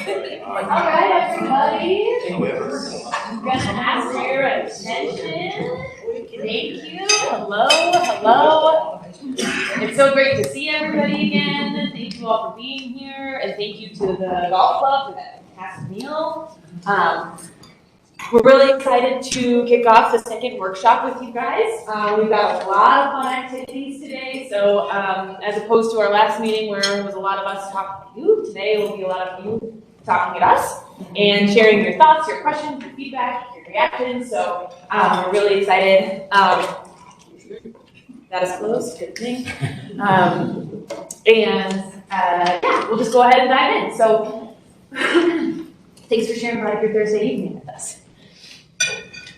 right, everybody. I'm gonna ask for your attention. Thank you. Hello, hello. It's so great to see everybody again. Thank you all for being here, and thank you to the golf club for that fantastic meal. We're really excited to kick off the second workshop with you guys. We've got a lot of fun activities today. So as opposed to our last meeting where it was a lot of us talking to you, today will be a lot of you talking at us and sharing your thoughts, your questions, your feedback, your reactions. So we're really excited. That is closed, good thing. Yeah, we'll just go ahead and dive in. So thanks for sharing part of your Thursday evening with us.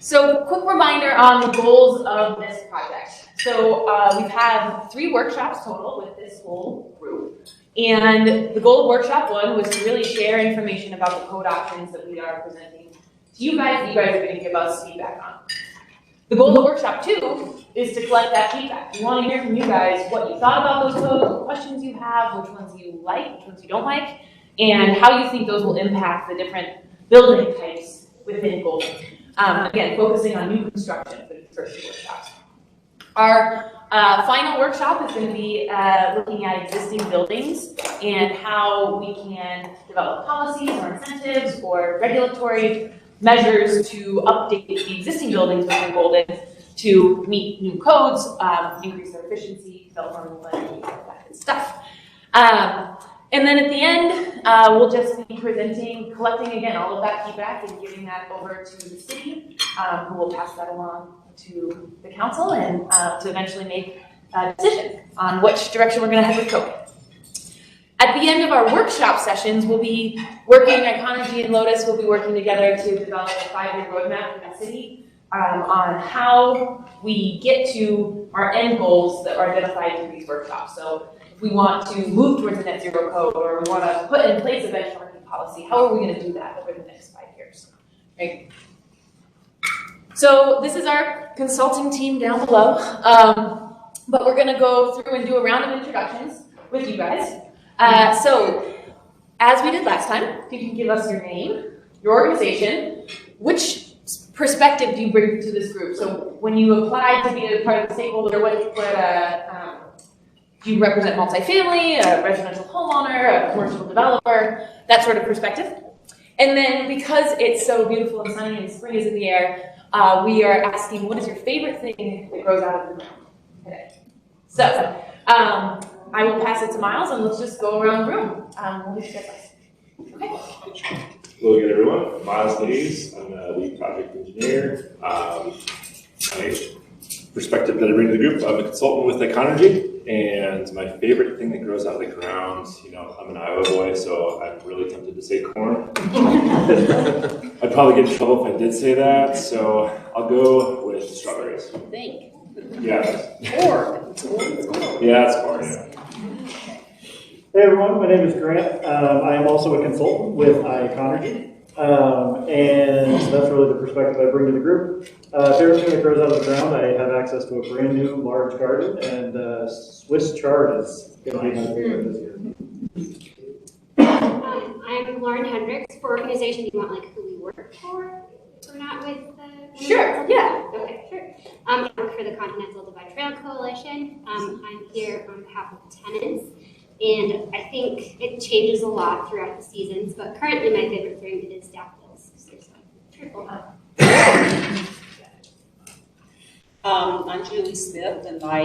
So quick reminder on the goals of this project. So we've had 3 workshops total with this whole group. And the goal of workshop 1 was to really share information about the code options that we are presenting to you guys that you guys are going to give us feedback on. The goal of workshop 2 is to collect that feedback. We want to hear from you guys what you thought about those codes, what questions you have, which ones you like, which ones you don't like, and how you think those will impact the different building types within Golden. Again, focusing on new construction for the first 2 workshops. Our final workshop is going to be looking at existing buildings and how we can develop policies or incentives or regulatory measures to update the existing buildings within Golden to meet new codes, increase their efficiency, develop more energy, all that good stuff. And then at the end, we'll just be collecting again all of that feedback and giving that over to the city, who will pass that along to the council and to eventually make a decision on which direction we're going to head with code. At the end of our workshop sessions, we'll be working, Iconology and Lotus will be working together to develop a 5-year roadmap for the city on how we get to our end goals that are identified through these workshops. So if we want to move towards a net zero code or we want to put in place a benchmarking policy, how are we going to do that over the next 5 years, right? So this is our consulting team down below, but we're going to go through and do a round of introductions with you guys. So as we did last time, if you can give us your name, your organization, which perspective do you bring to this group? So when you applied to be a part of the stakeholder, do you represent multifamily, a residential homeowner, a commercial developer, that sort of perspective? And then because it's so beautiful and sunny and spring is in the air, we are asking, what is your favorite thing that grows out of the ground today? So I will pass it to Miles and let's just go around the room. We'll just get okay. Hello again, everyone. Miles Hayes. I'm a lead project engineer. My perspective that I bring to the group, I'm a consultant with Iconology, and my favorite thing that grows out of the ground, I'm an Iowa boy, so I'm really tempted to say corn. I'd probably get in trouble if I did say that, so I'll go with strawberries. Think. Yeah. Corn. Yeah, it's corn, yeah. Hey everyone, my name is Grant. I am also a consultant with Iconology, and that's really the perspective I bring to the group. Favorite thing that grows out of the ground, I have access to a brand new large garden, and Swiss chard is going to be my favorite this year. I'm Lauren Hendricks. For organization, do you want who we work for? Or not with the... Sure, yeah. Okay, sure. I work for the Continental Divide Trail Coalition. I'm here on behalf of tenants. And I think it changes a lot throughout the seasons, but currently my favorite thing is daffodils. There's a triple up. I'm Julie Smith, and I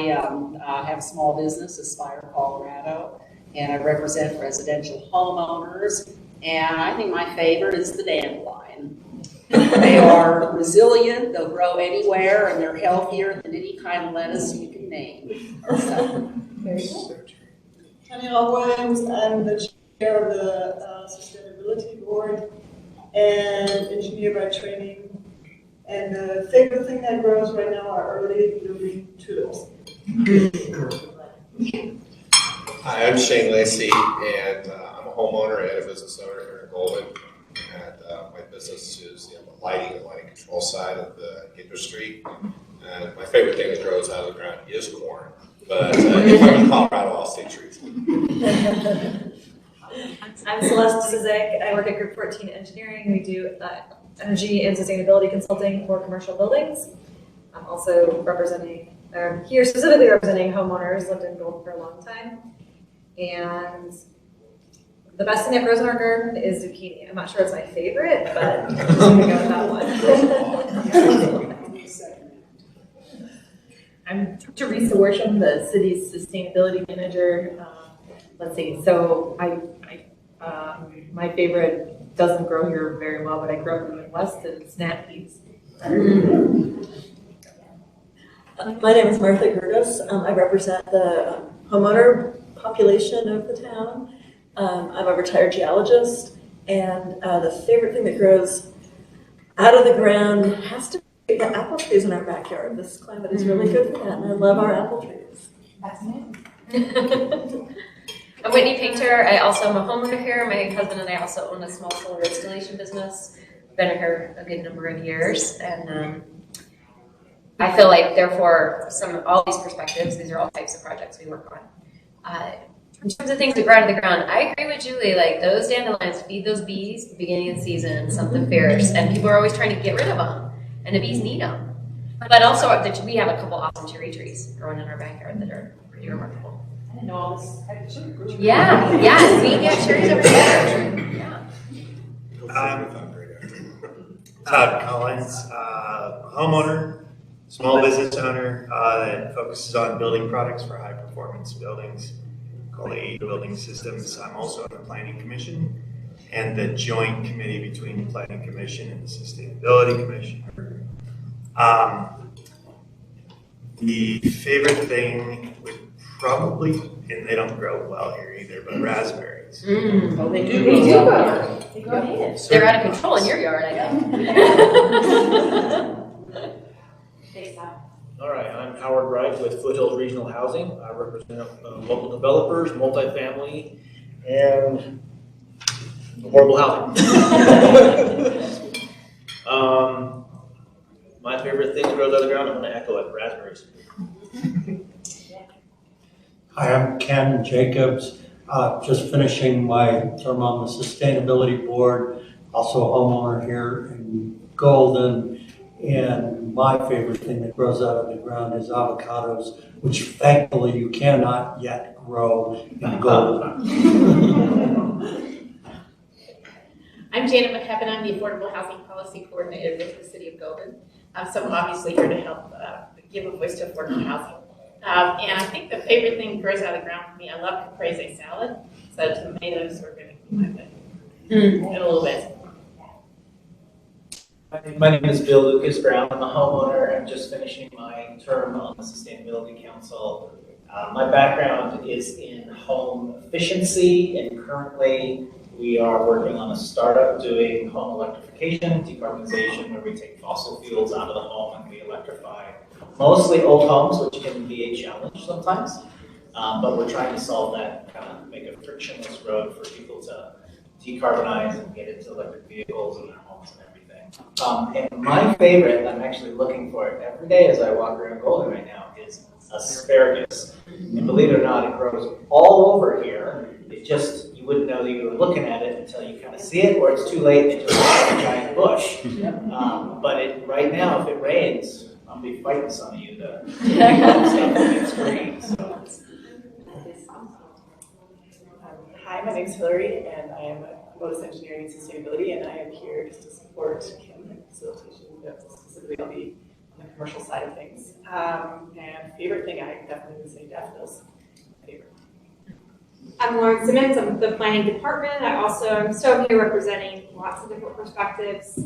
have a small business, Aspire, Colorado, and I represent residential homeowners. And I think my favorite is the dandelion. They are resilient, they'll grow anywhere, and they're healthier than any kind of lettuce you can name. So, Very cool. Danielle Williams, I'm the chair of the Sustainability Board and engineer by training. And the favorite thing that grows right now are early blooming tulips. Hi, I'm Shane Lacey, and I'm a homeowner and a business owner here in Golden. And my business is the lighting and lighting control side of the industry. And my favorite thing that grows out of the ground is corn. But if I'm in Colorado, I'll say trees. I'm Celeste Zizek. I work at Group 14 Engineering. We do energy and sustainability consulting for commercial buildings. I'm also here specifically representing homeowners, lived in Golden for a long time. And the best thing that grows in our garden is zucchini. I'm not sure it's my favorite, but I'm just going to go with that one. I'm Teresa Worsham, the city's sustainability manager. Let's see, so my favorite doesn't grow here very well, but I grew up in the Midwest, and snap peas. My name is Martha Gerdes. I represent the homeowner population of the town. I'm a retired geologist, and the favorite thing that grows out of the ground has to be the apple trees in our backyard. This climate is really good for that, and I love our apple trees. I'm Whitney Painter. I also am a homeowner here. My husband and I also own a small solar installation business. Been here a good number of years, and I feel like, therefore, all these perspectives, these are all types of projects we work on. In terms of things that grow out of the ground, I agree with Julie. Like those dandelions, feed those bees at the beginning of the season, something fierce, and people are always trying to get rid of them, and the bees need them. But also, we have a couple awesome cherry trees growing in our backyard that are pretty remarkable. I didn't know all this. Yeah, we get cherries every year. Yeah. Todd Collins, homeowner, small business owner that focuses on building products for high performance buildings called AE Building Systems. I'm also on the Planning Commission and the joint committee between the Planning Commission and the Sustainability Commission. The favorite thing would probably, and they don't grow well here either, but raspberries. Oh, they do grow. They grow here. They're out of control in your yard, I think. Thanks, Todd. All right, I'm Howard Wright with Foothills Regional Housing. I represent local developers, multifamily, and affordable housing. My favorite thing that grows out of the ground, I'm going to echo it, raspberries. Hi, I'm Ken Jacobs, just finishing my term on the Sustainability Board, also a homeowner here in Golden, and my favorite thing that grows out of the ground is avocados, which thankfully you cannot yet grow in Golden. I'm Janet McKeppin. I'm the Affordable Housing Policy Coordinator with the City of Golden. So I'm obviously here to help give a voice to affordable housing. And I think the favorite thing that grows out of the ground for me, I love caprese salad. So tomatoes are going to be my thing in a little bit. My name is Bill Lucas Brown. I'm a homeowner. I'm just finishing my term on the Sustainability Council. My background is in home efficiency, and currently we are working on a startup doing home electrification, decarbonization, where we take fossil fuels out of the home and we electrify mostly old homes, which can be a challenge sometimes. But we're trying to solve that, kind of make a frictionless road for people to decarbonize and get into electric vehicles in their homes and everything. And my favorite, I'm actually looking for it every day as I walk around Golden right now, is asparagus. And believe it or not, it grows all over here. It just, you wouldn't know that you were looking at it until you kind of see it, or it's too late and it just looks like a giant bush. But right now, if it rains, I'll be fighting some of you to stuff that gets green. So. Hi, my name is Hillary, and I am a bonus engineering and sustainability, and I am here just to support Kim in facilitation, specifically on the commercial side of things. And favorite thing, I definitely would say daffodils. Favorite. I'm Lauren Simmons. I'm with the planning department. I'm still here representing lots of different perspectives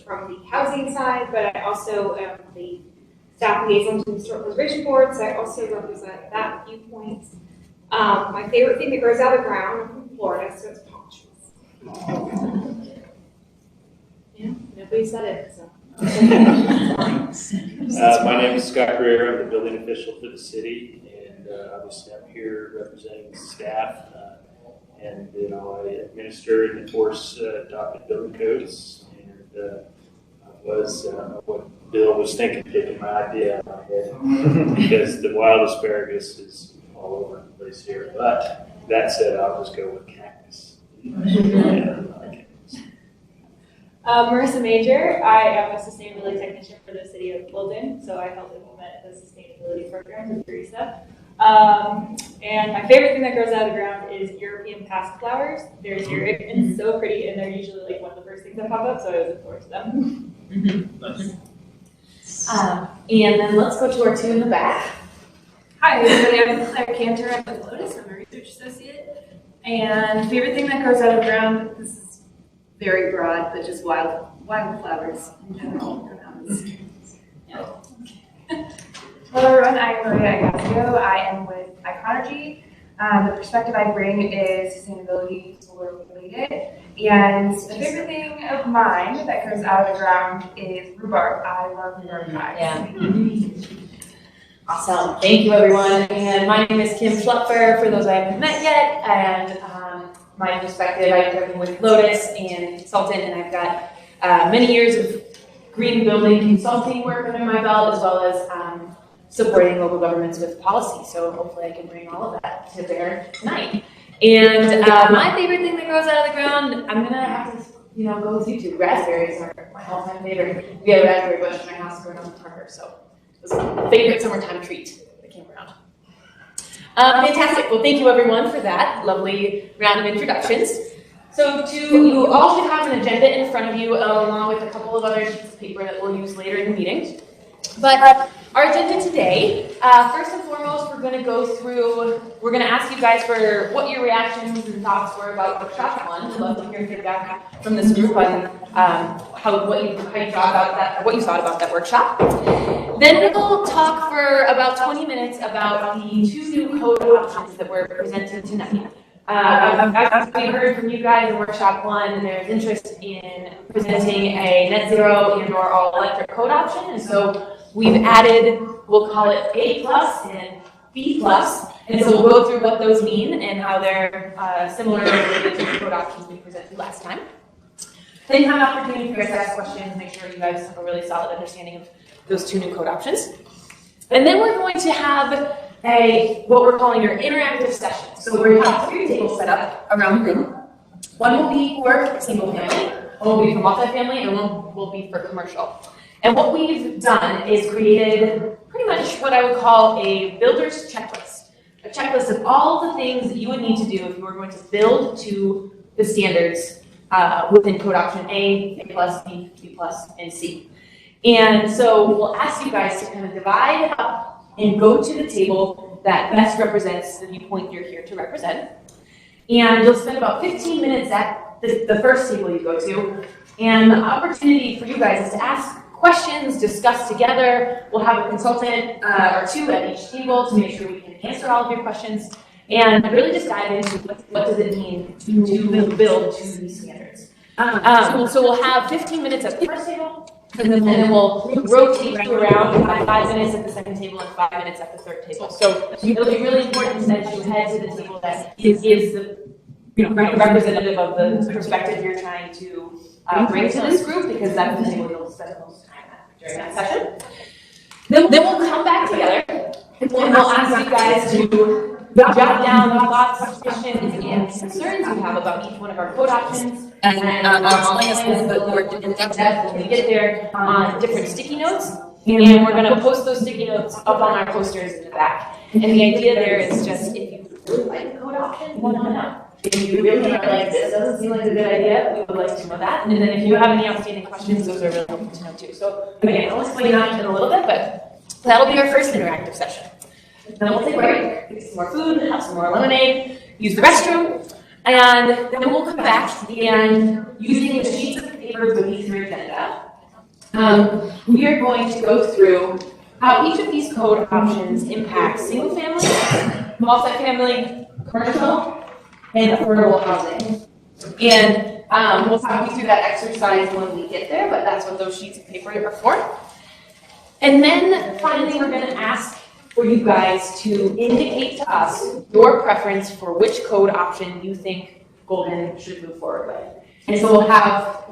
from the housing side, but I also am the staff liaison to the Historic Preservation Board, so I also represent that viewpoint. My favorite thing that grows out of the ground, I'm from Florida, so it's palm trees. Yeah, nobody said it, so. My name is Scott Greer. I'm the building official for the city, and obviously I'm here representing staff. And I administer and enforce adopted building codes, and was what Bill was thinking, taking my idea out of my head, because the wild asparagus is all over the place here. But that said, I'll just go with cactus. Marissa Major, I am a sustainability technician for the city of Golden, so I help implement the sustainability program with Teresa. And my favorite thing that grows out of the ground is European past flowers. They're xeric and so pretty, and they're usually like one of the first things that pop up, so I always look forward to them. Nice. And then let's go to our two in the back. Hi, everybody. I'm Claire Cantor. I'm with Lotus. I'm a research associate. And favorite thing that grows out of the ground, this is very broad, but just wildflowers in general. Hello, everyone. I'm Maria Ignacio. I am with Iconergy. The perspective I bring is sustainability related. And the favorite thing of mine that grows out of the ground is rhubarb. I love rhubarb pies. Yeah. Awesome. Thank you, everyone. And my name is Kim Schlupfer, for those I haven't met yet. And my perspective, I've been with Lotus and consultant, and I've got many years of green building consulting work under my belt, as well as supporting local governments with policy. So hopefully I can bring all of that to bear tonight. And my favorite thing that grows out of the ground, I'm gonna have to, go with you two. Raspberries are my all-time favorite. We have a raspberry bush in my house growing up in Parker, so it was a favorite summertime treat that came around. Fantastic. Well, thank you everyone for that lovely round of introductions. So you all should have an agenda in front of you, along with a couple of other sheets of paper that we'll use later in the meeting. But our agenda today, first and foremost, we're going to ask you guys for what your reactions and thoughts were about workshop 1. I'd love to hear feedback from this group on what you thought about that workshop. Then we'll talk for about 20 minutes about the 2 new code options that were presented tonight. We heard from you guys in workshop 1, there's interest in presenting a net zero and/or all electric code option, and so we've added, we'll call it A plus and B plus, and so we'll go through what those mean and how they're similar related to the code options we presented last time. Then you have an opportunity for you guys to ask questions, make sure you guys have a really solid understanding of those 2 new code options. And then we're going to have what we're calling your interactive session. So we're going to have 3 tables set up around the room. One will be for single family, one will be for multifamily, and one will be for commercial. And what we've done is created pretty much what I would call a builder's checklist. A checklist of all the things that you would need to do if you were going to build to the standards within code option A plus, B plus, and C. And so we'll ask you guys to kind of divide up and go to the table that best represents the viewpoint you're here to represent. And you'll spend about 15 minutes at the first table you go to. And the opportunity for you guys is to ask questions, discuss together. We'll have a consultant or 2 at each table to make sure we can answer all of your questions. And really just dive into what does it mean to build to these standards. So we'll have 15 minutes at the first table. And then we'll rotate you around 5 minutes at the second table and 5 minutes at the third table. So it'll be really important that you head to the table that is the representative of the perspective you're trying to bring to this group, because that's the table you'll spend the most time at during that session. Then we'll come back together and we'll ask you guys to jot down the thoughts, questions, and concerns you have about each one of our code options. And I'll explain this a little bit more in depth when we get there on different sticky notes. And we're going to post those sticky notes up on our posters in the back. And the idea there is just, if you really like the code option, we want to know. If you really are like, this doesn't seem like a good idea, we would like to know that. And then if you have any outstanding questions, those are really helpful to know too. So again, I'll explain that in a little bit, but that'll be our first interactive session. Then we'll take a break, get some more food, have some more lemonade, use the restroom, and then we'll come back and using the sheets of paper beneath your agenda, we are going to go through how each of these code options impact single family, multifamily, commercial, and affordable housing. And we'll talk you through that exercise when we get there, but that's what those sheets of paper are for. And then finally, we're going to ask for you guys to indicate to us your preference for which code option you think Golden should move forward with. And so we'll have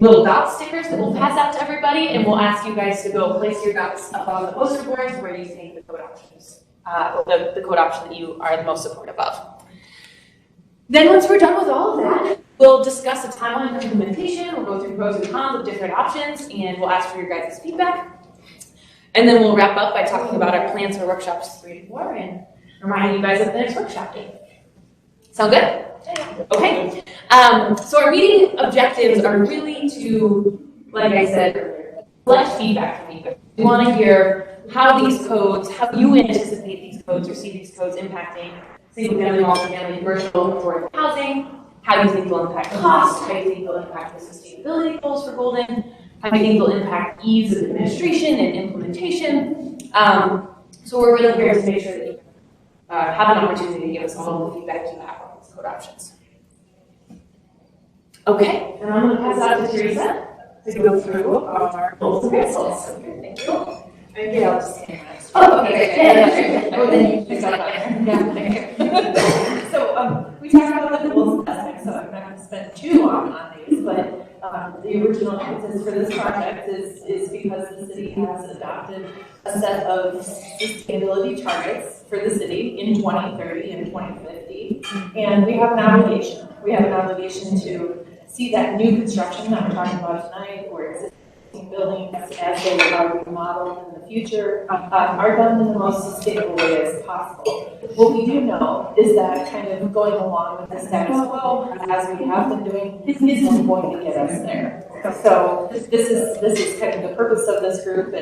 little dot stickers that we'll pass out to everybody, and we'll ask you guys to go place your dots up on the poster boards where you think the code options, the code option that you are the most supportive of. Then once we're done with all of that, we'll discuss a timeline for implementation, we'll go through pros and cons of different options, and we'll ask for your guys' feedback. And then we'll wrap up by talking about our plans for workshops 3 and 4 and reminding you guys of the next workshop date. Sound good? Okay. So our meeting objectives are really to, like I said earlier, collect feedback from you. We want to hear how these codes, how you anticipate these codes or see these codes impacting single-family, multi-family, commercial, affordable housing, how you think they'll impact cost, how you think they'll impact the sustainability goals for Golden, how you think they'll impact ease of administration and implementation. So we're really here to make sure that you have an opportunity to give us all the feedback you have on these code options. Okay, and I'm going to pass out to Teresa to go through our goals and principles. Thank you. Maybe I'll just stand next. Oh, okay. Oh, then you just got there. So we talked about the goals last time, so I'm not going to spend too long on these, but the original impetus for this project is because the city has adopted a set of sustainability targets for the city in 2030 and 2050, and we have an obligation. We have an obligation to see that new construction that we're talking about tonight, or existing buildings as they are remodeled in the future, are done in the most sustainable way as possible. What we do know is that kind of going along with the status quo, as we have been doing, isn't going to get us there. So this is kind of the purpose of this group,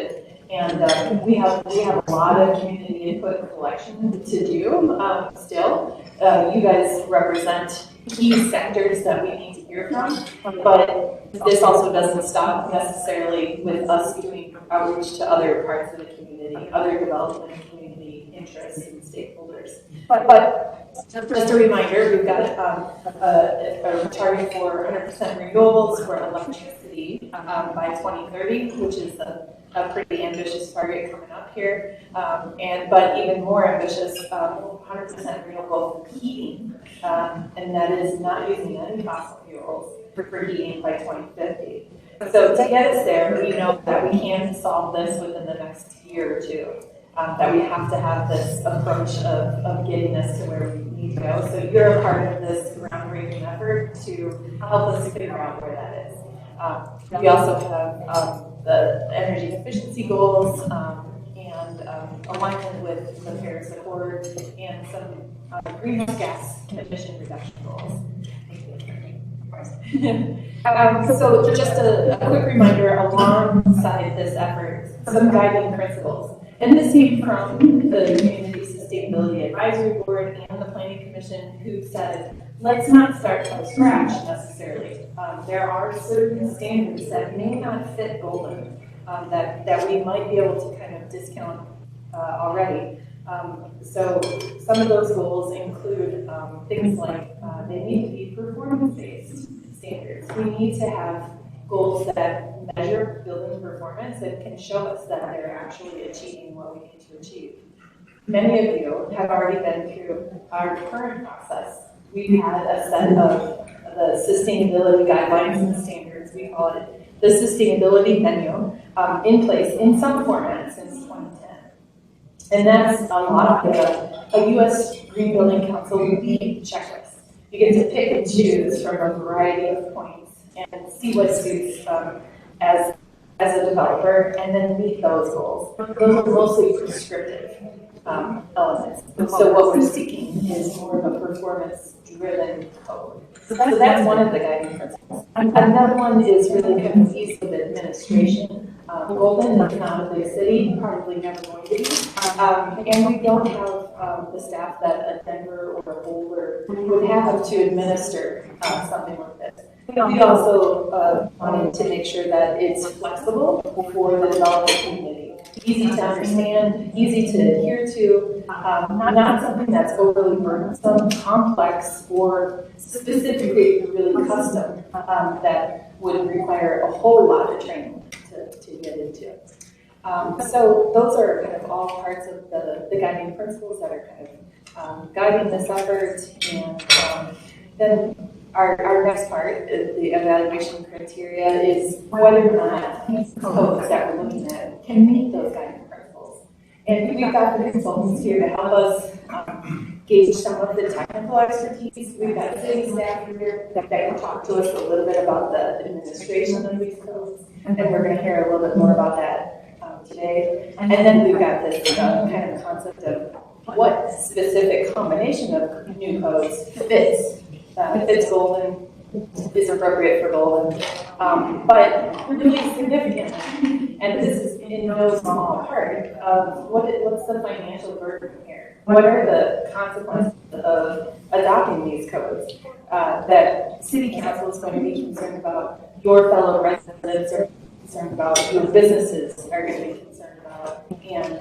and we have a lot of community input collection to do still. You guys represent key sectors that we need to hear from, but this also doesn't stop necessarily with us doing outreach to other parts of the community, other development and community interests and stakeholders. But just a reminder, we've got a target for 100% renewables for electricity by 2030, which is a pretty ambitious target coming up here, but even more ambitious, 100% renewable heating, and that is not using any fossil fuels for heating by 2050. So to get us there, we know that we can solve this within the next year or two, that we have to have this approach of getting us to where we need to go. So you're a part of this groundbreaking effort to help us figure out where that is. We also have the energy efficiency goals and alignment with the Paris Accord and some greenhouse gas emission reduction goals. So just a quick reminder alongside this effort, some guiding principles. And this came from the Community Sustainability Advisory Board and the Planning Commission, who said, let's not start from scratch necessarily. There are certain standards that may not fit Golden that we might be able to kind of discount already. So some of those goals include things like they need to be performance-based standards. We need to have goals that measure building performance and can show us that they're actually achieving what we need to achieve. Many of you have already been through our current process. We've had a set of the sustainability guidelines and standards, we call it the sustainability menu, in place in some format since 2010. And that's a lot of a U.S. Green Building Council LEED checklist. You get to pick and choose from a variety of points and see what suits as a developer, and then meet those goals. Those are mostly prescriptive elements. So what we're seeking is more of a performance-driven code. So that's one of the guiding principles. Another one is really kind of ease of administration. Golden is not a big city, probably never going to be. And we don't have the staff that a Denver or a Boulder would have to administer something like this. We also wanted to make sure that it's flexible for the development community. Easy to understand, easy to adhere to, not something that's overly burdensome, complex, or specifically really custom that would require a whole lot of training to get into. So those are kind of all parts of the guiding principles that are kind of guiding this effort. And then our next part, the evaluation criteria, is whether or not these codes that we're looking at can meet those guiding principles. And we've got the consultants here to help us gauge some of the technical expertise. We've got city staff here that can talk to us a little bit about the administration of these codes, and we're going to hear a little bit more about that today. And then we've got this kind of concept of what specific combination of new codes fits Golden, is appropriate for Golden, but really significantly. And this is in no small part of what's the financial burden here? What are the consequences of adopting these codes that City Council is going to be concerned about, your fellow residents are concerned about, your businesses are going to be concerned about, and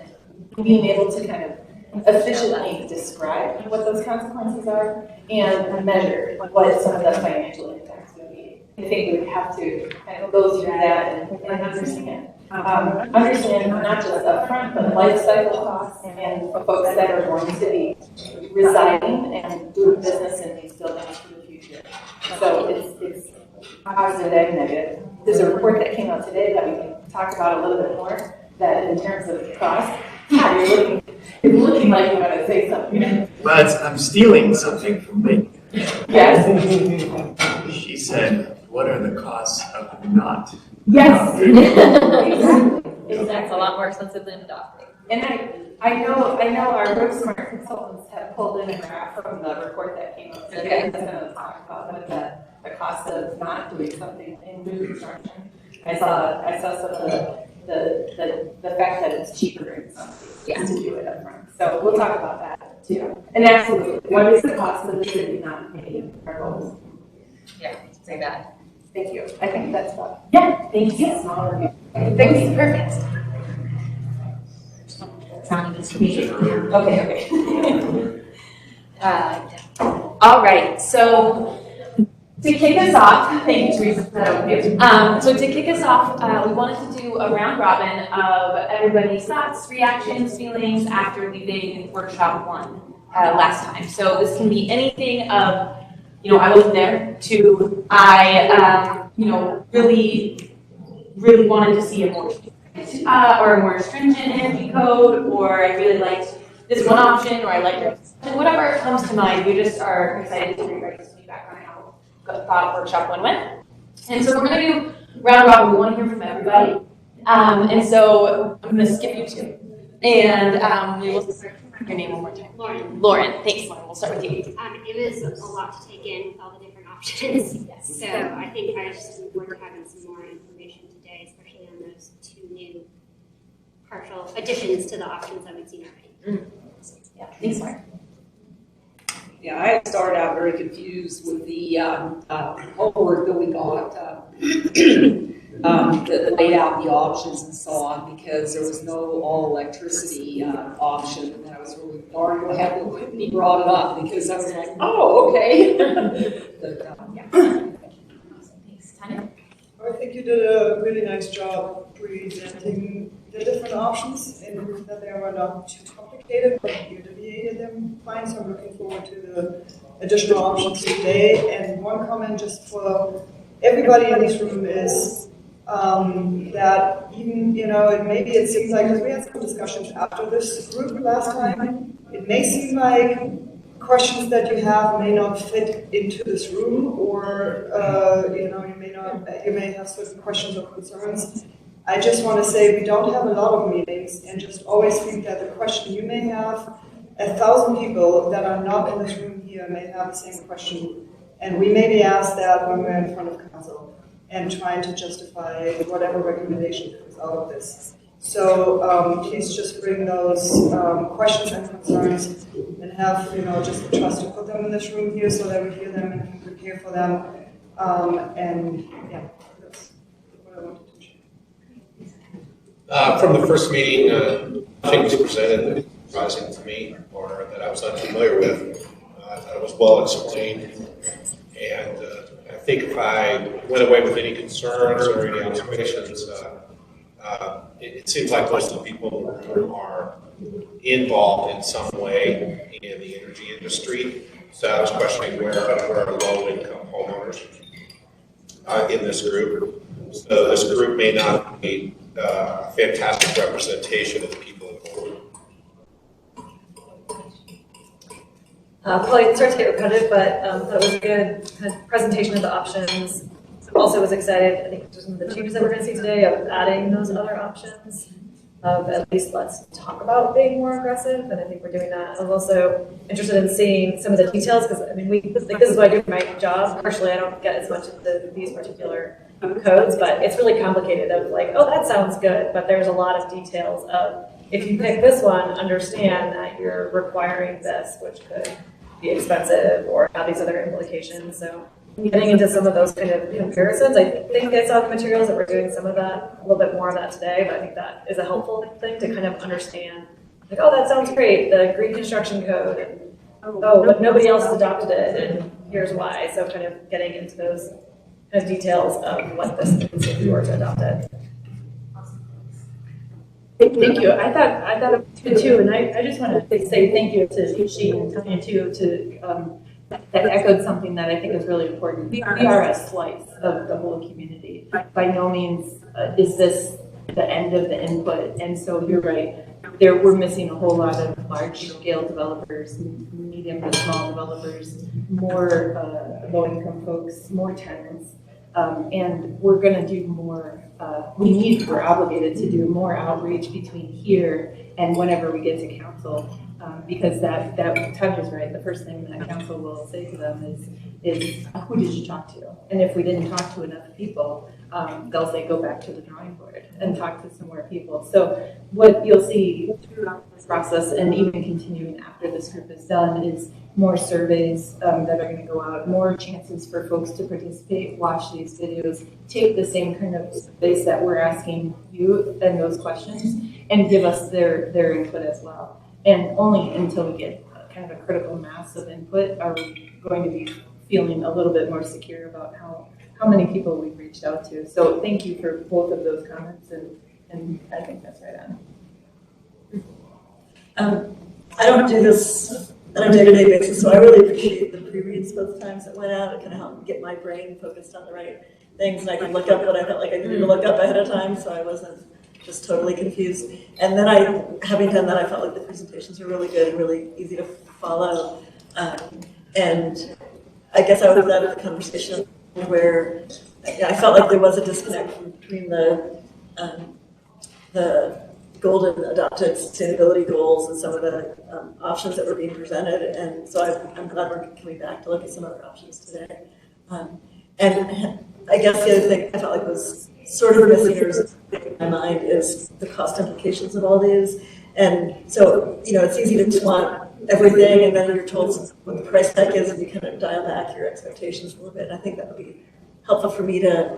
being able to kind of efficiently describe what those consequences are and measure what some of the financial impacts would be. I think we would have to kind of go through that and understand. Understand not just upfront, but life cycle costs and folks that are going to be residing and doing business in these buildings for the future. So it's positive and negative. There's a report that came out today that we can talk about a little bit more, that in terms of cost, you're looking like you want to say something. But I'm stealing something from me. Yes. She said, what are the costs of not? Yes. Exactly. That's a lot more expensive than adopting. And I know our Road Smart consultants have pulled in a graph from the report that came out today that's going to talk about what the cost of not doing something in new construction. I saw some of the fact that it's cheaper in some cases to do it up front. So we'll talk about that too. And absolutely, what is the cost of the city not meeting our goals? Yeah, say that. Thank you. I think that's what. Yeah, thank you. Thanks. Perfect. Okay. All right, so to kick us off, thank you, Teresa, for that overview. So to kick us off, we wanted to do a round robin of everybody's thoughts, reactions, feelings after leaving workshop 1 last time. So this can be anything of, I wasn't there, to I, really wanted to see a more or a more stringent energy code, or I really liked this one option, or I liked it. Whatever comes to mind, we just are excited to hear your guys' feedback on how thought workshop 1 went. And so we're going to do round robin. We want to hear from everybody. And so I'm going to skip you 2. And we will start your name one more time. Lauren, thanks, Lauren. We'll start with you. It was a lot to take in with all the different options. Yes. So I think I just look forward to having some more information today, especially on those 2 new partial additions to the options that we've seen already. Yeah, thanks, Lauren. Yeah, I started out very confused with the homework that we got, that laid out the options and so on, because there was no all electricity option, and I was really darn glad that Whitney brought it up, because I was like, oh, okay. But, yeah. Thanks, Tanya. I think you did a really nice job presenting the different options, and that they were not too complicated, but you delineated them fine. So I'm looking forward to the additional options today. And one comment just for everybody in this room is that even, maybe it seems like, because we had some discussions after this group last time, it may seem like questions that you have may not fit into this room, or you may have certain questions or concerns. I just want to say we don't have a lot of meetings, and just always think that the question you may have, 1,000 people that are not in this room here may have the same question, and we may be asked that when we're in front of council and trying to justify whatever recommendation comes out of this. So please just bring those questions and concerns, and have just the trust to put them in this room here so that we hear them and can prepare for them. And yeah, that's what I wanted to share. From the first meeting, nothing was presented that was surprising to me or that I was unfamiliar with. I thought it was well explained, and I think if I went away with any concerns or any observations, it seems like most of the people are involved in some way in the energy industry. So I was questioning where are low-income homeowners in this group. So this group may not be a fantastic representation of the people involved. Probably starts to get repetitive, but that was a good kind of presentation of the options. Also was excited, I think, just some of the changes that we're going to see today of adding those other options. Of at least let's talk about being more aggressive, and I think we're doing that. I'm also interested in seeing some of the details because I mean, this is what I do for my job. Partially, I don't get as much of these particular codes, but it's really complicated. Of like, oh, that sounds good, but there's a lot of details of if you pick this one, understand that you're requiring this, which could be expensive or have these other implications. So getting into some of those kind of comparisons, I think I saw the materials that we're doing some of that, a little bit more of that today, but I think that is a helpful thing to kind of understand, like, oh, that sounds great, the green construction code, and oh, but nobody else has adopted it, and here's why. So kind of getting into those kind of details of what this means if you were to adopt it. Thank you. I thought of it too, and I just want to say thank you to Shane and Tanya too, that echoed something that I think is really important. We are a slice of the whole community. By no means is this the end of the input, and so you're right. We're missing a whole lot of large-scale developers, medium to small developers, more low-income folks, more tenants, and we're going to do more. We're obligated to do more outreach between here and whenever we get to council, because that Tanya's right. The first thing that council will say to them is who did you talk to? And if we didn't talk to enough people, they'll say go back to the drawing board and talk to some more people. So what you'll see throughout this process, and even continuing after this group is done, is more surveys that are going to go out, more chances for folks to participate, watch these videos, take the same kind of space that we're asking you and those questions, and give us their input as well. And only until we get kind of a critical mass of input are we going to be feeling a little bit more secure about how many people we've reached out to. So thank you for both of those comments, and I think that's right on. I don't do this on a day-to-day basis, so I really appreciate the pre-reads both times that went out. It kind of helped get my brain focused on the right things, and I could look up what I felt like I needed to look up ahead of time, so I wasn't just totally confused. And then having done that, I felt like the presentations were really good and really easy to follow. And I guess I was out of the conversation where I felt like there was a disconnect between the golden adopted sustainability goals and some of the options that were being presented. And so I'm glad we're coming back to look at some other options today. And I guess the other thing I felt like was sort of missing or is in my mind is the cost implications of all these. And so, it's easy to just want everything, and then you're told what the price tag is, and you kind of dial back your expectations a little bit. And I think that would be helpful for me to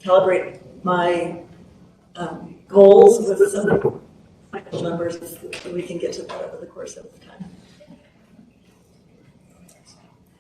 calibrate my goals with some financial numbers that we can get to that over the course of time.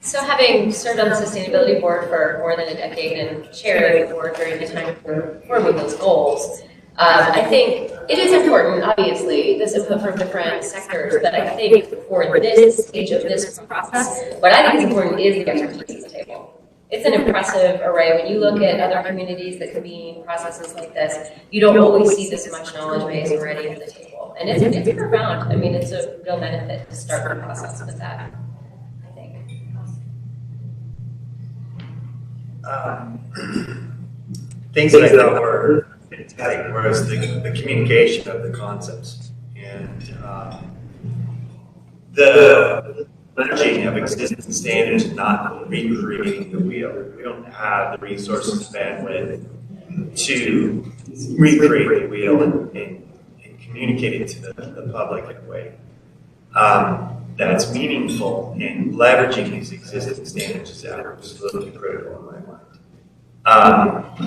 So having served on the sustainability board for more than a decade and chairing the board during the time for forming those goals, I think it is important, obviously, this input from different sectors, but I think for this stage of this process, what I think is important is the expertise at the table. It's an impressive array. When you look at other communities that convene processes like this, you don't always see this much knowledge base already at the table. And it's profound. I mean, it's a real benefit to start the process with that, I think. Things that I thought were fantastic was the communication of the concepts and the leveraging of existing standards and not recreating the wheel. We don't have the resources and bandwidth to recreate the wheel and communicate it to the public in a way that's meaningful, and leveraging these existing standards is absolutely critical in my mind.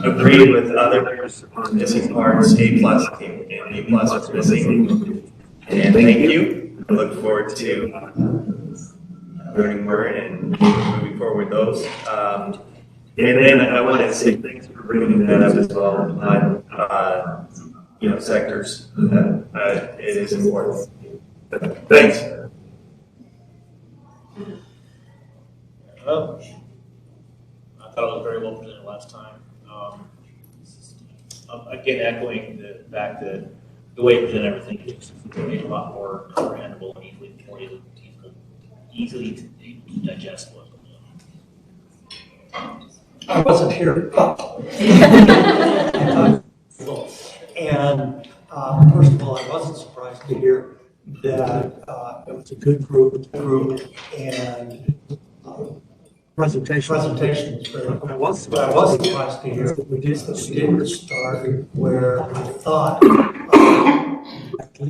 Agree with others on missing parts, A+ and B+ are missing. And thank you. I look forward to learning more and moving forward with those. And then I want to say thanks for bringing that up as well on sectors. It is important. Thanks. Well, I thought it was very well presented last time. Again, echoing the fact that the way you present everything is a lot more comprehensible and easily easily to digest what we're doing. I wasn't here. And first of all, I wasn't surprised to hear that it was a good group, and presentation was very good. But I was surprised to hear that we didn't start where I thought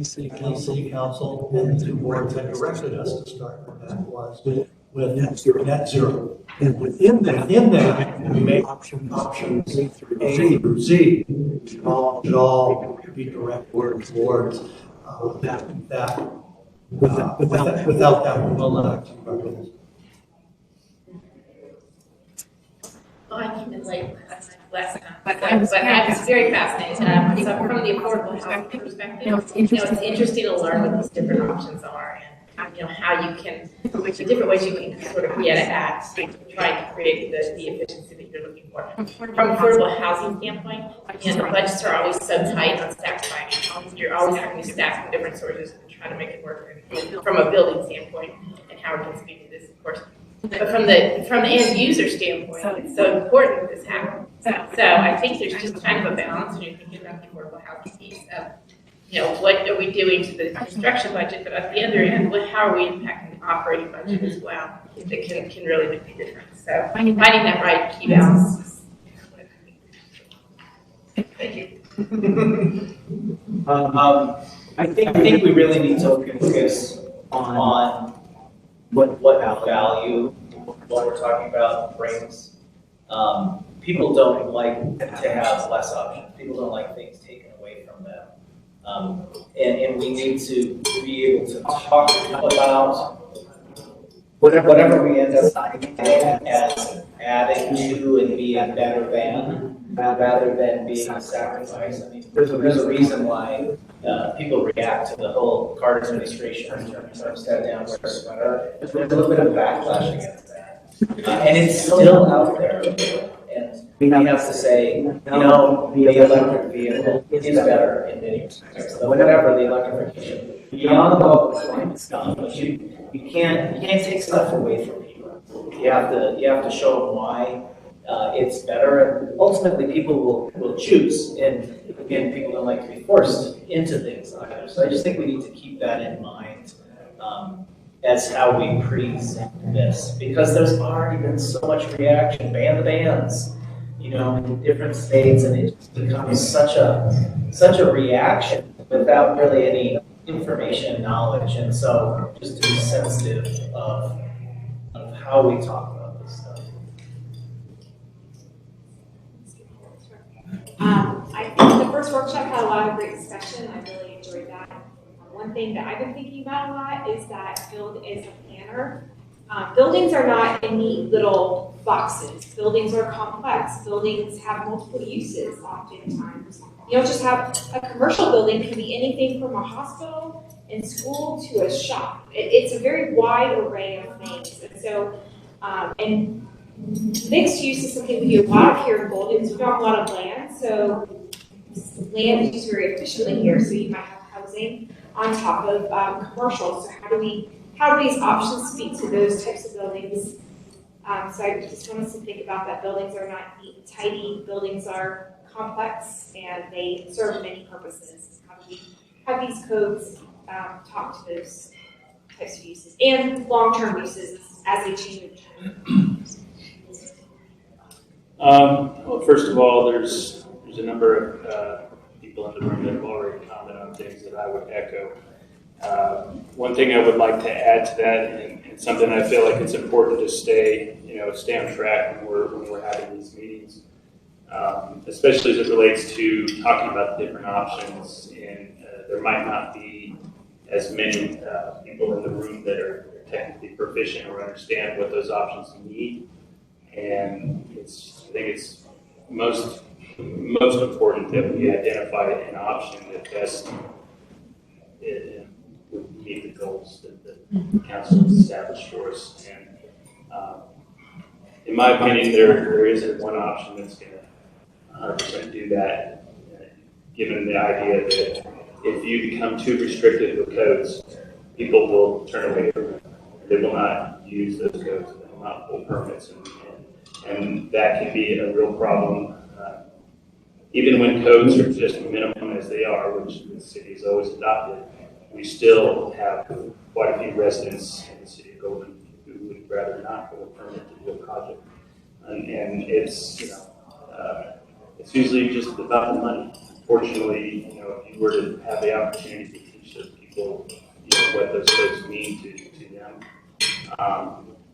City Council and the two boards had directed us to start, and that was with net zero. And within that, we made options A through Z should all be directed towards that. Without that, we will not achieve our goals. Well, I came in late last time, but I was very fascinated. So from the affordable housing perspective, it's interesting to learn what these different options are, and how you can, the different ways you can sort of get at trying to create the efficiency that you're looking for. From an affordable housing standpoint, the budgets are always so tight on staff finance. You're always having to staff from different sources and try to make it work from a building standpoint, and Howard can speak to this, of course. But from the end user standpoint, it's so important that this happens. So I think there's just kind of a balance when you're thinking about the affordable housing piece of, what are we doing to the construction budget, but at the other end, how are we impacting the operating budget as well that can really make a difference. So finding that right key balance. Thank you. I think we really need to focus on what value what we're talking about brings. People don't like to have less options. People don't like things taken away from them. And we need to be able to talk about whatever we end up as adding to and being better than, rather than being a sacrifice. I mean, there's a reason why people react to the whole Carter administration step down, wear a sweater. There's a little bit of backlash against that. And it's still out there. And we have to say, the electric vehicle is better in many respects. Whatever the electrification, beyond the climate stuff, but you can't take stuff away from people. You have to show them why it's better, and ultimately people will choose. And again, people don't like to be forced into things either. So I just think we need to keep that in mind as how we present this, because there's already been so much reaction. Ban the bans, in different states, and it becomes such a reaction without really any information and knowledge. And so just to be sensitive of how we talk about this stuff. I think the first workshop had a lot of great discussion. I really enjoyed that. One thing that I've been thinking about a lot is that build is a planner. Buildings are not neat little boxes. Buildings are complex. Buildings have multiple uses oftentimes. You don't just have a commercial building, can be anything from a hospital and school to a shop. It's a very wide array of things. And so, and mixed use is something we do a lot of here in Golden, because we don't have a lot of land. So land is used very efficiently here. So you might have housing on top of commercial. So how do these options speak to those types of buildings? So I just want us to think about that. Buildings are not neat and tidy. Buildings are complex, and they serve many purposes. How do we have these codes talk to those types of uses and long-term uses as they change over time? Well, first of all, there's a number of people in the room that have already commented on things that I would echo. One thing I would like to add to that, and something I feel like it's important to stay on track when we're having these meetings, especially as it relates to talking about the different options. And there might not be as many people in the room that are technically proficient or understand what those options need. And I think it's most important that we identify an option that best would meet the goals that the council has established for us. And in my opinion, there isn't one option that's going to 100% do that, given the idea that if you become too restrictive with codes, people will turn away from it. they will not use those codes, they will not pull permits, and that can be a real problem. Even when codes are just minimum as they are, which the city has always adopted, we still have quite a few residents in the city of Golden who would rather not pull a permit to do a project. And it's, it's usually just about the money. Fortunately, if you were to have the opportunity to teach those people, what those codes mean to them,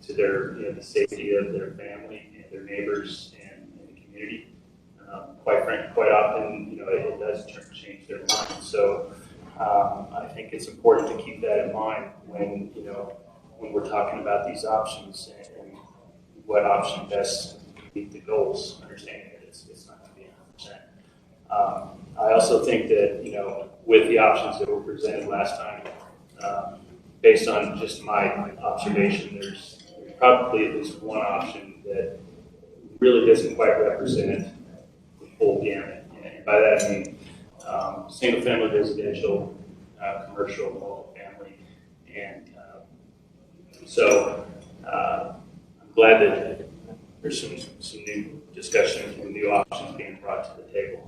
to their, the safety of their family and their neighbors and the community, quite often, it does change their mind. So I think it's important to keep that in mind when we're talking about these options and what option best meet the goals, understanding that it's not going to be 100%. I also think that, with the options that were presented last time, based on just my observation, there's probably at least one option that really doesn't quite represent the full gamut. And by that I mean single-family residential, commercial, multi-family, and so I'm glad that there's some new discussions and new options being brought to the table.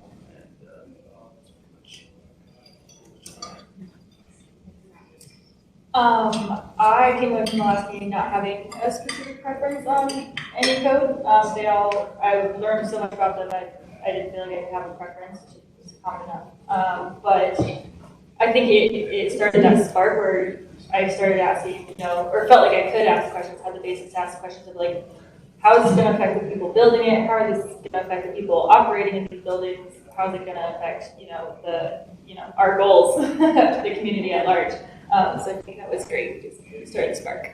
I came away from the last meeting not having a specific preference on any code. I learned so much about them, I didn't feel like I could have a preference, which is common enough. But I think it started that spark where I started asking, or felt like I could ask questions, had the basis to ask questions of like, how is this going to affect the people building it? How is this going to affect the people operating in these buildings? How is it going to affect, our goals, the community at large? So I think that was great. We started Spark.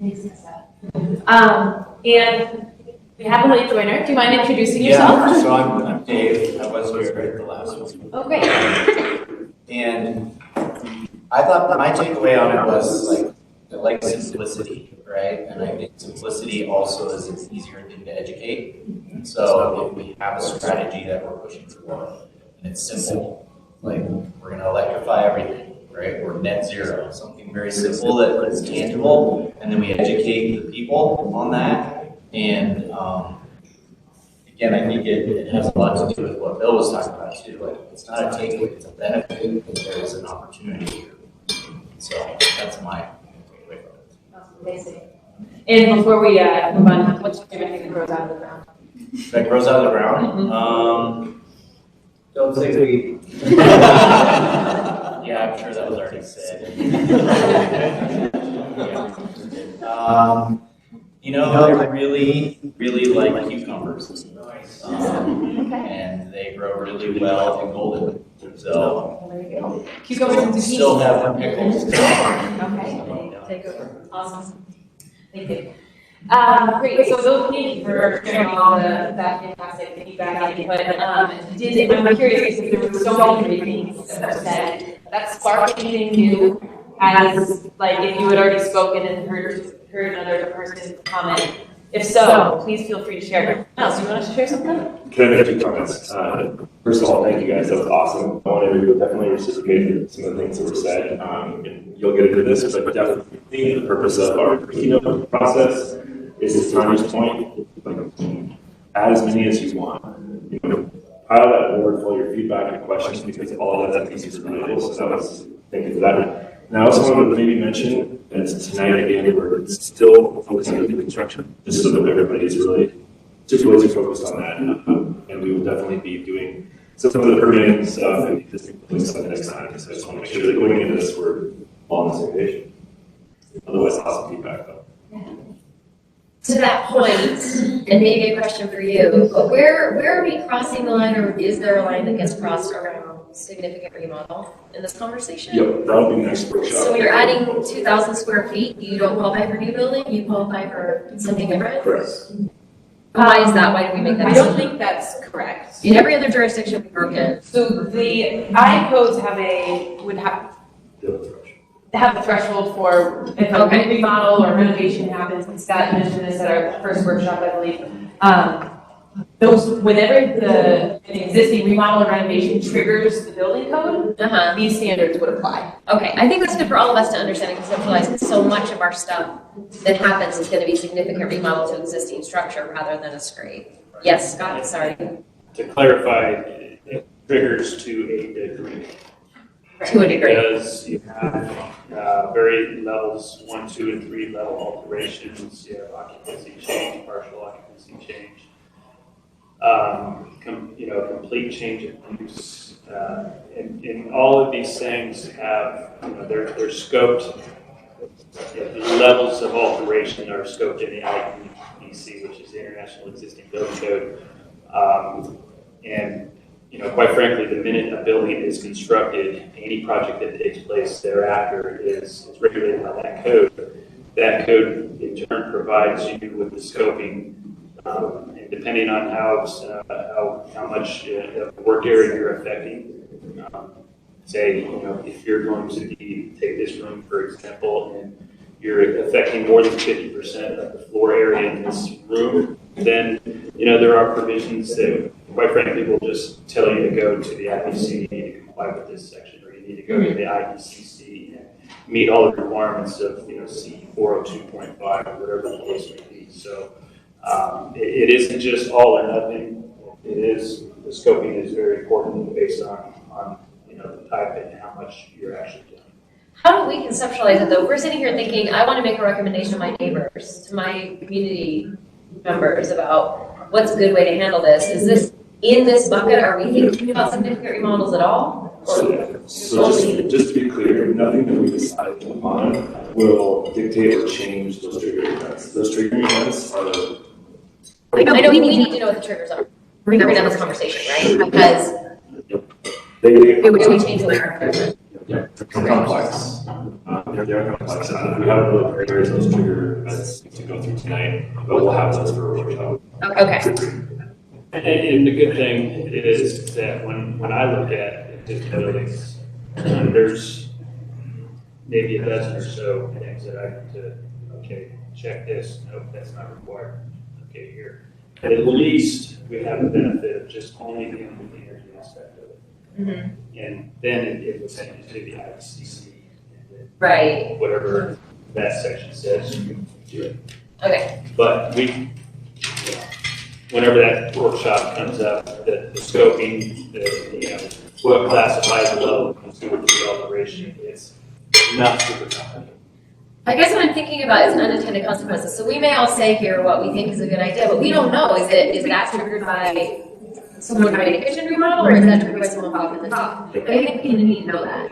Thanks, Lisa. And we have a late joiner. Do you mind introducing yourself? Yeah, so I'm Dave. I was here at the last one. Oh, great. And I thought my takeaway on it was I like simplicity, right? And I think simplicity also is an easier thing to educate. So if we have a strategy that we're pushing for, and it's simple, we're going to electrify everything. Right, or net zero, something very simple that is tangible, and then we educate the people on that. And again, I think it has a lot to do with what Bill was talking about too. It's not a takeaway; it's a benefit, and there is an opportunity here. So that's my takeaway from it. Amazing. And before we move on, what's your favorite thing that grows out of the ground? That grows out of the ground. Don't say weed. Yeah, I'm sure that was already said. I really, really like cucumbers. And they grow really well in Golden. So, Cucumbers and zucchini. Still have pickles. Okay. Take over. Awesome. Thank you. Great. So those thank you for sharing all that fantastic feedback and input. I'm curious because there were so many great things that were said. That sparked anything new as if you had already spoken and heard another person comment. If so, please feel free to share. Else, you want to share something? Can I make 2 comments? First of all, thank you guys. That was awesome. I want to definitely reciprocate some of the things that were said. And you'll get into this, but definitely the purpose of our keynote process is, to Tanya's point, add as many as you want. Pile that board full of your feedback and questions, because all of that piece is valuable. So thank you for that. And I also wanted to maybe mention that tonight again, we're still focusing on the construction, just so that everybody is really just focused on that. And we will definitely be doing some of the permitting stuff and existing stuff next time. So I just want to make sure that going into this, we're all on the same page. Otherwise, awesome feedback though. To that point, and maybe a question for you, but where are we crossing the line, or is there a line that gets crossed around significant remodel in this conversation? Yep, that'll be next workshop. So when you're adding 2,000 square feet, you don't qualify for new building, you qualify for something different? Correct. Why is that? Why do we make that I decision? don't think that's correct. In every other jurisdiction, we broken. So the I codes would have a threshold for if a remodel or renovation happens. Scott mentioned this at our first workshop, I believe. whenever an existing remodel or renovation triggers the building code, these standards would apply. Okay, I think that's good for all of us to understand and conceptualize, because so much of our stuff that happens is gonna be significant remodel to existing structure rather than a scrape. Yes, Scott, sorry. To clarify, it triggers to a degree. To a degree. Because you have very levels 1, 2, and 3 level alterations. You have occupancy change, partial occupancy change. Complete change of use. And all of these things have, they're scoped. The levels of alteration are scoped in the IEC, which is the International Existing Building Code. And quite frankly, the minute a building is constructed, any project that takes place thereafter is regulated by that code. That code, in turn, provides you with the scoping, and depending on how much work area you're affecting. Say, if you're going to take this room, for example, and you're affecting more than 50% of the floor area in this room, then there are provisions that, quite frankly, will just tell you to go to the IEC, you need to comply with this section, or you need to go to the IECC and meet all the requirements of C 402.5 or whatever the case may be. So it isn't just all or nothing. It is, the scoping is very important based on the type and how much you're actually doing. How do we conceptualize it though? We're sitting here thinking, I want to make a recommendation to my neighbors, to my community members about what's a good way to handle this. Is this in this bucket? Are we thinking about significant remodels at all? So just to be clear, nothing that we decide upon will dictate or change those triggering events. Those triggering events are. I know we need to know what the triggers are. We're going to have this conversation, right? Because it would change the way our environment. Yeah, they're complex. They're complex. We haven't really prepared those trigger events to go through tonight, but we'll have those for a workshop. Okay. And the good thing is that when I look at existing buildings, there's maybe a dozen or so things that I have to, check this, nope, that's not required. Okay, here. At least we have the benefit of just only dealing with the energy aspect of it. Mm-hmm. And then it would send you to the ICC. Right. Whatever that section says, you can do it. Okay. But whenever that workshop comes up, the scoping, what classifies the level of consumer alteration, it's not super complicated. I guess what I'm thinking about is unintended consequences. So we may all say here what we think is a good idea, but we don't know. Is that triggered by someone having a kitchen remodel, or is that triggered by someone popping the top? I think we need to know that.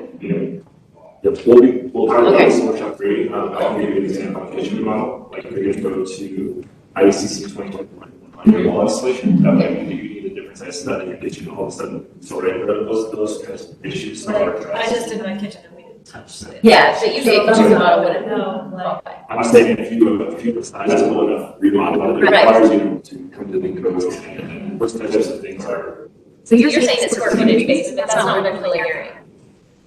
Yep, we'll talk about this workshop 3. I'll give you an example of kitchen remodel. Like if you're going to go to ICC 2021 wall installation, that might mean that you need a different size stud in your kitchen all of a sudden. So those kinds of issues are addressed. I just did my kitchen and we didn't touch it. Yeah, but usually a kitchen remodel wouldn't. No, I'm saying if you put sizable enough remodel, it requires you to come to the codes and those types of things are. So you're saying it's square footage based, but that's not what I'm really hearing.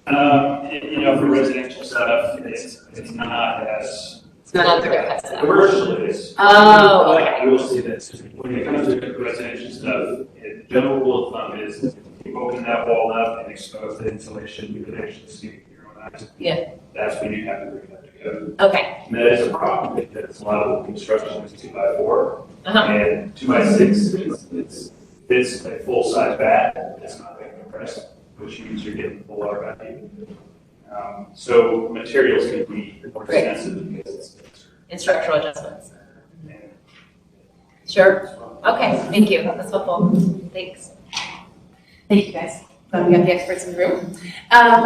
For residential stuff, it's not as. It's not as commercial it is. Oh, Like, okay. you will see this. When it comes to residential stuff, the general rule of thumb is if you open that wall up and expose the insulation, you can actually see it with your own eyes. Yeah. That's when you have to bring it up to code. Okay. And that is a problem because a lot of the construction is 2x4 Uh-huh. and 2x6 it's a full-size bat. It's not very compressed, which means you're getting the water back in. So materials can be more sensitive because it's In structural adjustments. Sure. Okay, thank you. That's helpful. Thanks. Thank you, guys. We got the experts in the room.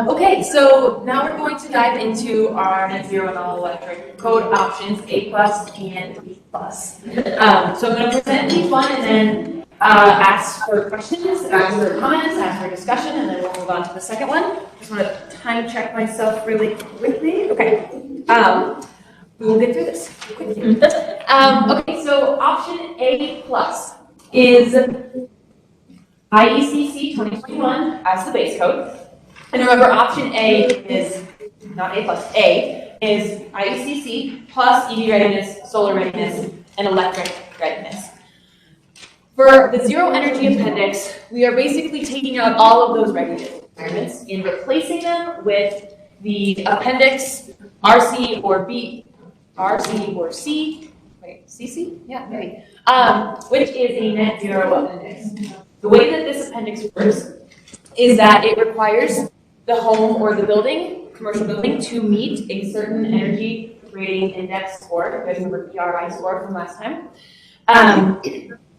Okay, so now we're going to dive into our net zero and all electric code options, A+ and B+. So I'm going to present each one and then ask for questions, ask for comments, ask for discussion, and then we'll move on to the second one. Just want to time check myself really quickly. Okay. We'll get through this quickly. Okay, so option A+ is IECC 2021 as the base code. And remember, option A is not A+, A is IECC plus EV readiness, solar readiness, and electric readiness. For the zero energy appendix, we are basically taking out all of those regulated requirements and replacing them with the appendix RC or B, RC or C, wait, CC? Yeah, maybe. Which is a net zero appendix. The way that this appendix works is that it requires the home or the building, commercial building, to meet a certain energy rating index score, if you remember ERI score from last time,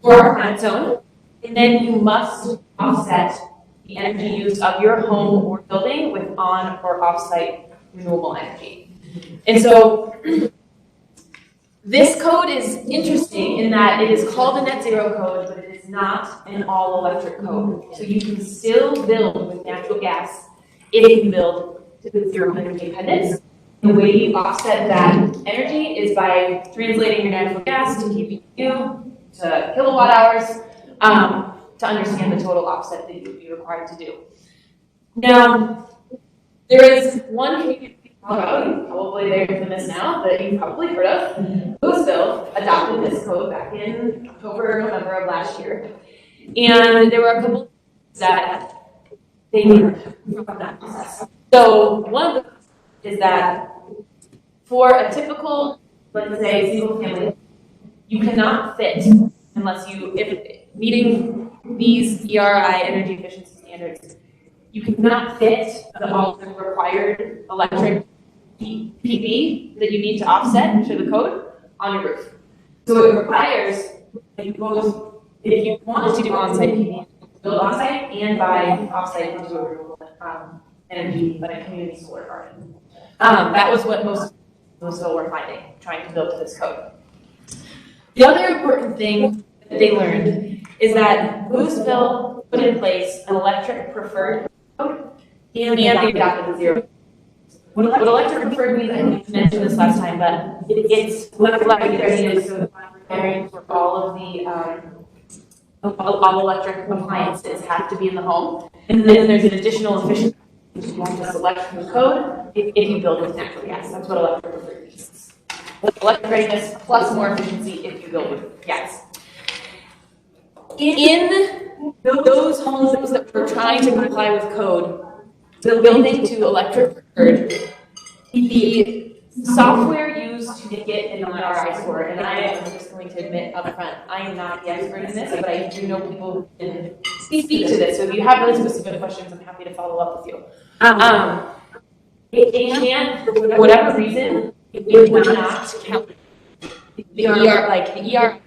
or on its own. And then you must offset the energy use of your home or building with on or off-site renewable energy. And so this code is interesting in that it is called a net zero code, but it is not an all-electric code. So you can still build with natural gas if you build to the zero energy appendix. The way you offset that energy is by translating your natural gas to KBU to kilowatt hours to understand the total offset that you would be required to do. Now, there is one community in Colorado, probably they're famous now, that you've probably heard of. Louisville adopted this code back in October or November of last year. And there were a couple of things that they learned from that process. So one of them is that for a typical, let's say, single family, you cannot fit unless you, if meeting these ERI energy efficiency standards, you cannot fit all the required electric PV that you need to offset to the code on your roof. So it requires that you both, if you want to do on-site PV, build on-site and buy off-site into a renewable energy, like a community solar garden. That was what most were finding, trying to build to this code. The other important thing that they learned is that Louisville put in place an electric preferred code and they adopted the zero. What electric preferred means, I mentioned this last time, but it's electric readiness, so requiring for all of the all electric appliances have to be in the home. And then there's an additional efficiency you have to select from the code if you build with natural gas. That's what electric preferred means. Electric readiness plus more efficiency if you build with gas. In those homes that were trying to comply with code, the building to electric preferred, the software used to get an ERI score, and I am just going to admit up front, I am not the expert in this, but I do know people who can speak to this. So if you have really specific questions, I'm happy to follow up with you. It can, for whatever reason, it would not count. The ER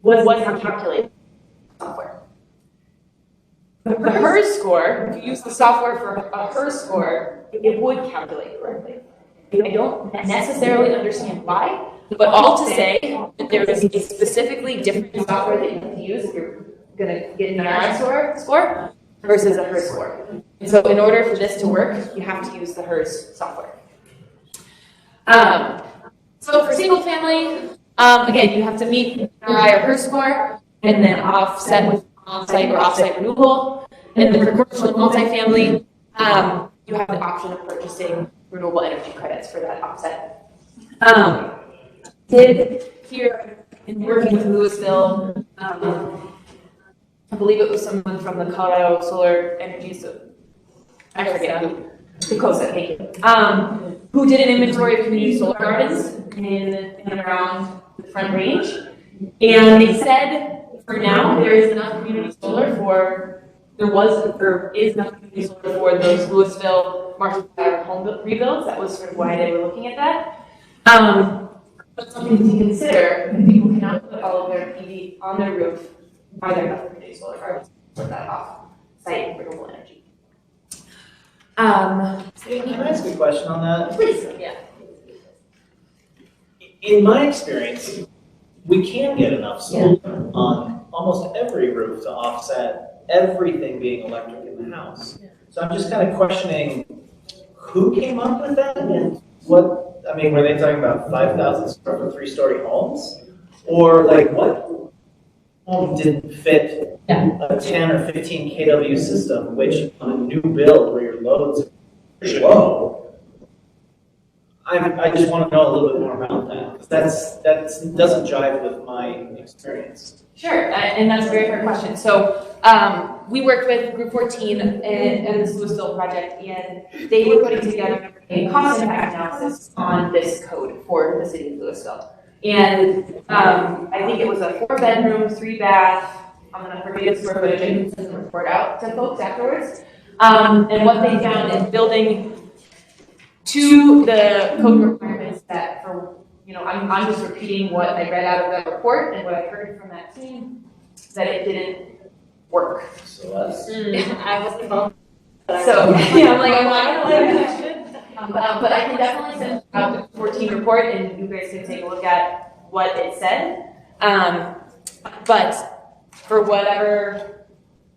was not calculated software. The HERS score, if you use the software for a HERS score, it would calculate correctly. I don't necessarily understand why, but all to say that there is a specifically different software that you can use if you're going to get an ERI score versus a HERS score. And so in order for this to work, you have to use the HERS software. So for single family, again, you have to meet ERI or HERS score and then offset with on-site or off-site renewable. And then for commercial and multifamily, you have the option of purchasing renewable energy credits for that offset. Did here in working with Louisville, I believe it was someone from the Colorado Solar Energy, so I forget who COSA, thank you, who did an inventory of community solar gardens in and around the Front Range. And they said, for now, there is enough community solar for, there is enough community solar for those Louisville Marshall Fire home rebuilds. That was sort of why they were looking at that. But something to consider, if people cannot put all of their PV on their roof, are there enough community solar gardens for that off-site renewable energy? Can I ask a question on that? Please, yeah. In my experience, we can get enough solar on almost every roof to offset everything being electric in the house. So I'm just kind of questioning who came up with that and what, I mean, were they talking about 5,000 square foot 3-story homes? Or like what home didn't fit a 10 or 15 kW system, which on a new build where your loads are low, I just want to know a little bit more about that, because that doesn't jive with my experience. Sure, and that's a very fair question. So we worked with Group 14 and this Louisville project, and they were putting together a cost impact analysis on this code for the city of Louisville. And I think it was a 4-bedroom, 3-bath. I'm gonna forget the square footage. I can send the report out to folks afterwards. And what they found in building to the code requirements that for, I'm just repeating what I read out of the report and what I heard from that team, that it didn't work. So I wasn't involved. So, yeah, but I can definitely send out the 14 report and you guys can take a look at what it said. But for whatever,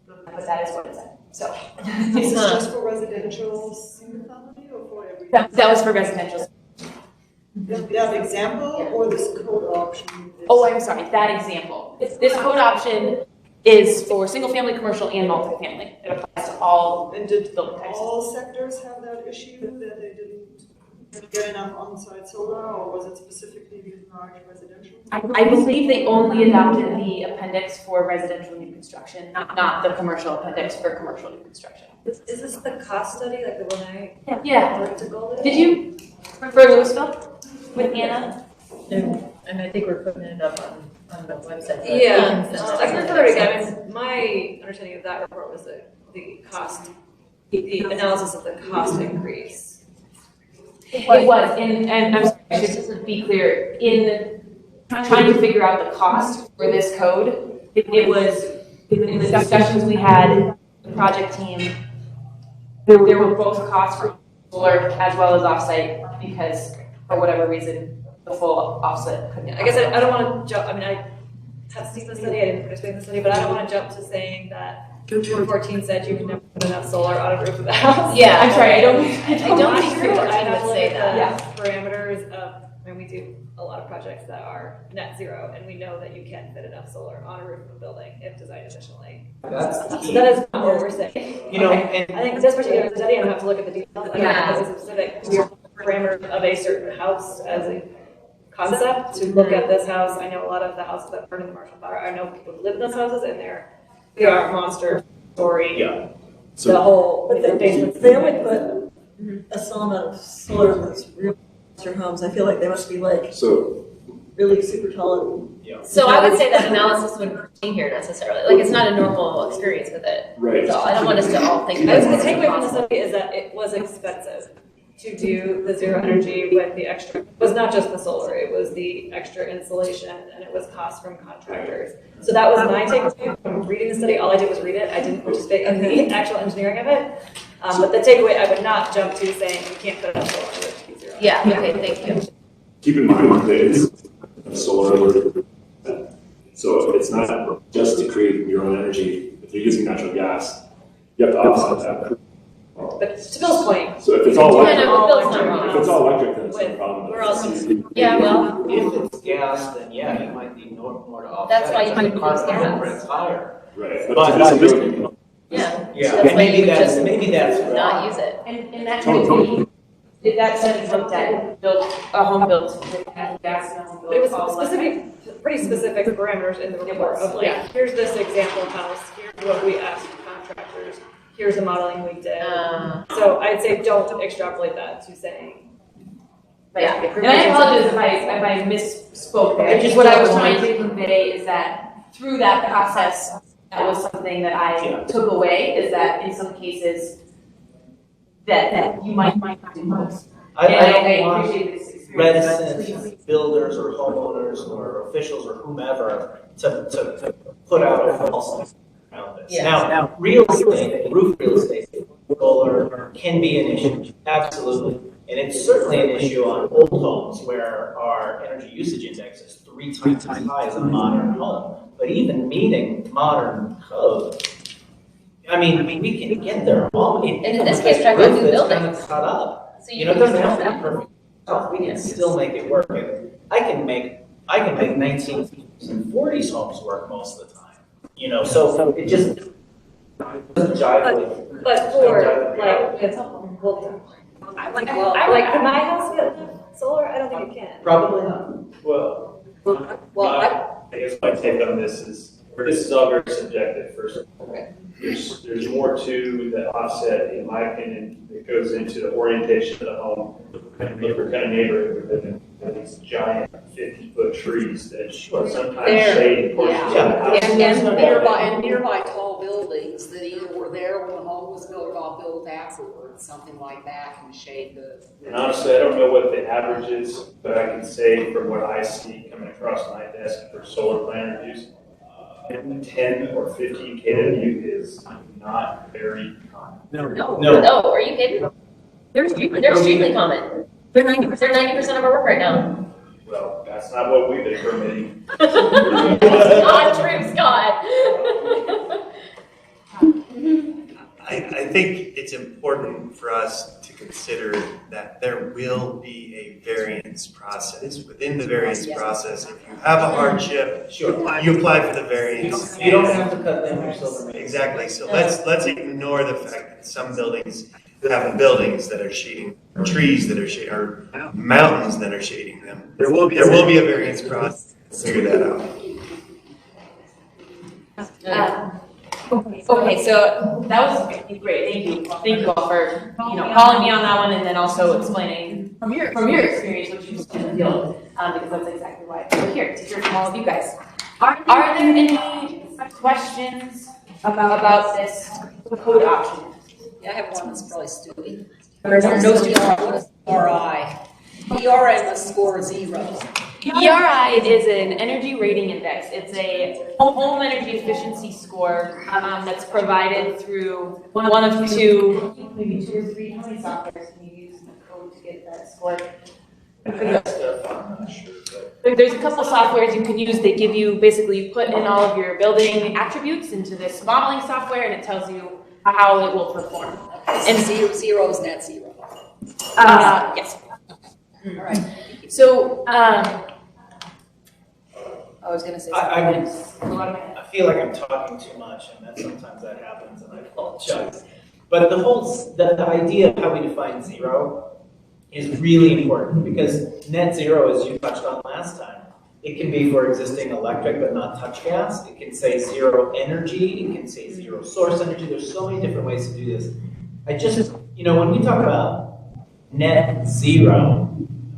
but that is what it said. So. Is this just for residential single family or for everything? That was for residential. That example or this code option? Oh, I'm sorry, that example. This code option is for single family, commercial, and multifamily. It applies to all building types. All sectors have that issue that they didn't get enough on-site solar, or was it specifically the large residential? I believe they only adopted the appendix for residential new construction, not the commercial appendix for commercial new construction. Is this the cost study, like the one I Yeah. to Golden? Did you for Louisville with Anna? No, and I think we're putting it up on the website. Yeah, I can refer it again. I mean, my understanding of that report was the cost, the analysis of the cost increase. It was, and I'm sorry, I should be clear, in trying to figure out the cost for this code, it was, in the discussions we had, the project team, there were both costs for solar as well as offsite, because for whatever reason, the full offset couldn't. I guess I don't want to jump, I mean, I have seen the study, I didn't participate in the study, but I don't want to jump to saying that Group 14 said you can never put enough solar on a roof of the house. Yeah, I'm sorry, I don't think Group 14 would say that. Yeah, parameters of, I mean, we do a lot of projects that are net zero, and we know that you can't fit enough solar on a roof of a building if designed efficiently. So that is not what we're saying. You know, okay. and I think this particular study, I don't have to look at the details, I don't have to specific parameter of a certain house as a concept to look at this house. I know a lot of the houses that burn in the Marshall Fire. I know people who live in those houses, and they are monster story. Yeah. So the whole basement. They only put a small amount of solar in those real monster homes. I feel like they must be like really super tall. So I would say that analysis wouldn't pertain here necessarily. Like, it's not a normal experience with it. Right. So I don't want us to all think The that it's takeaway from the impossible. study is that it was expensive to do the zero energy with the extra. It was not just the solar; it was the extra insulation, and it was cost from contractors. So that was my takeaway from reading the study. All I did was read it. I didn't participate in the actual engineering of it. But the takeaway, I would not jump to saying you can't put enough solar on it to be zero. Yeah. Okay. Thank you. Keep in mind that it's solar. So it's not just to create your own energy. If you're using natural gas, you have to offset that. But to Bill's point, So if it's all electric, if it's all electric, then it's no problem. We're also, yeah, well, if it's gas, then yeah, you might need more to offset. That's why you because might the carbon use gas. footprint's higher. Right. But But not just- yeah. Yeah, So that's why maybe you would that's just right. not use it. And that maybe, did that study looked at a home built with gas and a home built? but it was all specific, pretty specific parameters in the report of like, yeah. here's this example house, here's what we asked contractors, here's the modeling we did. So I'd say don't extrapolate that to saying. Yeah, and I apologize if I misspoke there. Just what I was trying to convey is that through that process, that was something that I took away, is that in some cases, that you might not do most. I don't appreciate want this experience. residents, builders, or homeowners, or officials, or whomever to put out a false around this. Yes. Now, real estate, roof real estate, solar can be an issue, absolutely. And it's certainly an issue on old homes where our energy usage index is 3 times as high as a modern home. But even meeting modern code, I mean, we can get there. And in this case, try to do buildings. Cut up. So You know, it doesn't have to be perfect. We can still make it work. I can make 1940s homes work most of the time. You know, so it just doesn't jive with. But for like, it's, like, could my house get solar? I don't think it can. Probably not. Well, Well, I guess my take on this is, This is all very subjective, first of all. There's more to the offset, in my opinion, that goes into the orientation of the home, and what kind of neighborhood we live in. These giant 50-foot trees that sometimes shade portions of the house. And nearby tall buildings that either were there when the home was built or built afterwards, something like that can shade the. And honestly, I don't know what the average is, but I can say from what I see coming across my desk for solar plan reviews, 10 or 15 kW is not very common. No, are you kidding? They're extremely common. They're 90% of our work right now. Well, that's not what we've been permitting. It's not true, Scott. I think it's important for us to consider that there will be a variance process. Within the variance process, if you have a hardship, you apply for the variance. You don't have to cut them or silver. Exactly. So let's ignore the fact that some buildings have buildings that are shading, or trees that are shading, or mountains that are shading them. There will be a variance process. Figure that out. Okay, so that was great. Thank you. Thank you all for calling me on that one, and then also explaining from your experience what you see in the field, because that's exactly why we're here, to hear from all of you guys. Are there any questions about this code option? Yeah, I have one that's probably stupid. There's no What is ERI? ERI is the score 0. ERI is an energy rating index. It's a home energy efficiency score that's provided through one of maybe two or three. How many softwares can you use in the code to get that score? There's a couple softwares you can use. They give you, basically, you put in all of your building attributes into this modeling software, and it tells you how it will perform. And 0 is net 0. Yes. All right. So, I was going to say something. I feel like I'm talking too much, and sometimes that happens, and I apologize. But the idea of how we define 0 is really important, because net 0, as you touched on last time, it can be for existing electric but not touch gas. It can say 0 energy. It can say 0 source energy. There's so many different ways to do this. When we talk about net 0,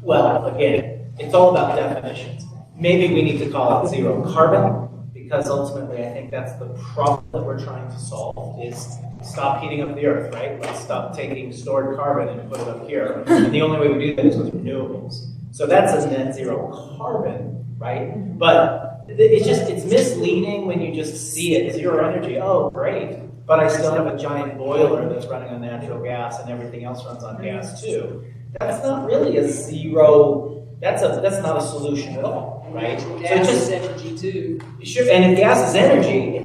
well, again, it's all about definitions. Maybe we need to call it 0 carbon, because ultimately I think that's the problem that we're trying to solve, is stop heating up the earth, right? Let's stop taking stored carbon and put it up here. And the only way we do that is with renewables. So that's a net 0 carbon, right? But it's misleading when you just see it, 0 energy, oh, great. But I still have a giant boiler that's running on natural gas and everything else runs on gas too. That's not really a 0, that's not a solution at all, right? Gas is energy too. Sure, and if gas is energy,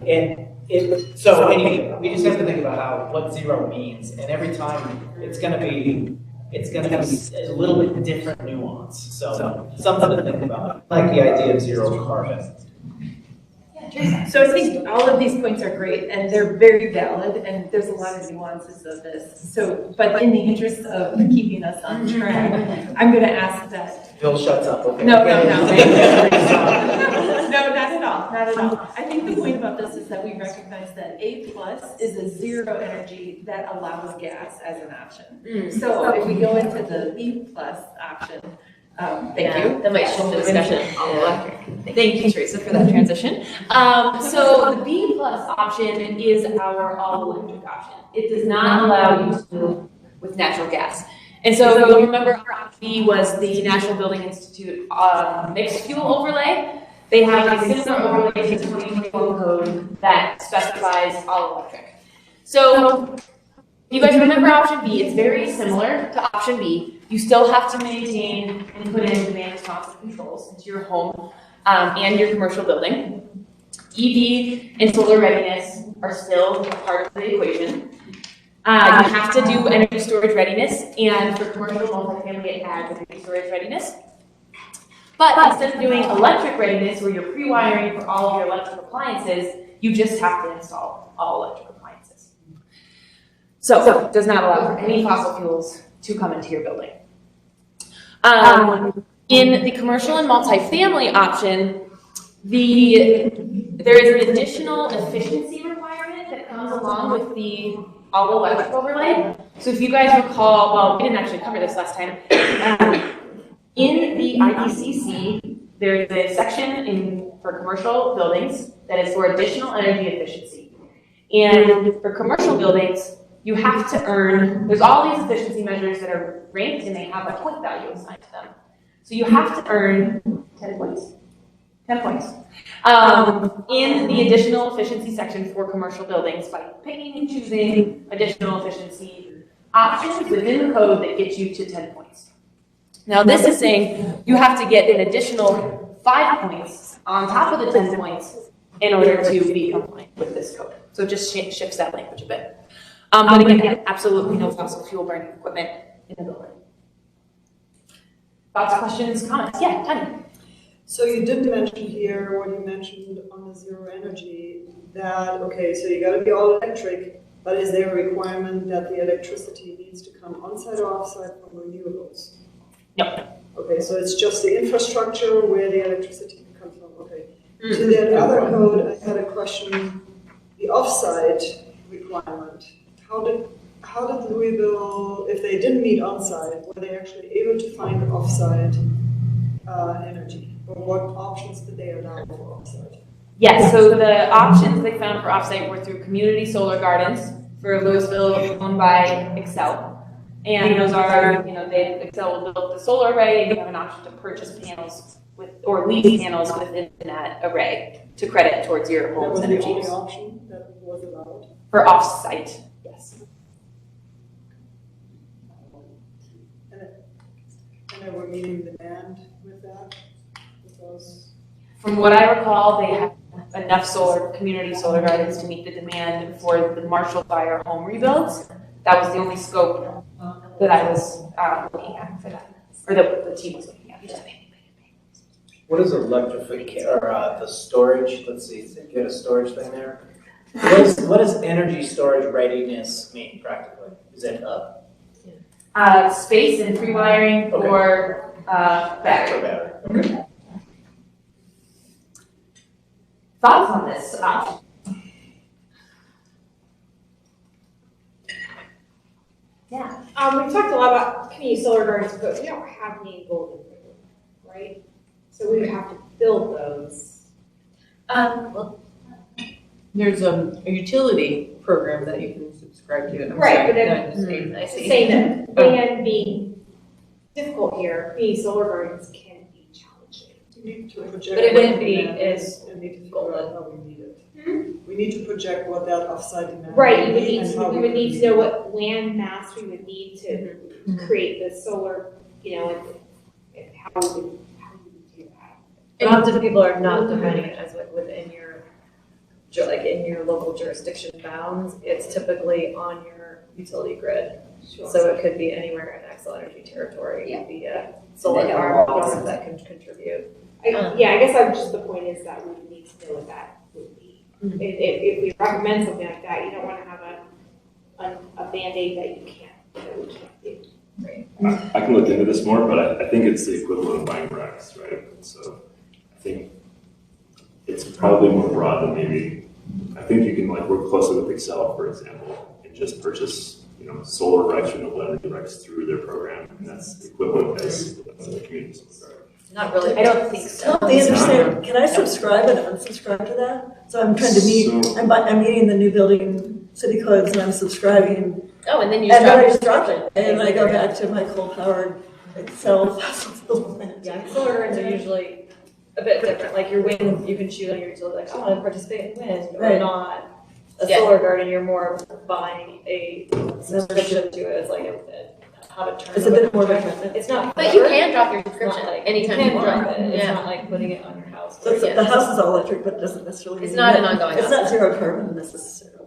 so anyway, we just have to think about what 0 means, and every time it's gonna be a little bit different nuance. So something to think about, like the idea of 0 carbon. So I think all of these points are great, and they're very valid, and there's a lot of nuances of this. So, but in the interest of keeping us on track, I'm going to ask that. Bill shuts up. Okay. No. No, not at all. Not at all. I think the point about this is that we recognize that A+ is a 0 energy that allows gas as an option. So if we go into the B+ option. Thank you. That might shift the discussion. Thank you, Teresa, for that transition. So the B+ option is our all-electric option. It does not allow you to move with natural gas. And so you'll remember option B was the National Building Institute mixed fuel overlay. They have a similar overlay to the 2021 code that specifies all-electric. So you guys remember option B, it's very similar to option B. You still have to maintain and put in demand responsive controls into your home and your commercial building. EV and solar readiness are still part of the equation. You have to do energy storage readiness, and for commercial multifamily it adds energy storage readiness. But instead of doing electric readiness, where you're pre-wiring for all of your electric appliances, you just have to install all electric appliances. So it does not allow for any fossil fuels to come into your building. In the commercial and multifamily option, the there is an additional efficiency requirement that comes along with the all-electric overlay. So if you guys recall, well, we didn't actually cover this last time. In the IPCC, there is a section for commercial buildings that is for additional energy efficiency. And for commercial buildings, you have to earn, there's all these efficiency measures that are ranked and they have a point value assigned to them. So you have to earn 10 points. 10 points. In the additional efficiency section for commercial buildings by picking and choosing additional efficiency options within the code that get you to 10 points. Now this is saying you have to get an additional 5 points on top of the 10 points in order to be compliant with this code. So it just shifts that language a bit. But again, absolutely no fossil fuel burning equipment in the building. Thoughts, questions, comments? Yeah, Tanya. So you did mention here what you mentioned on the zero energy, that, okay, so you gotta be all electric, but is there a requirement that the electricity needs to come on-site or off-site from renewables? No. Okay, so it's just the infrastructure where the electricity comes from, okay. To the other code, I had a question, the off-site requirement. How did Louisville, if they didn't meet on-site, were they actually able to find off-site energy? Or what options did they allow for off-site? Yes, so the options they found for off-site were through community solar gardens for Louisville, owned by Excel. And those are, Excel will build the solar array, and you have an option to purchase panels or lease panels within that array to credit towards your home's energy. That was the only option that was allowed? For off-site, yes. And they were meeting demand with that? Because From what I recall, they have enough community solar gardens to meet the demand for the Marshall Fire home rebuilds. That was the only scope that I was looking at for that, or the team was looking at. What is electrification, or the storage, let's see, you get a storage thing there? What does energy storage readiness mean practically? Is it Space and free wiring for battery. Okay. Thoughts on this? Yeah. We've talked a lot about community solar gardens, but we don't have any in Golden, right? So we would have to build those. There's a utility program that you can subscribe to. Right, but it's saying that and being difficult here, community solar gardens can be challenging. We need to project. But it wouldn't be as difficult as how we need it. We need to project what that offsite demand. Right, you would need to know what land mass we would need to create the solar, and how we would do that. And often people are not defining it as within in your local jurisdiction bounds. It's typically on your utility grid. Sure. So it could be anywhere in Xcel Energy territory. It could be a solar farm that can contribute. I guess the point is that we would need to know what that would be. If we recommend something like that, you don't want to have a Band-Aid that we can't do. Right. I can look into this more, but I think it's the equivalent of buying RECs, right? So I think it's probably more broad than maybe, I think you can work closely with Excel, for example, and just purchase, solar RECs, renewable energy RECs through their program, and that's equivalent as the community solar. Not really. I don't think so. Help me understand. Can I subscribe and unsubscribe to that? So I'm trying to meet. I'm meeting the new building city codes, and I'm subscribing. Oh, and then you I just drop it, and then I go back to my coal-powered Excel fossil fuel plant. Yeah, solar gardens are usually a bit different. Like your wind, you can choose on your utility, I want to participate in wind, or not. A solar garden, you're more buying a subscription to it. It's like how to turn. It's a bit more different. It's not. But you can drop your subscription anytime you want. Drop it. It's not like putting it on your house. The house is all electric, but it doesn't necessarily. It's not an ongoing. It's not zero carbon necessarily.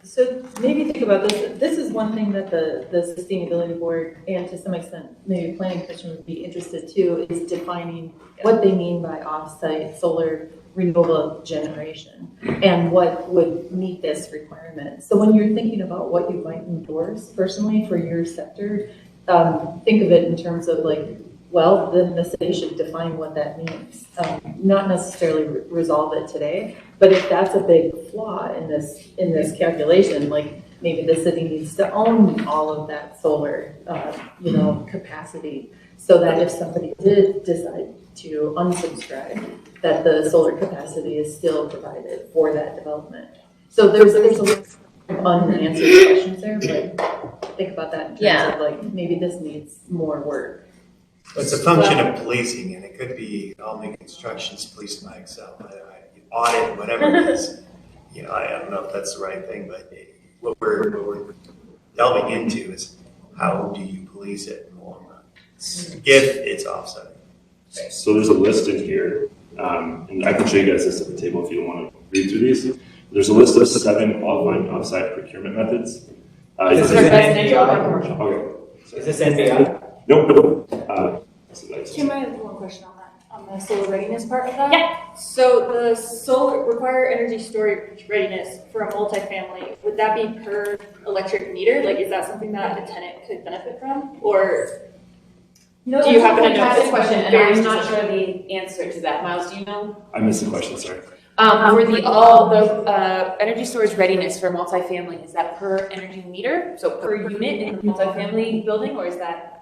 So maybe think about this. This is one thing that the Sustainability Board and to some extent maybe Planning Commission would be interested too, is defining what they mean by off-site solar renewable generation and what would meet this requirement. So when you're thinking about what you might endorse personally for your sector, think of it in terms of then the city should define what that means. Not necessarily resolve it today, But if that's a big flaw in this calculation, like maybe the city needs to own all of that solar, capacity, so that if somebody did decide to unsubscribe, that the solar capacity is still provided for that development. So there's a lot of unanswered questions there, but think about that in terms of like, maybe this needs more work. It's a function of policing, and it could be all new construction's policed by Excel, audit, whatever it is. I don't know if that's the right thing, but what we're delving into is how do you police it in the long run, if it's offsetting. So there's a list in here, and I can show you guys this at the table if you don't want to read through these. There's a list of 7 qualifying offsite procurement methods. Is this residential or commercial? Okay. Is this NBI? Nope. Kim, I have one question on that, on the solar readiness part of that. Yeah. So the solar require energy storage readiness for a multifamily, would that be per electric meter? Like, is that something that a tenant could benefit from? Or do you happen to know this question? And I'm not sure the answer to that. Miles, do you know? I missed the question, sorry. For the energy storage readiness for multifamily, is that per energy meter? So per unit in the multifamily building, or is that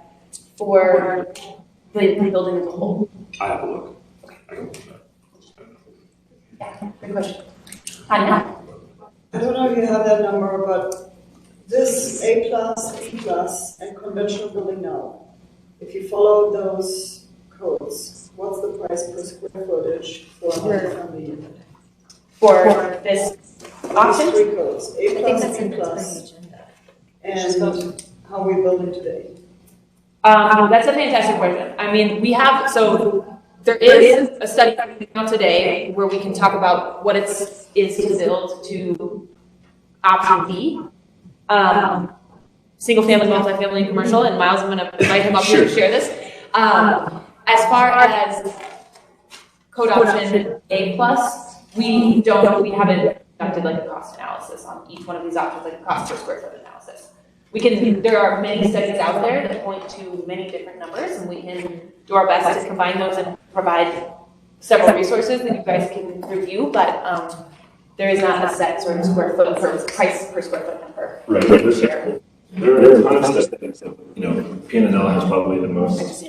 for the building as a whole? I have a look. I can look at Yeah, good question. Tanya? I don't know if you have that number, but this A+, B+, and conventional building now, if you follow those codes, what's the price per square footage for a multifamily unit? For this option? 3 codes, A+, B+, and how we're building today. That's a fantastic question. I mean, there is a study coming out today where we can talk about what it is to build to option B. Single family, multifamily, and commercial, and Miles, I'm gonna invite him up here to share this. As far as code option A+, we haven't conducted like a cost analysis on each one of these options, like a cost per square foot analysis. There are many studies out there that point to many different numbers, and we can do our best to combine those and provide several resources that you guys can review, but there is not a set sort of square foot or price per square foot number. Right. There are a ton of studies. PNNL has probably the most.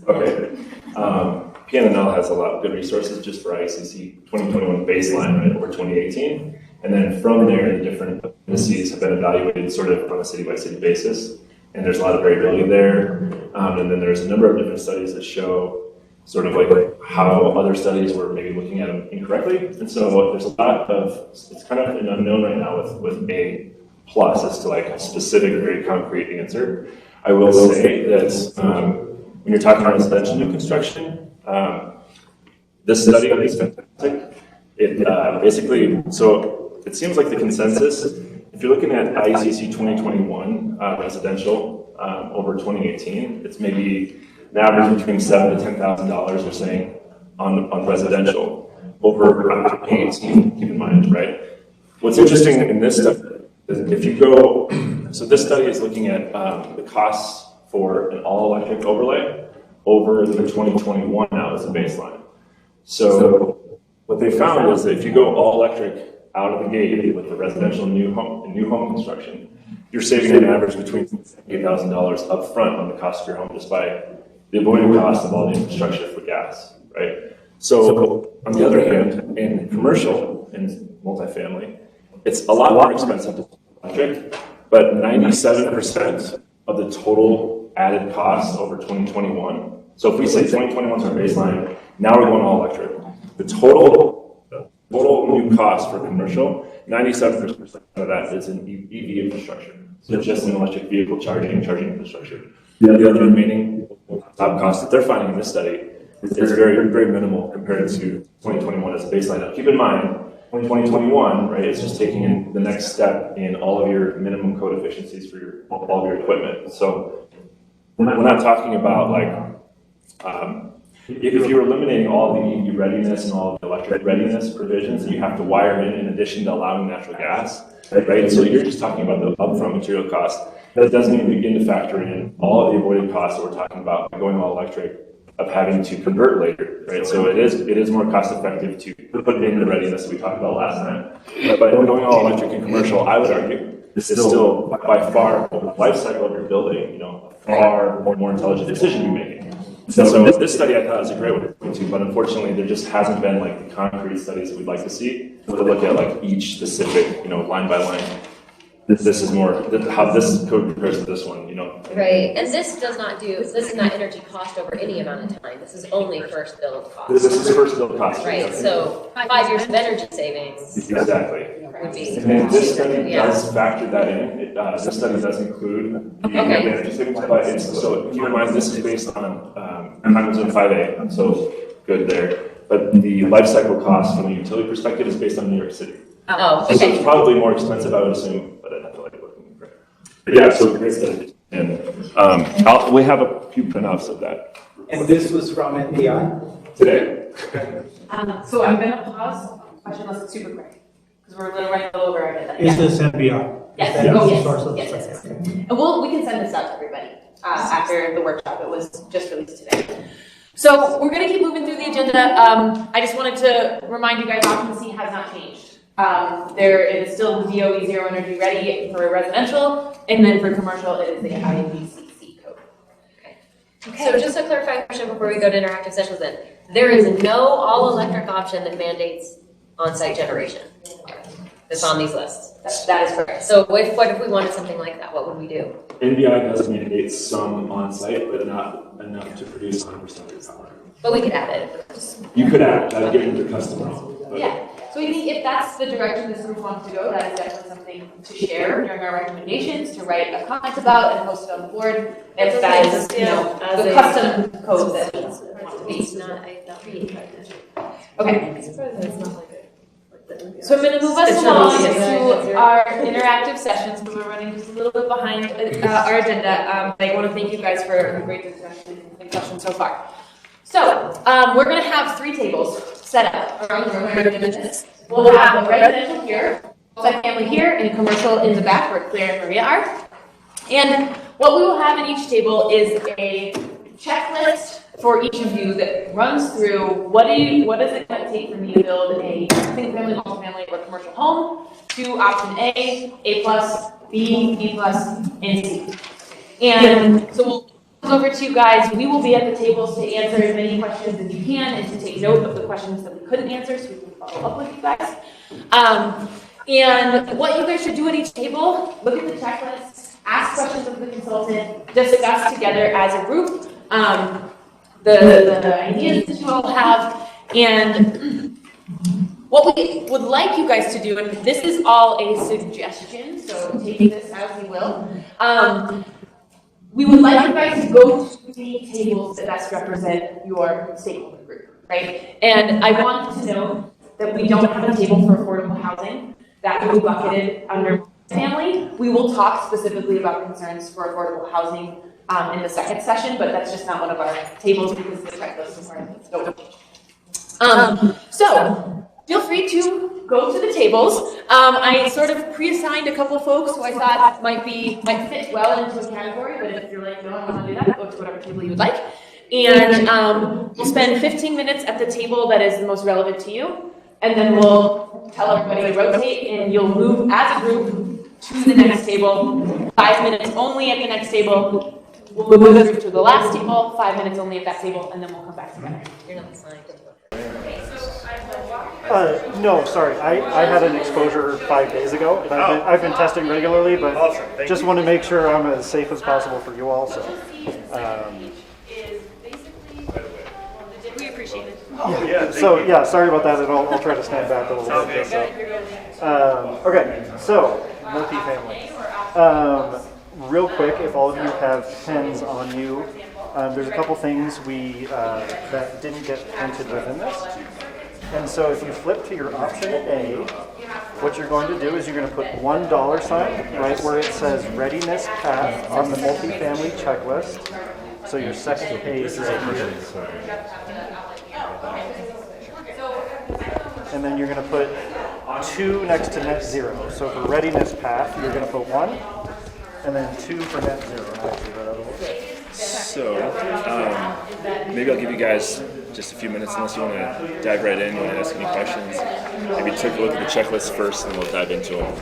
Okay. PNNL has a lot of good resources just for ICC 2021 baseline, right, over 2018. And then from there, the different indices have been evaluated sort of on a city-by-city basis. And there's a lot of variability there. And then there's a number of different studies that show sort of like how other studies were maybe looking at them incorrectly. And so there's a lot of, it's kind of an unknown right now with A+ as to like a specific, very concrete answer. I will say that when you're talking about residential new construction, this study is fantastic. It seems like the consensus, if you're looking at ICC 2021 residential over 2018, it's maybe an average between $7,000 to $10,000 they're saying on residential over 2018, keep in mind, right? What's interesting in this study is if you go, so this study is looking at the costs for an all-electric overlay over the 2021 now as a baseline. So what they found is that if you go all-electric out of the gate with the residential new home construction, you're saving an average between $8,000 up front on the cost of your home just by the avoided cost of all the infrastructure for gas, right? So on the other hand, in commercial and multifamily, it's a lot more expensive to electric, but 97% of the total added cost over 2021. So if we say 2021 is our baseline, now we're going all electric. The total new cost for commercial, 97% of that is in EV infrastructure. So just in electric vehicle charging infrastructure. The other remaining top cost that they're finding in this study is very, very minimal compared to 2021 as a baseline. Now, keep in mind, 2021, right, it's just taking in the next step in all of your minimum code efficiencies for all of your equipment. So we're not talking about like, if you're eliminating all the EV readiness and all the electric readiness provisions that you have to wire in addition to allowing natural gas, right? So you're just talking about the upfront material cost. That doesn't even begin to factor in all of the avoided costs that we're talking about by going all electric of having to convert later, right? So it is more cost effective to put in the readiness that we talked about last time. But by going all electric and commercial, I would argue this is still by far the life cycle of your building, a far more intelligent decision to be making. So this study I thought was a great one to, but unfortunately there just hasn't been like the concrete studies that we'd like to see to look at like each specific, line by line. This is more how this code compares to this one, Right, and this is not energy cost over any amount of time. This is only first build cost. This is first build cost. Right, so 5 years of energy savings. Exactly. Would be. And this study does factor that in. This study does include the energy savings, but so keep in mind this is based on Common Zone 5A, so good there. But the life cycle cost from a utility perspective is based on New York City. Oh, okay. So it's probably more expensive, I would assume, but I'd have to look for it. But yeah, so great study. And we have a few printouts of that. And this was from NPI? Today. So I'm gonna pause, question unless it's super quick, because we're gonna run a little over our agenda. Is this NBR? Yes. Is that Oh, the yes. source of the Yes. study? And we can send this out to everybody after the workshop. It was just released today. So we're gonna keep moving through the agenda. I just wanted to remind you guys, occupancy has not changed. There is still the DOE Zero Energy Ready for residential, and then for commercial, it is the IBCC code. So just a clarifying question before we go to interactive sessions then. There is no all-electric option that mandates on-site generation that's on these lists. That is correct. So what if we wanted something like that? What would we do? NBI does mandate some on-site, but not enough to produce 100% of your power. But we could add it. You could add that, given the customer. But Yeah. So I think if that's the direction this group wants to go, that is definitely something to share during our recommendations, to write a comment about and post it on the board. If that is, the custom code that we want to be. It's not, I thought we Okay. So I'm going to move us along to our interactive sessions, because we're running just a little bit behind our agenda. I want to thank you guys for a great discussion and questions so far. So we're going to have 3 tables set up around the room. We'll have a residential here, multifamily here, and commercial in the back where Claire and Maria are. And what we will have in each table is a checklist for each of you that runs through what is it going to take for me to build a single family, multifamily, or commercial home to option A plus, B plus, and C. And so we'll over to you guys. We will be at the tables to answer as many questions as you can and to take note of the questions that we couldn't answer so we can follow up with you guys. And what you guys should do at each table, look at the checklist, ask questions of the consultant, discuss together as a group the ideas that you all have, and what we would like you guys to do, and this is all a suggestion, so take this as you will. We would like you guys to go to the tables that best represent your stakeholder group, right? And I want to know that we don't have a table for affordable housing. That will be bucketed under family. We will talk specifically about concerns for affordable housing in the second session, but that's just not one of our tables because the checklist is part of it. So feel free to go to the tables. I sort of pre-assigned a couple folks who I thought might fit well into a category, but if you're like, no, I want to do that, go to whatever table you would like. And we'll spend 15 minutes at the table that is the most relevant to you, and then we'll tell everybody to rotate, and you'll move as a group to the next table. 5 minutes only at the next table. We'll move as a group to the last table, 5 minutes only at that table, and then we'll come back together. You're not assigned. No, sorry. I had an exposure 5 days ago, and I've been testing regularly, but just want to make sure I'm as safe as possible for you all. So, we appreciate it. yeah. Sorry about that, and I'll try to stand back a little bit. Okay, so multifamily. Real quick, if all of you have pens on you, there's a couple things that didn't get printed within this. And so if you flip to your option A, what you're going to do is you're going to put $1 sign right where it says readiness path on the multifamily checklist. So your second page right here. And then you're going to put 2 next to net 0. So for readiness path, you're going to put 1, and then 2 for net 0. So, maybe I'll give you guys just a few minutes unless you want to dive right in, you want to ask any questions. Maybe take a look at the checklist first and then we'll dive into them.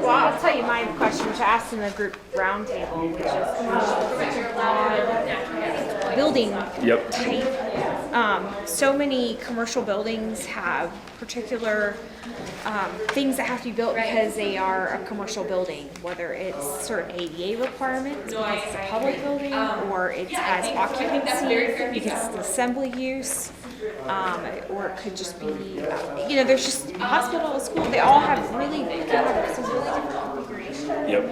Well, I'll tell you my question, which I asked in the group roundtable, which is building Yep. type. So many commercial buildings have particular things that have to be built because they are a commercial building, whether it's certain ADA requirements because it's a public building, or it has occupancy because it's an assembly use, or it could just be, there's just hospital, school, they all have some really different configurations. Yep.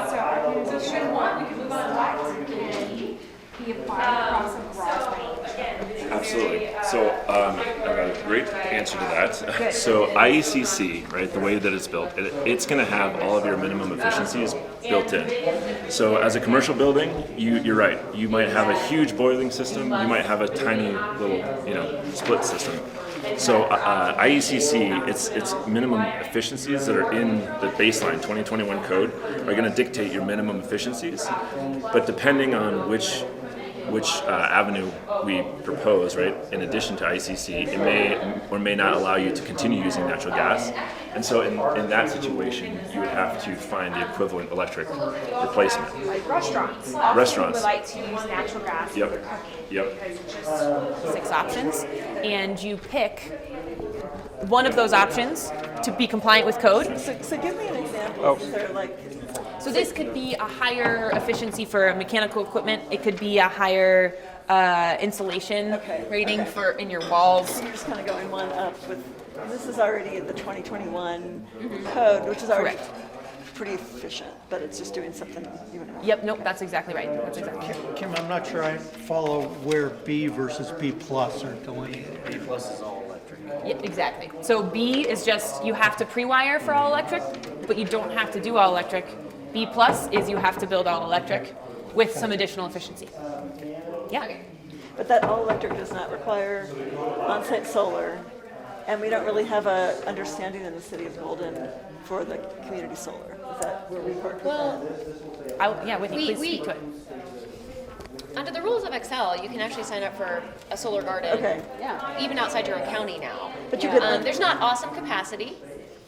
So we should want to select and be applied across a broad range. Absolutely. So I've got a great answer to that. So IECC, right, the way that it's built, it's going to have all of your minimum efficiencies built in. So as a commercial building, you're right. You might have a huge boiling system. You might have a tiny little, split system. So IECC, its minimum efficiencies that are in the baseline 2021 code are going to dictate your minimum efficiencies. But depending on which avenue we propose, right, in addition to ICC, it may or may not allow you to continue using natural gas. And so in that situation, you would have to find the equivalent electric replacement. Like restaurants. Restaurants. Would like to use natural gas Yep. for cooking. Yep. Because it's just 6 options, and you pick one of those options to be compliant with code. So give me an example. Oh. Is there like So this could be a higher efficiency for mechanical equipment. It could be a higher insulation rating for in your walls. You're just kind of going one up with, this is already in the 2021 code, which is already pretty efficient, but it's just doing something even more. Yep, nope, that's exactly right. That's exactly right. Kim, I'm not sure I follow where B versus B plus are delineated. B plus is all electric. Yeah, exactly. So B is just you have to pre-wire for all electric, but you don't have to do all electric. B plus is you have to build all electric with some additional efficiency. Yeah. But that all electric does not require on-site solar, and we don't really have a understanding in the city of Golden for the community solar. Is that where we park? Well, Whitney, please speak to it. Under the rules of Excel, you can actually sign up for a solar garden. Okay. Yeah. Even outside your own county now. But you could. There's not awesome capacity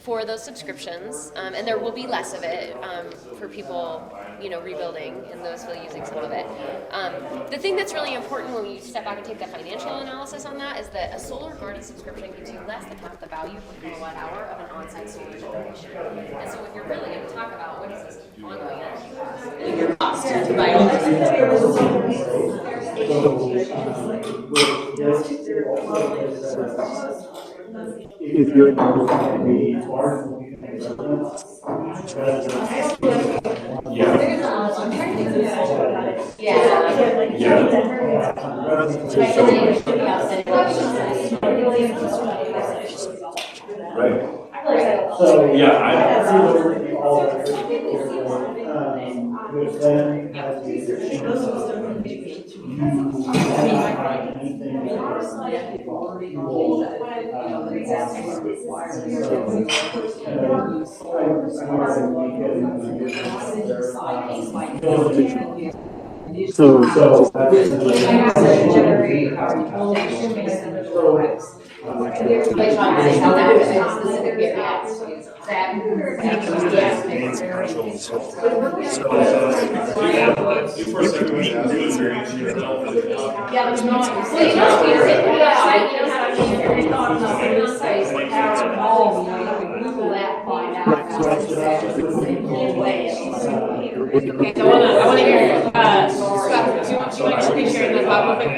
for those subscriptions, and there will be less of it for people, rebuilding and those who are using some of it. The thing that's really important when you step back and take the financial analysis on that is that a solar garden subscription gives you less than half the value per kilowatt hour of an on-site solar generation. And so when you're really going to talk about what is this ongoing energy cost, your cost to buy all this. If you're in the Right. So, yeah, which then has the addition of Okay, so I want to hear, Scott, do you want to be sharing the cloud moving?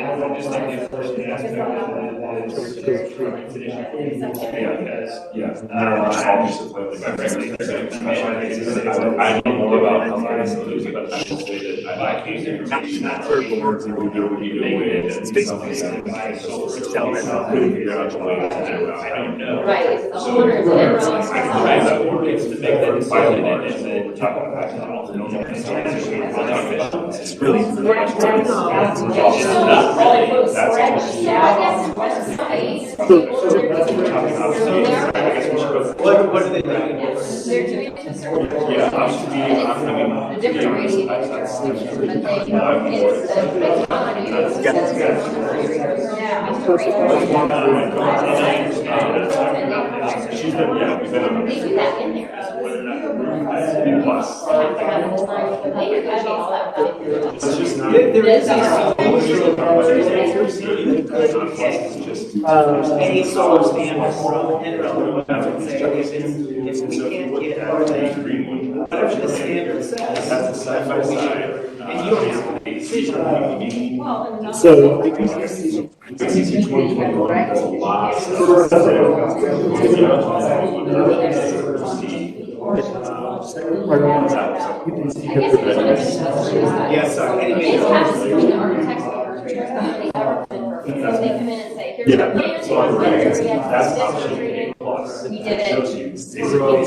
I know more about healthcare facilities, but I should say that I like using information that our boards and we do what we do and it's something that figure out the way I don't know. Right. So I can that board gets to make that decision and then talk about that. It's really What do they think? They're doing it to a certain point. Yeah, option B, And it's a different rating, but they, it's She's been, yeah, we've been on. They do that in there. B plus. It's just not. Any solar standard from Enron would have to say, if we can't get whatever the standard says, That's a side by side. and you don't have a decision. So, CC 2021 has a lot of Yes, sorry. It's happened to the architects they come in and say, here's your plan, that's option A plus. we did it. Shows you zero.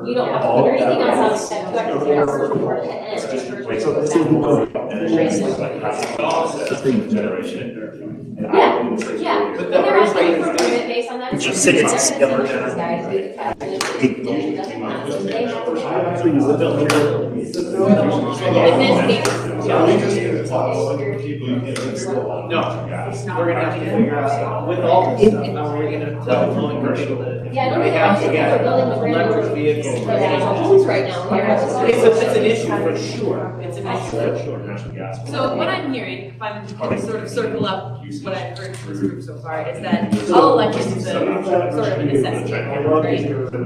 You don't have to figure anything else out except you have to figure out the part at the end. Generation. Yeah, but they're asking for permit based on that. Just say it's a skiller. No, we're gonna have to figure out, with all this stuff, how we're gonna tell people to, Yeah, I don't we think have to we're get building the brand electric new vehicles. homes right now. It's an issue for sure, it's an issue for sure. So what I'm hearing, if I'm going to sort of circle up what I've heard from this group so far, is that all electric is a sort of a necessity, right?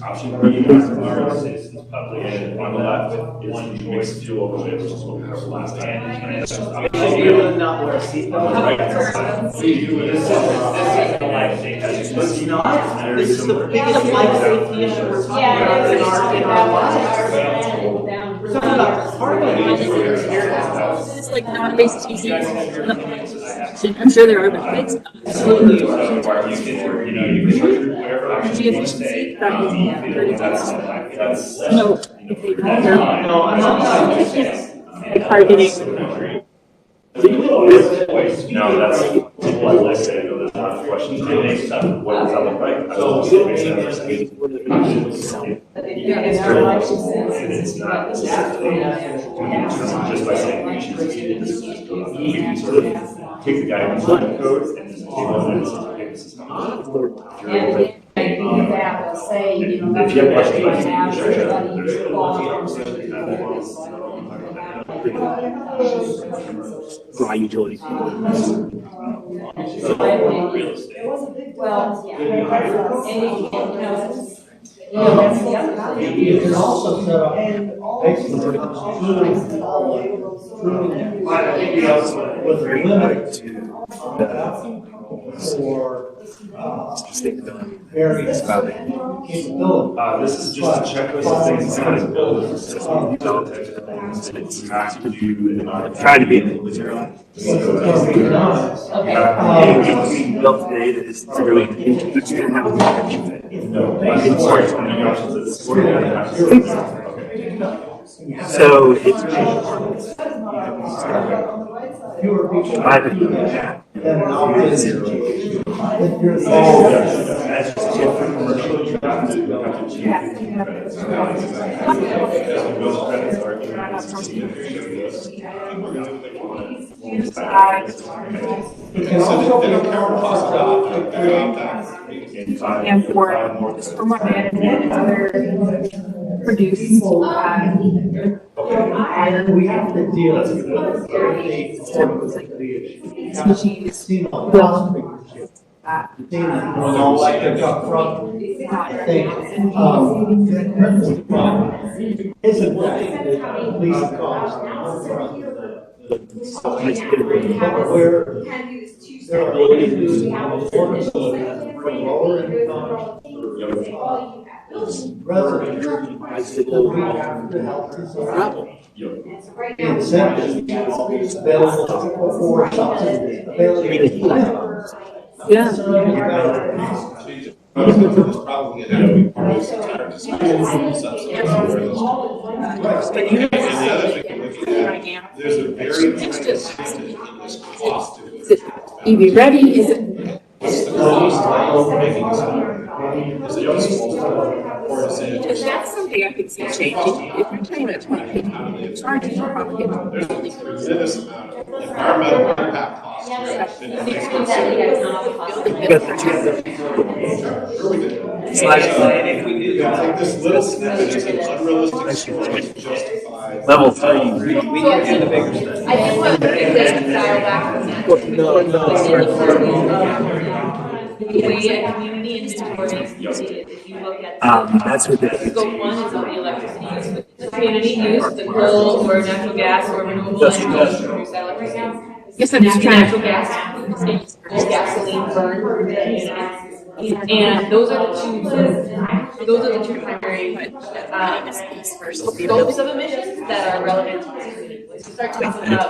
Option B is our citizens public, and on the left is mixed fuel, which is what we covered last time. Should be able to not wear a seatbelt. This is the biggest life safety issue we're talking about in our lives. We're talking about parking. It's like not based easy. I'm sure there are benefits. Absolutely. You can say, that's No. no, I'm not. Targeting. No, that's what I say, there's not a question. What does that look like? And it's not necessarily, just by saying we should sort of take the guidance from the code and just take those and say, okay, this is how. If you have questions, Dry utility. You can also set up basically with a limit for various capabilities. This is just a checklist of things that kind of build a system. Try to be zero. Built today that is really it's going to have a so it's and for my management and other produce we have to deal with species like the front thing. Isn't that the least cost? Where there are ways to lower income residents that we have to help incentives available for subsidies available. Yeah. There's probably going to be part of this entire discussion on subsidies where those and the other thing to look at, there's a very distinction in this cost to do it. EV ready, is it? What's the cost of making this happen? Is it useful or is it? That's something I could see changing. If you're talking about 20, charges are probably There's a tremendous amount of environmental impact costs. If we do Take this little snippet, it's unrealistic story to justify. level 3, we can do the bigger study. I just want to dial back. The way a community inventory is completed, if you look at. That's what Scope 1 is all the electricity use with the community use, the coal or natural gas or renewable energy to produce that electricity. Yes, I'm just trying to. Natural gas, gasoline burned for the community. And those are the two primary scopes of emissions that are relevant to the community. When you start talking about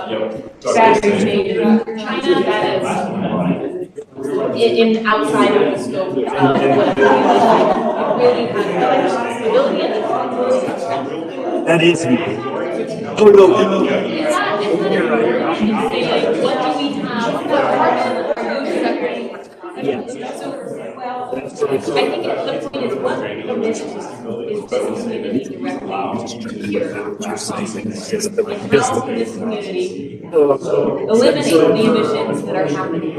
battery change in China, that is in outside of the scope of what a community has responsibility and responsibility. That is. Oh, no. You're right. What do we have? Yes. I think the point is what emissions is this community recommending here? Help this community eliminate the emissions that are happening.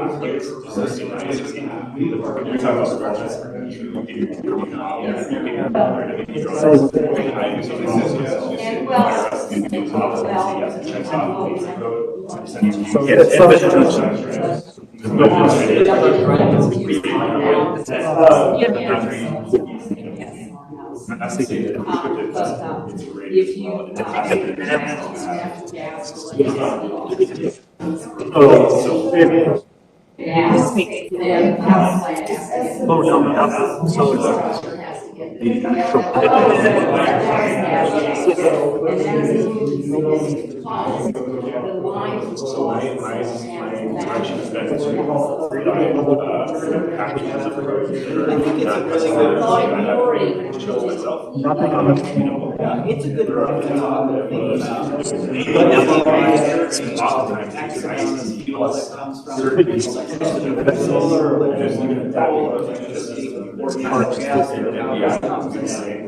It's a good point to talk about things.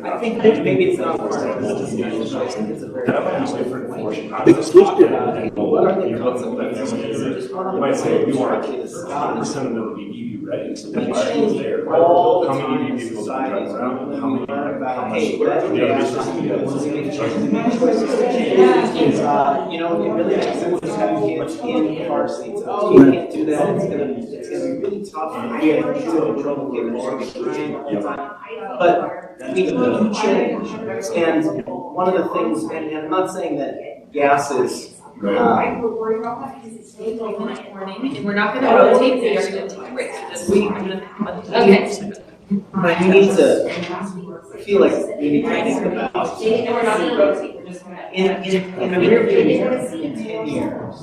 I think maybe it's not part of this discussion. It's a very different question. What are the consequences? You might say, we want 100% of them to be EV ready. So we change there. How many EV people drive around? How many? You know, it really makes sense to have kids in car seats. Oh, you can't do that. It's gonna be really tough. We have to control the kids. But we need change. And one of the things, and I'm not saying that gas is. We're worried about that because it's staying overnight morning, and we're not going to rotate. We are going to take breaks. Okay. But you need to feel like you need to think about in a near future, in 10 years,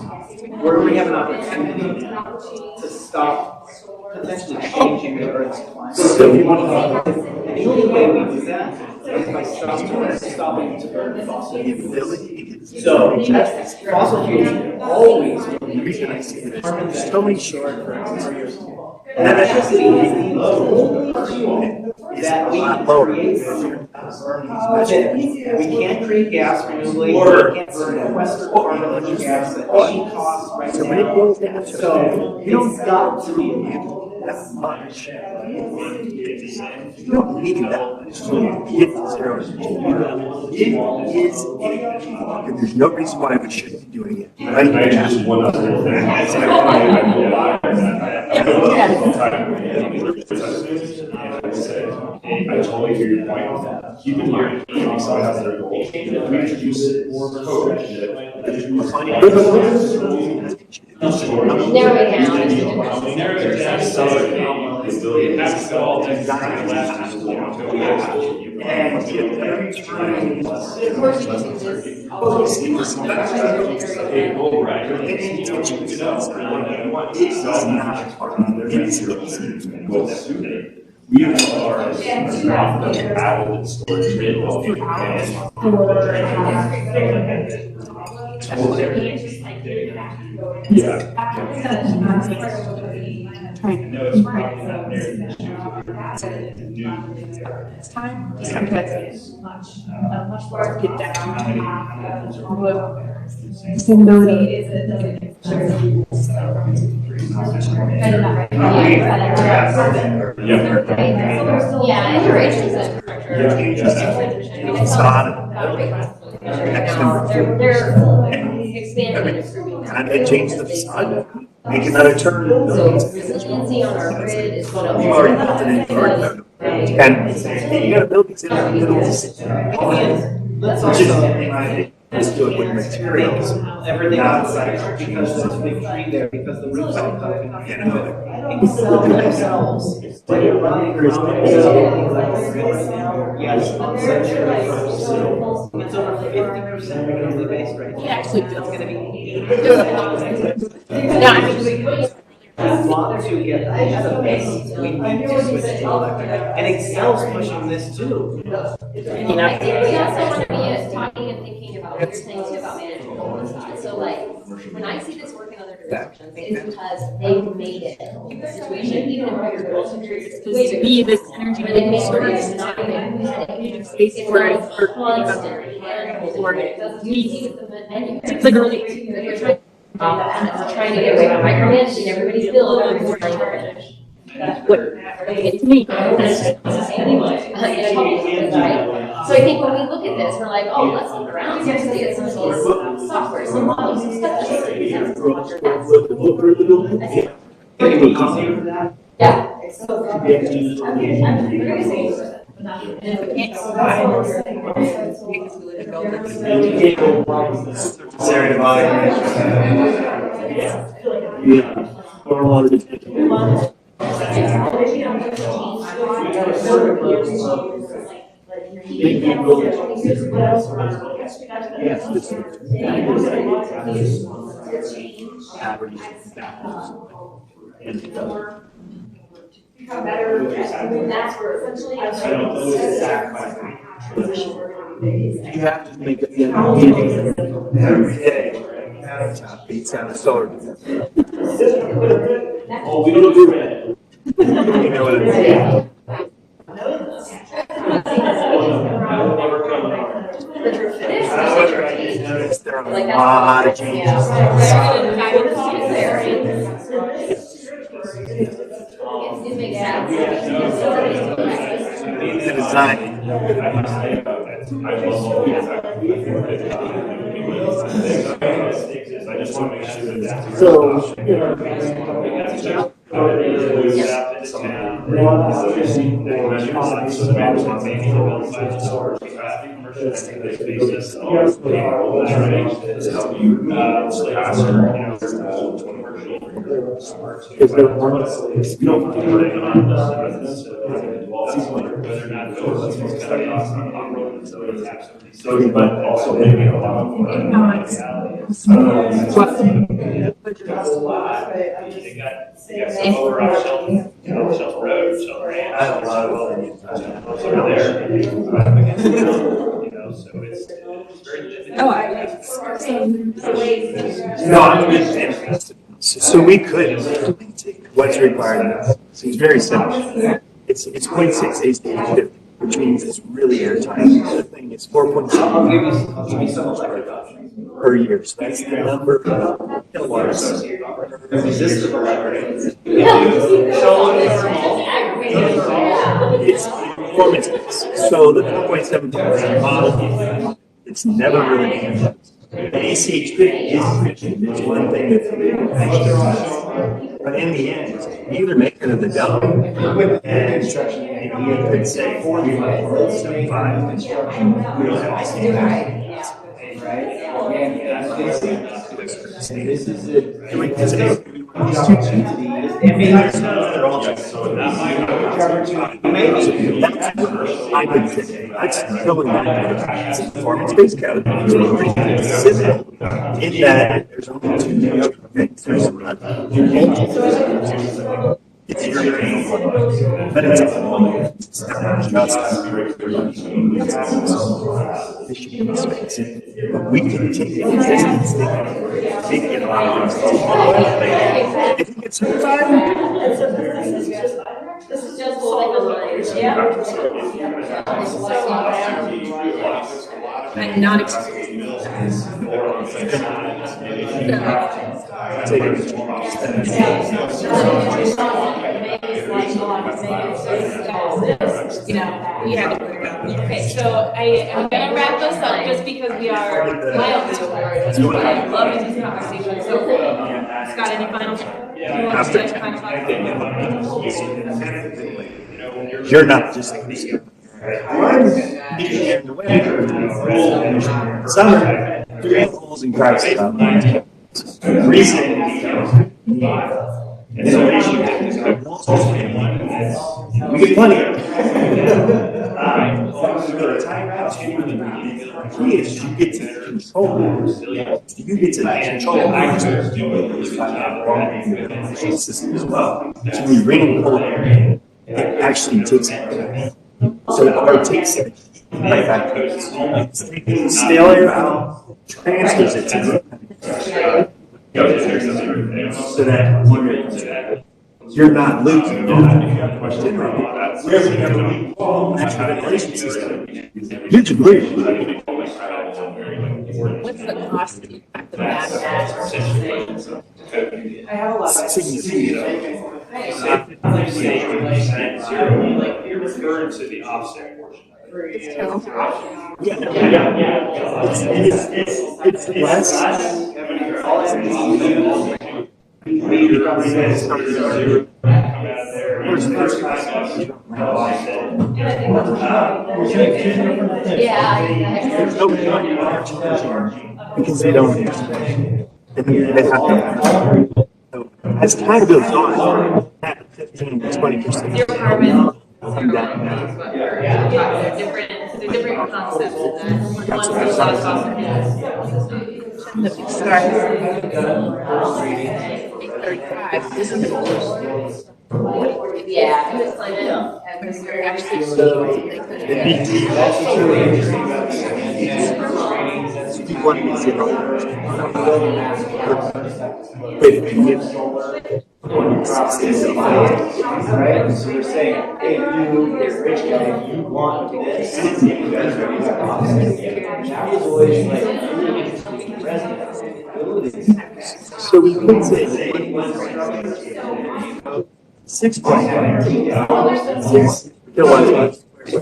where we have an opportunity to stop potentially changing the Earth's climate. And the only way we do that is by stopping to burn fossil fuels. So fossil fuels always carbon so short for years. Electricity is the only fuel that we can create. We can't create gas renewably. We can't burn Western carbon gas at any cost right now. So it's got to be that much. You don't need that much to get to zero. It is, and there's no reason why we shouldn't be doing it. I just one other thing. I totally hear your point. Keep in mind, someone has their goal. If we introduce more code We are added storage Time because much more get down. Sustainability is and they changed the facade, make another turn. resiliency on our grid is what You already built it in your yard. And you gotta build these in the middle of the city. Let's also Just do it with materials. everything outside because there's a big tree there because the roots are cut. People sell themselves. Yes, it's over 50% renewably based right now. Actually, it's going to be 80%. Yeah, I mean, We want to get as a base, we need to switch to electric. And Excel's pushing this too. I think we also want to be talking and thinking about what you're saying too about managing the whole side. So like, when I see this work in other directions, it's because they made it a situation, even if we're going to be this energy it's not even space where it's it's like really trying to get away from micromanaging everybody's bill, everybody's trying to manage. It's me. So I think when we look at this, we're like, oh, let's look around, let's see at some of these software, some models, some stuff become better, and that's where essentially You have to make it every day. Beats out the solar. Oh, we don't do it. You know what I mean? There are a lot of changes. It makes sense. The design. But also maybe a lot of Shelf Road, Shelf Ranch. I have a lot of over there. You know, so it's very. No, I'm interested. So we could take what's required. So it's very simple. It's 0.6 days shift, which means it's really airtight. The thing is 4.7 I'll give you some electric options per year. So that's the number of kilowatts. It's performance based. So the 4.7 model, it's never really been. The ACH is one thing that's but in the end, you either make it or the double. And you could say 75. This is it. I would say that's really it's a performance-based calculation. In that there's only two things. There's it's your thing, but it's not just efficient space. We can take existing thing, make it on. If you get certified, This is just lines, yeah. But not Okay, so I'm gonna wrap this up just because we are mildly over. I'm loving this conversation. So, Scott, any final? you're not just some are holes and cracks about reason we get plenty of key is you get to control the system as well. So when you bring cold air, it actually takes it. So the car takes it right back to it. Stale air out, transfers it to so that you're not losing natural ventilation system. You can breathe. What's the cost impact of that? I have a lot of You're referring to the offset portion. It's less. Because they don't understand. And they have to. So as time goes on, that 15 to 20%. Your carbon. They're different concepts in that. One's the lowest cost of yeah, it's like we're actually Right? So we're saying, hey, you, rich guy, you want this. So we could say 6 kilowatts per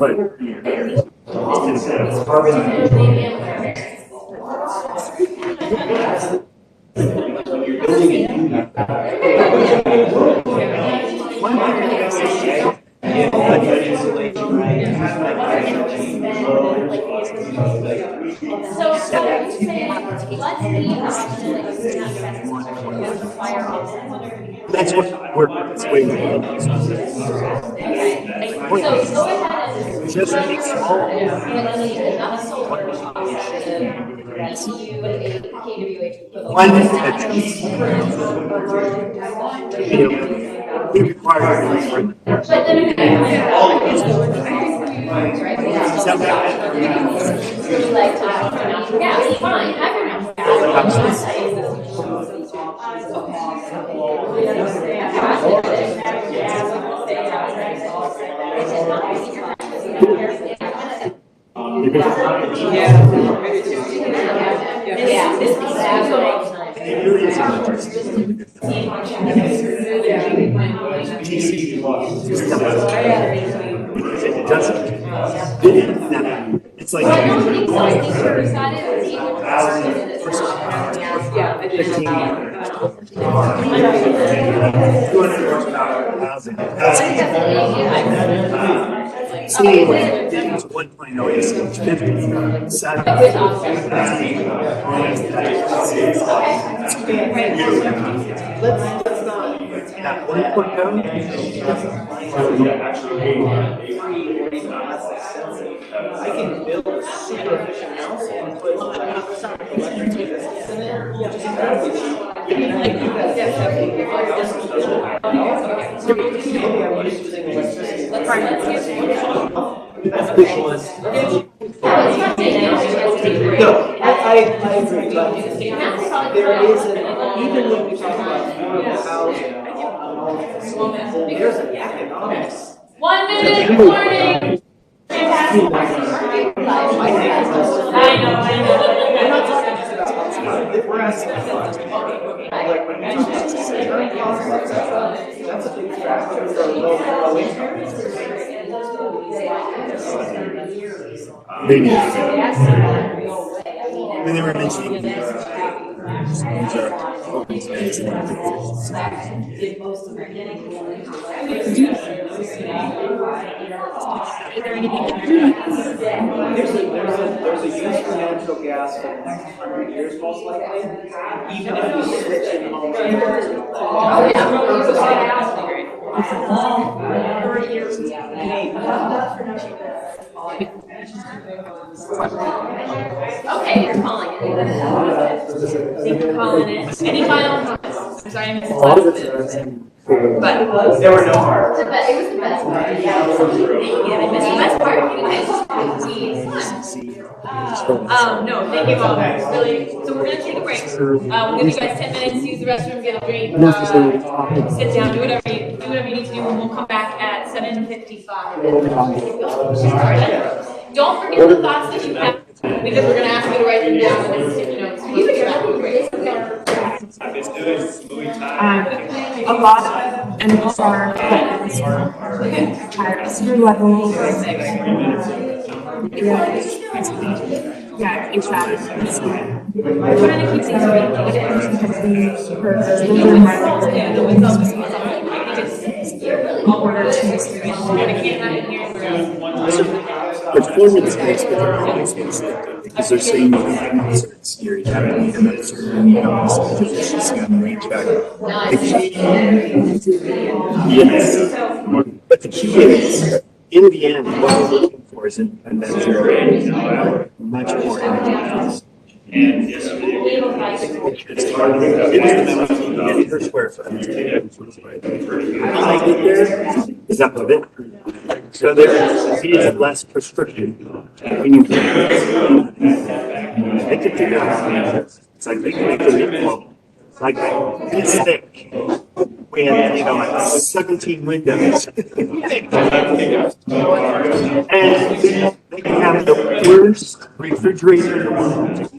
That's what we're waiting. Just make small. One we require it's like at 1.0. I can build a super efficient house and put electric assistance in it. Just incredibly cheap. Maybe I do that maybe I was using electricity. That's the one. No, I agree, but there is even when we talk about affordable housing, there's an economics. 1 minute warning. I know. We're not talking just about housing. We're asking like when you say that's a big factor for low income. Maybe. When they were mentioning open space and there's a use for natural gas for the next 100 years, most likely. Even if we switch in homes. Okay, you're calling it. Thank you for calling it. Any final comments? I'm sorry, I missed the last bit. But there were no hard. It was the best part. Yeah. Thank you. I missed the best part. You guys. No, thank you all. Really. So we're gonna take a break. We'll give you guys 10 minutes. Use the restroom, get a drink. Sit down. Do whatever you need to do, and we'll come back at 7:55. Don't forget the thoughts that you have, because we're gonna ask you to write them down when it's, a lot of MSR higher level. Yeah, exactly. We're trying to keep things performance based because they're saying you have certain series, you have to meet a certain efficiency on the HVAC. Yes, but the key is, in the end, what we're looking for is a net zero, much more energy efficient. And yes, it is the amount per square foot. How I get there is up a bit. So there is less prescription. When you they can figure out it's like they can make the meatball. It's like this thick with 17 windows. And they can have the worst refrigerator in the world.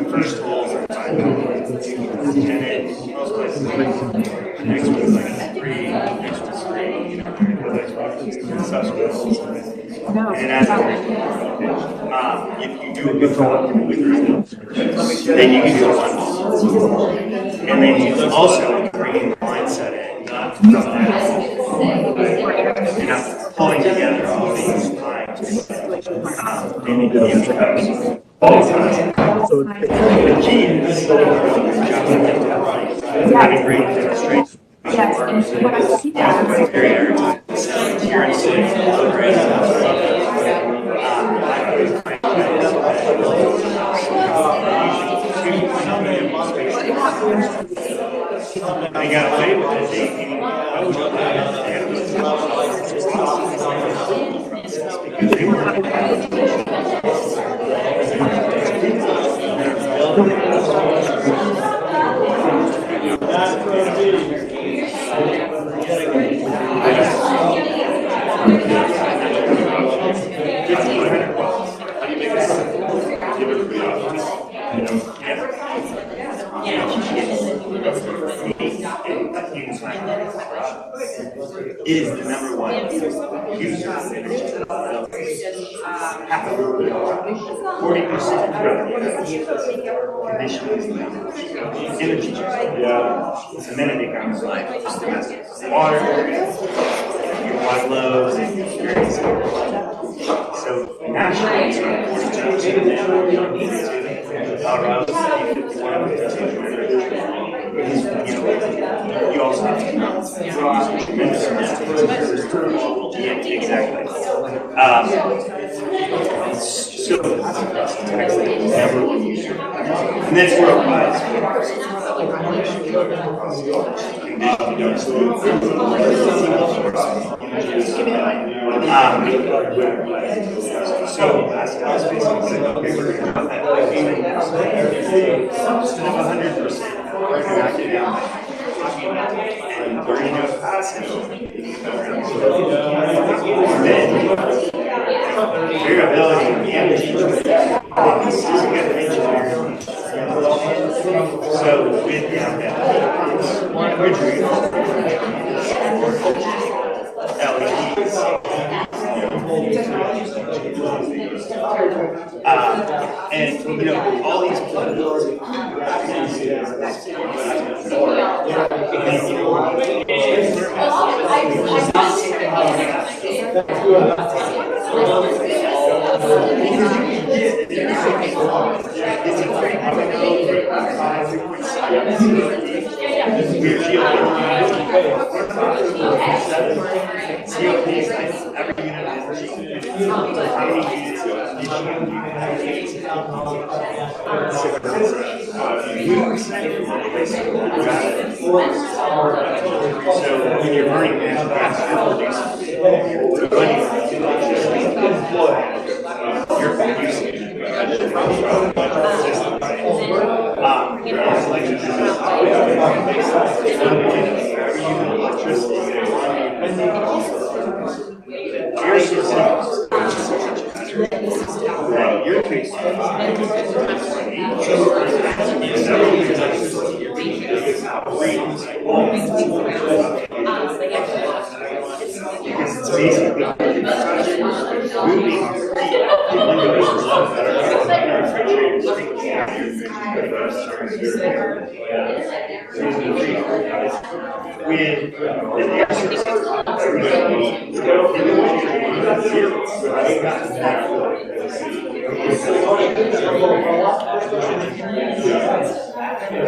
First holes are time, and then most places next one's like a 3, next one's 3, and as if you do a good job with yourself, then you can go on. And then you also bring the mindset in, not pulling together all these times. So the key is having great demonstration. Yes, and what I see that I got away with it. is the number one user of energy. 40% of emissions energy. Yeah. And then it becomes like just domestic water, your water loads, and so nationally, it's around 42%. Colorado, you also have to tremendous amounts. Yeah, exactly. So never, and that's where it was. So instead of 100%, knock it down. And we're going to do a passive. Then, variability in the energy is so with that, LEDs. And all these So when you're burning natural gas, you're producing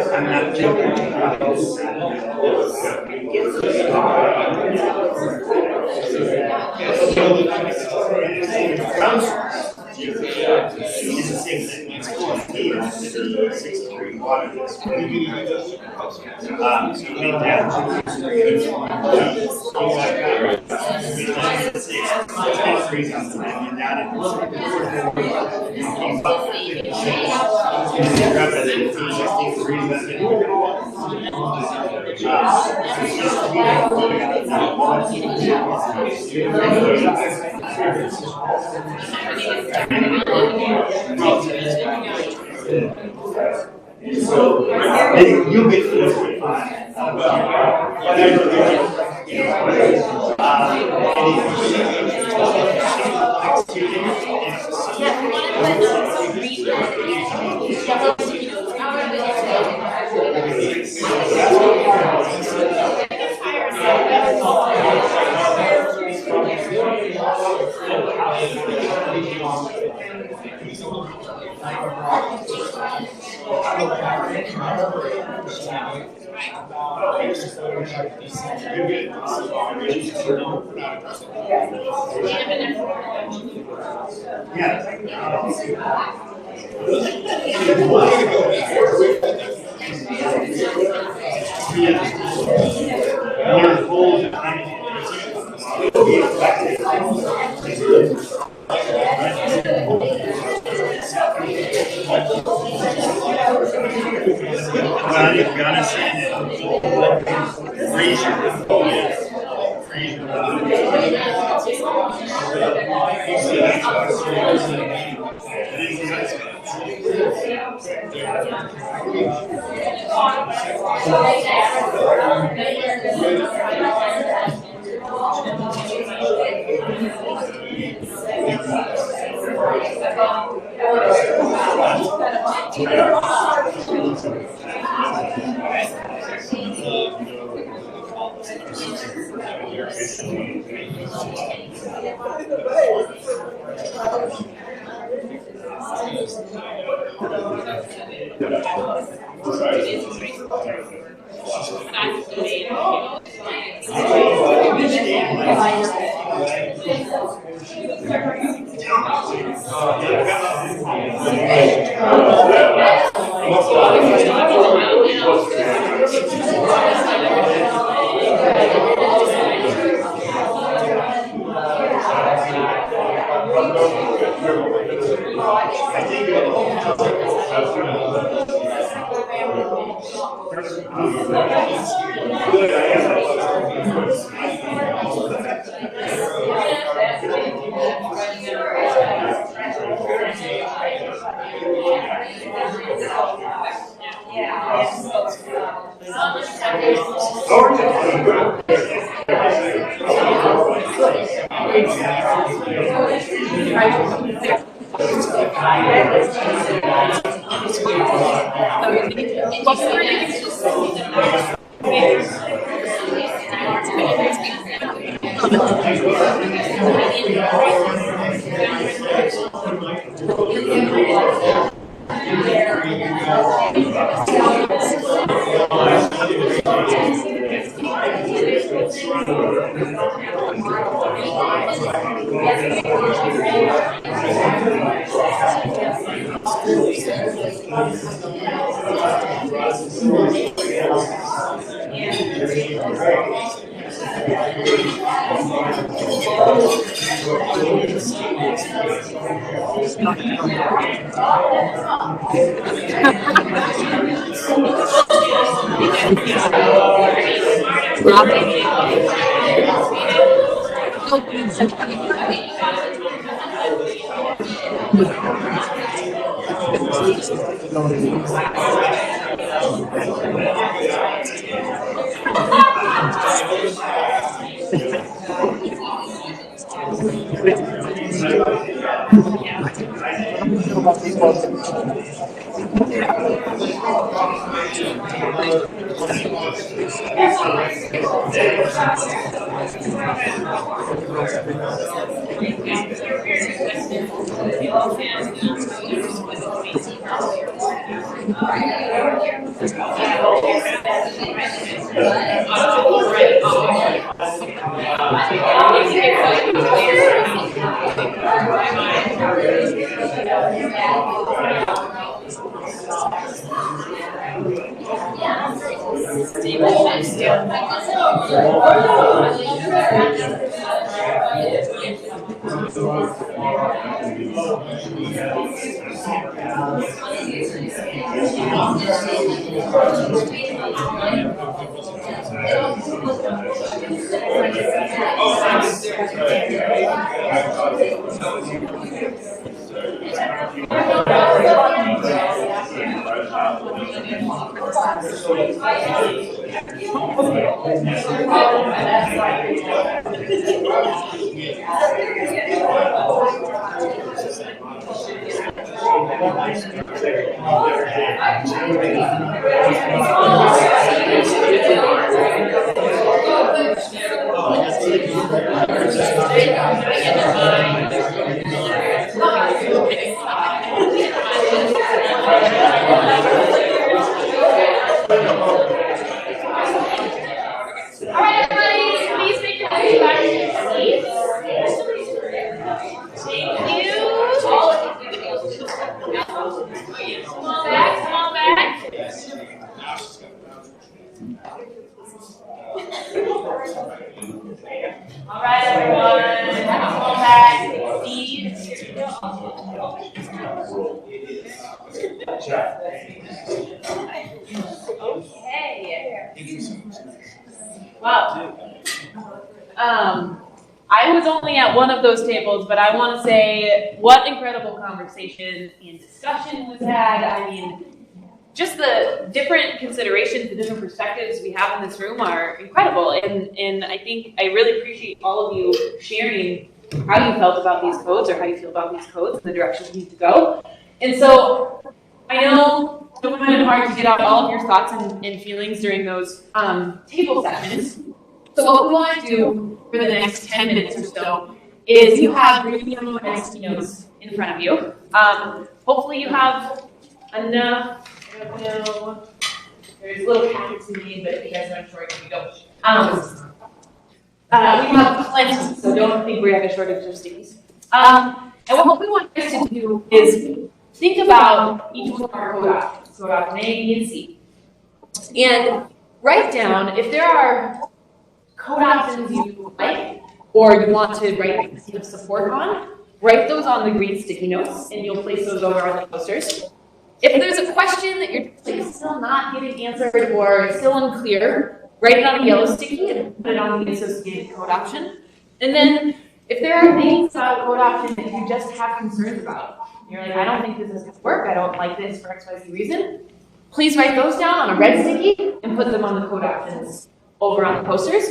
I'm not joking. It's the same thing. It's cool. It's 63 water. So you make that. So you'll get to this fine. Wow. I was only at one of those tables, but I want to say what incredible conversation and discussion was had. I mean, just the different considerations, the different perspectives we have in this room are incredible. And I think I really appreciate all of you sharing how you felt about these codes or how you feel about these codes and the directions we need to go. And so I know it would have been hard to get out all of your thoughts and feelings during those table sessions. So what we want to do for the next 10 minutes or so is you have really nice notes in front of you. Hopefully you have enough. I don't know. There's little packets in these, but if you guys aren't sure, here we go. We have plenty, so don't think we have a shortage of stickies. And what we want you guys to do is think about each one of our code options, code option A, B, and C, and write down if there are code options you like or you want to write support on. Write those on the green sticky notes, and you'll place those over on the posters. If there's a question that you're still not getting answered or still unclear, write it on a yellow sticky and put it on the associated code option. And then if there are things about a code option that you just have concerns about, you're like, I don't think this is going to work, I don't like this for XYZ reason, please write those down on a red sticky and put them on the code options over on the posters.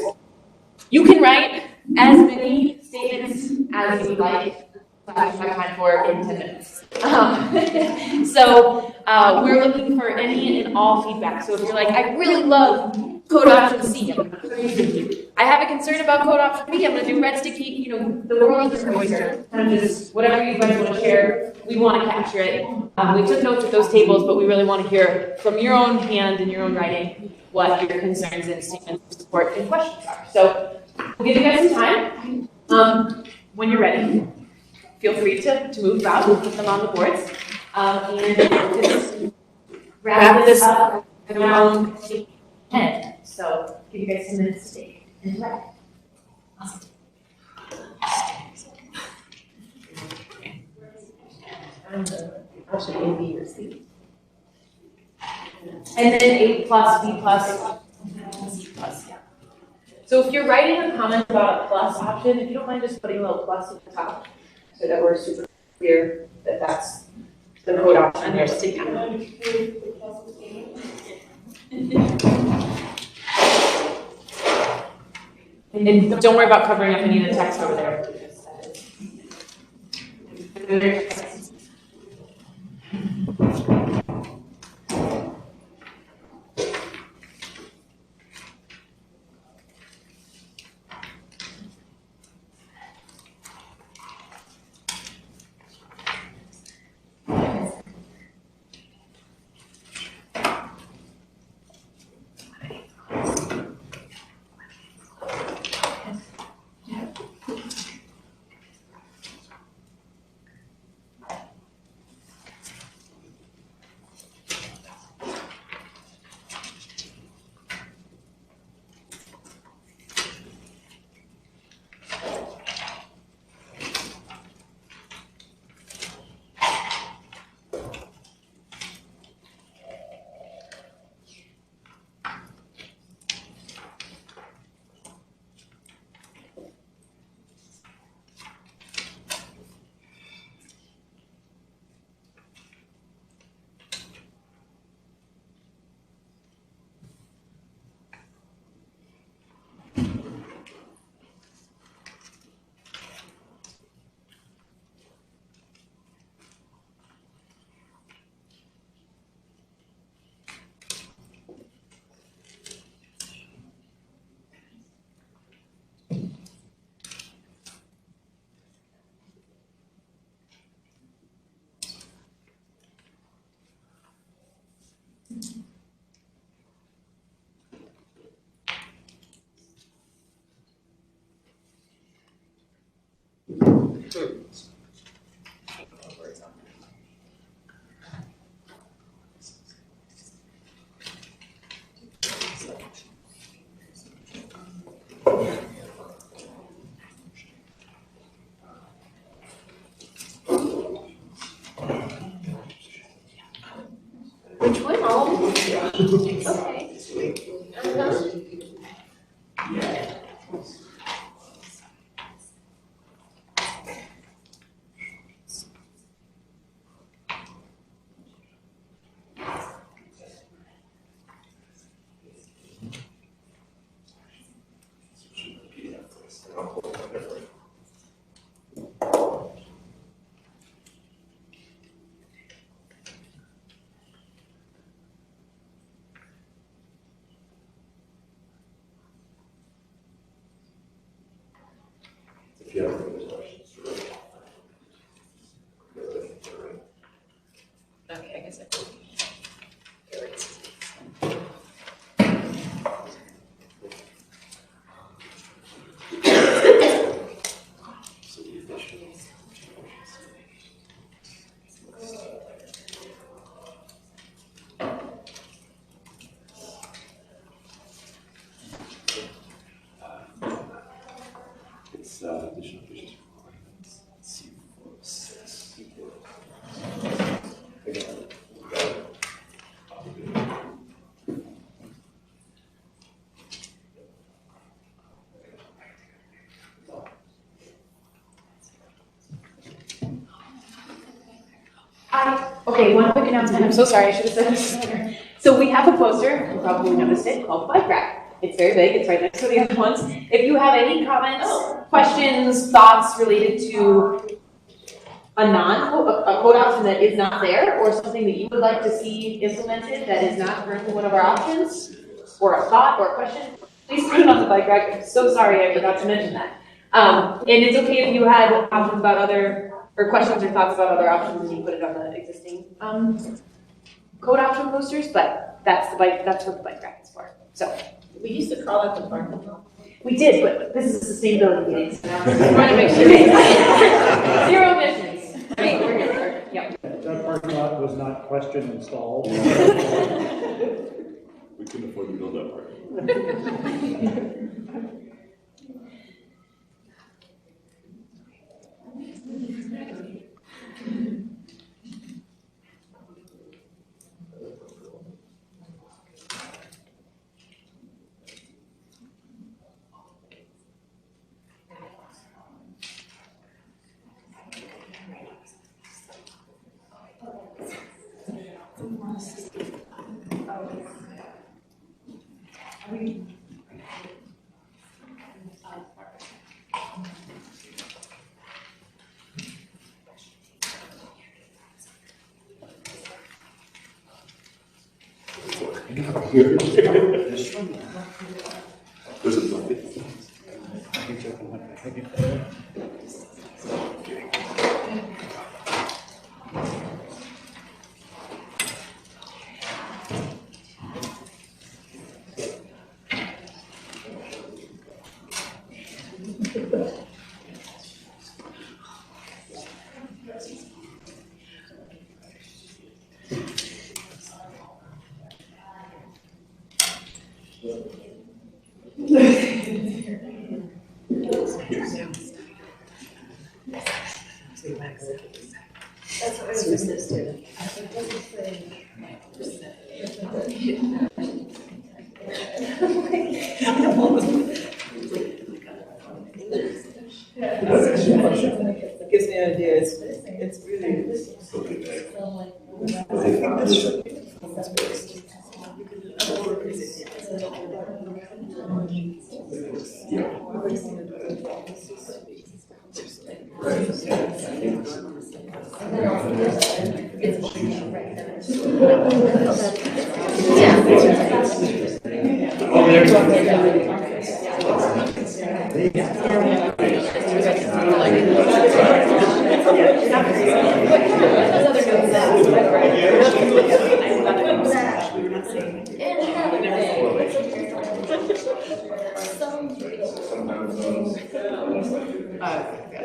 You can write as many statements as you would like. I have time for in 10 minutes. So we're looking for any and all feedback. So if you're like, I really love code option C, I have a concern about code option B, I'm going to do red sticky, you know, the world is your oyster. Kind of just whatever you guys want to share, we want to capture it. We took notes at those tables, but we really want to hear from your own hand and your own writing what your concerns and statements of support and questions are. So we'll give you guys some time. When you're ready, feel free to move about, we'll put them on the boards. And just wrap this up around 10. So give you guys some minutes to take and write. Awesome. Option A, B, or C. And then A plus, B plus, C plus, yeah. So if you're writing a comment about a plus option, if you don't mind just putting a little plus at the top so that we're super clear that that's the code option you're sticking on. And don't worry about covering up any of the text over there. Which one? All of them? Okay. you have any questions. Okay, I guess I can. It's additional features requirements. C406. Okay, one quick announcement. I'm so sorry, I should have said this sooner. So we have a poster, you probably noticed it, called Bike Rack. It's very big, it's right next to the other ones. If you have any comments, questions, thoughts related to a code option that is not there, or something that you would like to see implemented that is not currently one of our options, or a thought or a question, please put it on the Bike Rack. I'm so sorry I forgot to mention that. And it's okay if you had options about other, or questions or thoughts about other options and you put it on the existing code option posters, but that's what the Bike Rack is for. So We used to call it the parking lot. we did, but this is a sustainability meeting, so now we want to make sure zero emissions. Right, we're good. Yep. That parking lot was not question installed. We couldn't afford to build that park. There's a bucket. That's what I was just doing. It gives me an idea, it's really.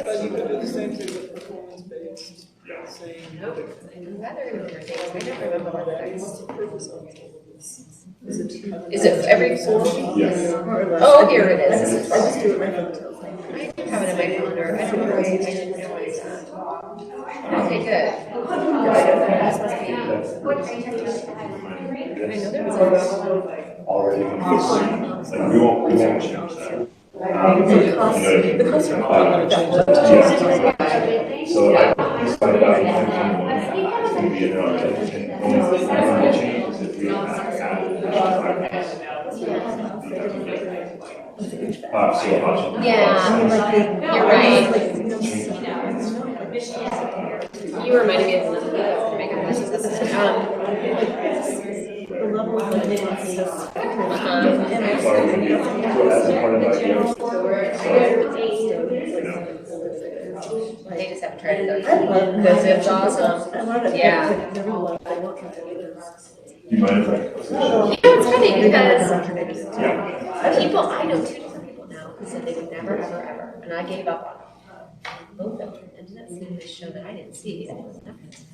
But you could do the same thing with performance-based, saying. I don't remember Is it every 4 weeks? Yes. Oh, here it is. I just do it right now. I do have it in my calendar. I don't know why I didn't know what it's on. Okay, good. I know there was Already confused. Like, we won't change that. The cost of So I decided it's going to be an and only changes if we yeah, you're right. You reminded me of another The level of latency. They just haven't tried it though. Because it's awesome. Yeah. Do you mind if I? It's funny because people, I know 2 different people now who said they would never, ever, ever, and I gave up on low filter and ended up seeing this show that I didn't see, and it was Netflix.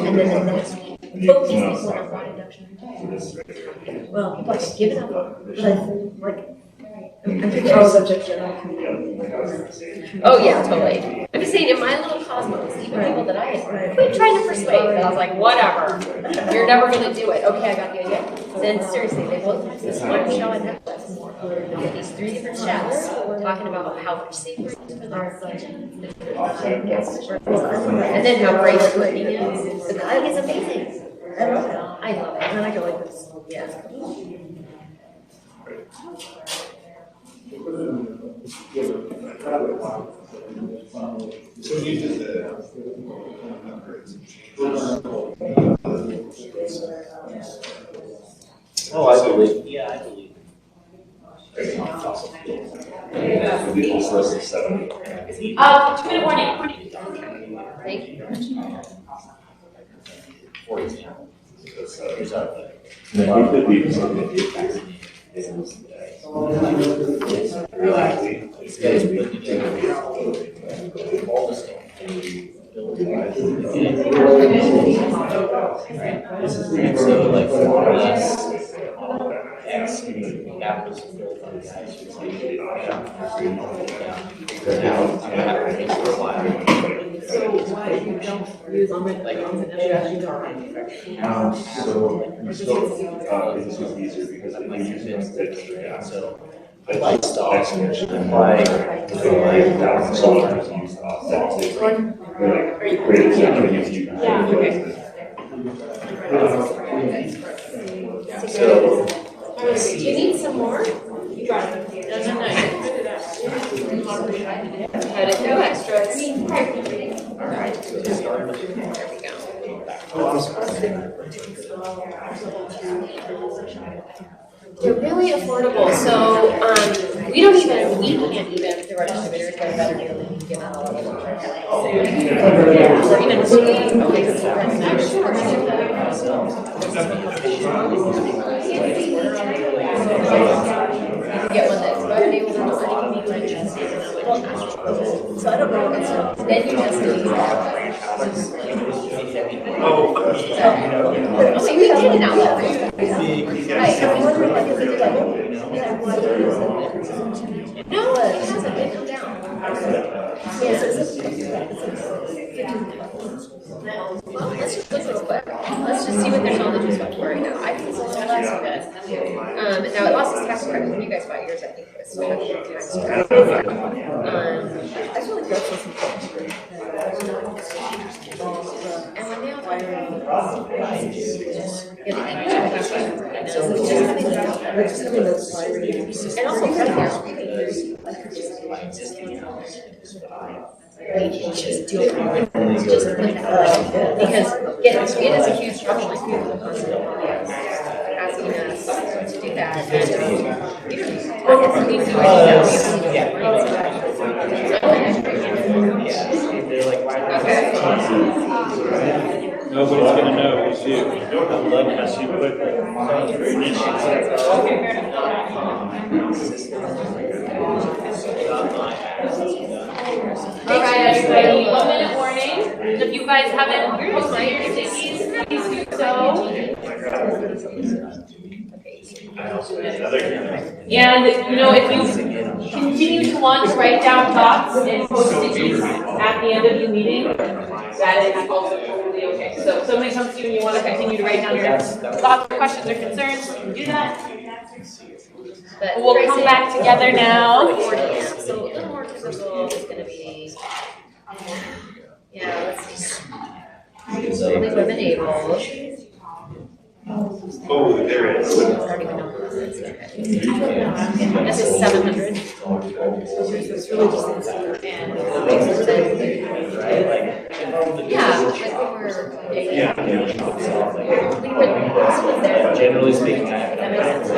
And then the next week, both these people are on induction. Well, people are just giving up on it. Like, oh yeah, totally. I'm just saying, in my little cosmos, even people that I had quit trying to persuade, and I was like, whatever, you're never going to do it. Okay, I got the idea. Then seriously, they both have this one show on Netflix. They get these 3 different chefs talking about how much safer it is for their and then how great the cooking is. The cooking is amazing. I love it. And I go like this. Yeah. So you did the Oh, I believe. Yeah, I believe. Two-minute warning. Thank you. So like for us, X, that was built on the ice. So why you don't use It just was easier because I use it. So. I like stocks. $1,000 used offset. So, do you need some more? You brought it. No. Had it, no extras. All right. There we go. They're really affordable. So we can't even through our distributors get a better deal than we can give out all of them. Get one that's better deal than the one you can be so I don't know. Then you just need so you can get an outlet. Right. No, it doesn't. They come down. Well, let's just look real quick. Let's just see what their knowledge is about right now. I think it's good. Now it lost its tax credit when you guys bought yours. I think it was tax credit. I feel like that's what's important. And when now and also just do it. Just put that because it is a huge trouble. Like people constantly asking us to do that. Nobody's gonna know it's you. I love how she put All right, everybody, 1 minute warning. If you guys haven't posted your stickies, please do so. And, if you continue to want to write down thoughts and post stickies at the end of the meeting, that is also totally okay. So if somebody comes to you and you want to continue to write down your thoughts, questions, or concerns, you can do that. But we'll come back together now. So a little more typical is going to be, let's see. Only women able. Oh, there is. I don't even know what this is. This is 700. It's really just generally speaking, I have to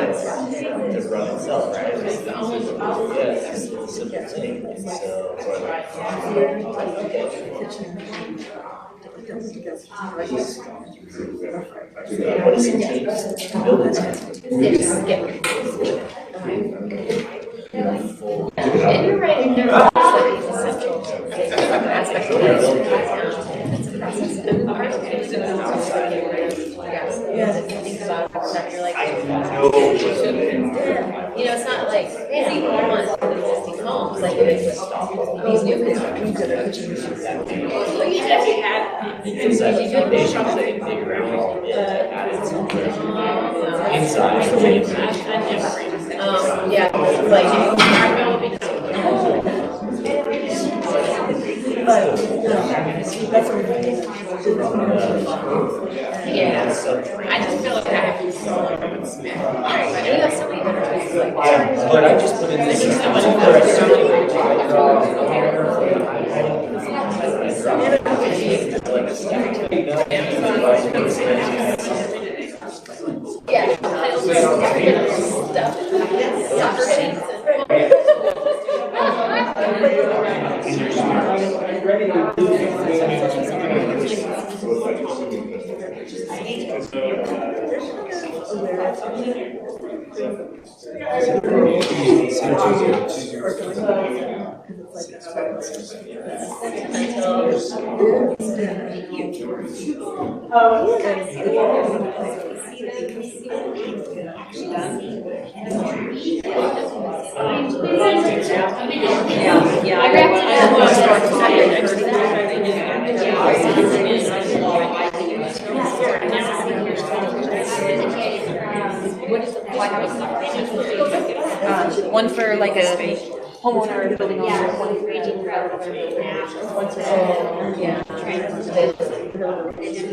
run itself, right? simple thing. So, what does it take to build it? And you're right, there are also these essential aspects of it. It's a process. And ours is think about that you're like, it's not like crazy want existing homes like it is with these new constructions that are even if you had inside foundation that you figure out yeah, like yeah, I just feel like I have to be smaller. And you have so many different places like that. But I just put in this. One for like a homeowner building owner, one for aging one for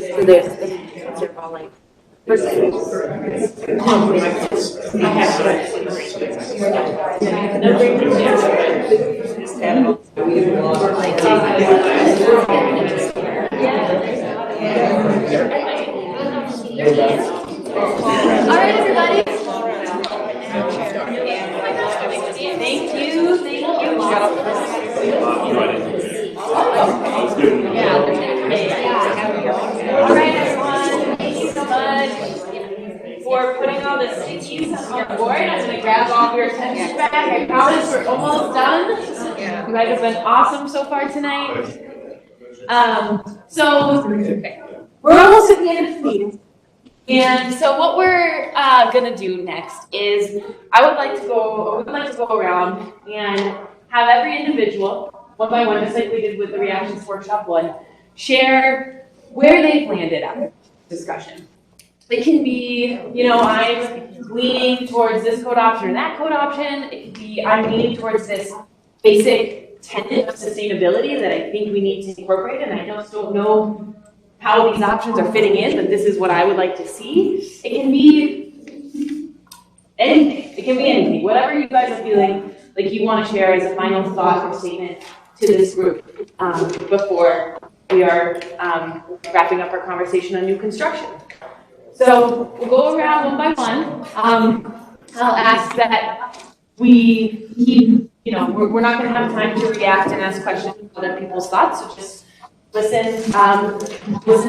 so they're all like all right, everybody. Thank you. All right, everyone. Thank you so much for putting all the stickies on your board. I'm going to grab all of your attention back. I promise we're almost done. You guys have been awesome so far tonight. So we're almost at the end of the meeting. And so what we're gonna do next is we would like to go around and have every individual, one by one, just like we did with the Reactions Workshop 1, share where they've landed after discussion. It can be, I'm leaning towards this code option or that code option. It could be, I'm leaning towards this basic tenet of sustainability that I think we need to incorporate, and I just don't know how these options are fitting in, but this is what I would like to see. It can be anything. It can be anything. Whatever you guys are feeling like you want to share as a final thought or statement to this group before we are wrapping up our conversation on new construction. So we'll go around one by one. I'll ask that we keep, we're not going to have time to react and ask questions to other people's thoughts, so just listen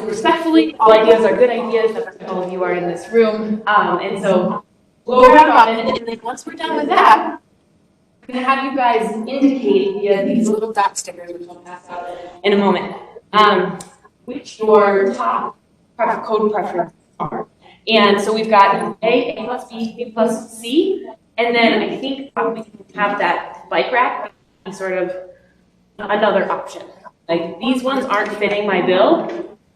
respectfully. All ideas are good ideas. All of you are in this room. And so we'll go around Robin, and then once we're done with that, I'm going to have you guys indicate via these little dot stickers, which I'll pass out in a moment, which your top code preferences are. And so we've got A plus B, B plus C, and then I think we can have that bike rack be sort of another option. Like, these ones aren't fitting my bill.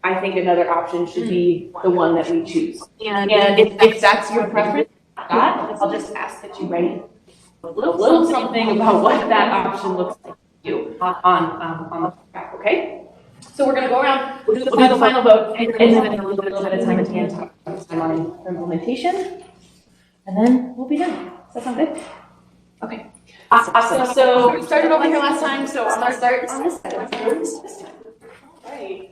I think another option should be the one that we choose. And if that's your preference, I'll just ask that you write a little something about what that option looks like to you on the track, okay? So we're going to go around, we'll do the final vote, and then a little bit of time at the end on implementation, and then we'll be done. Does that sound good? Okay. Awesome. So we started over here last time, so I'm going to start on this side this time. All right.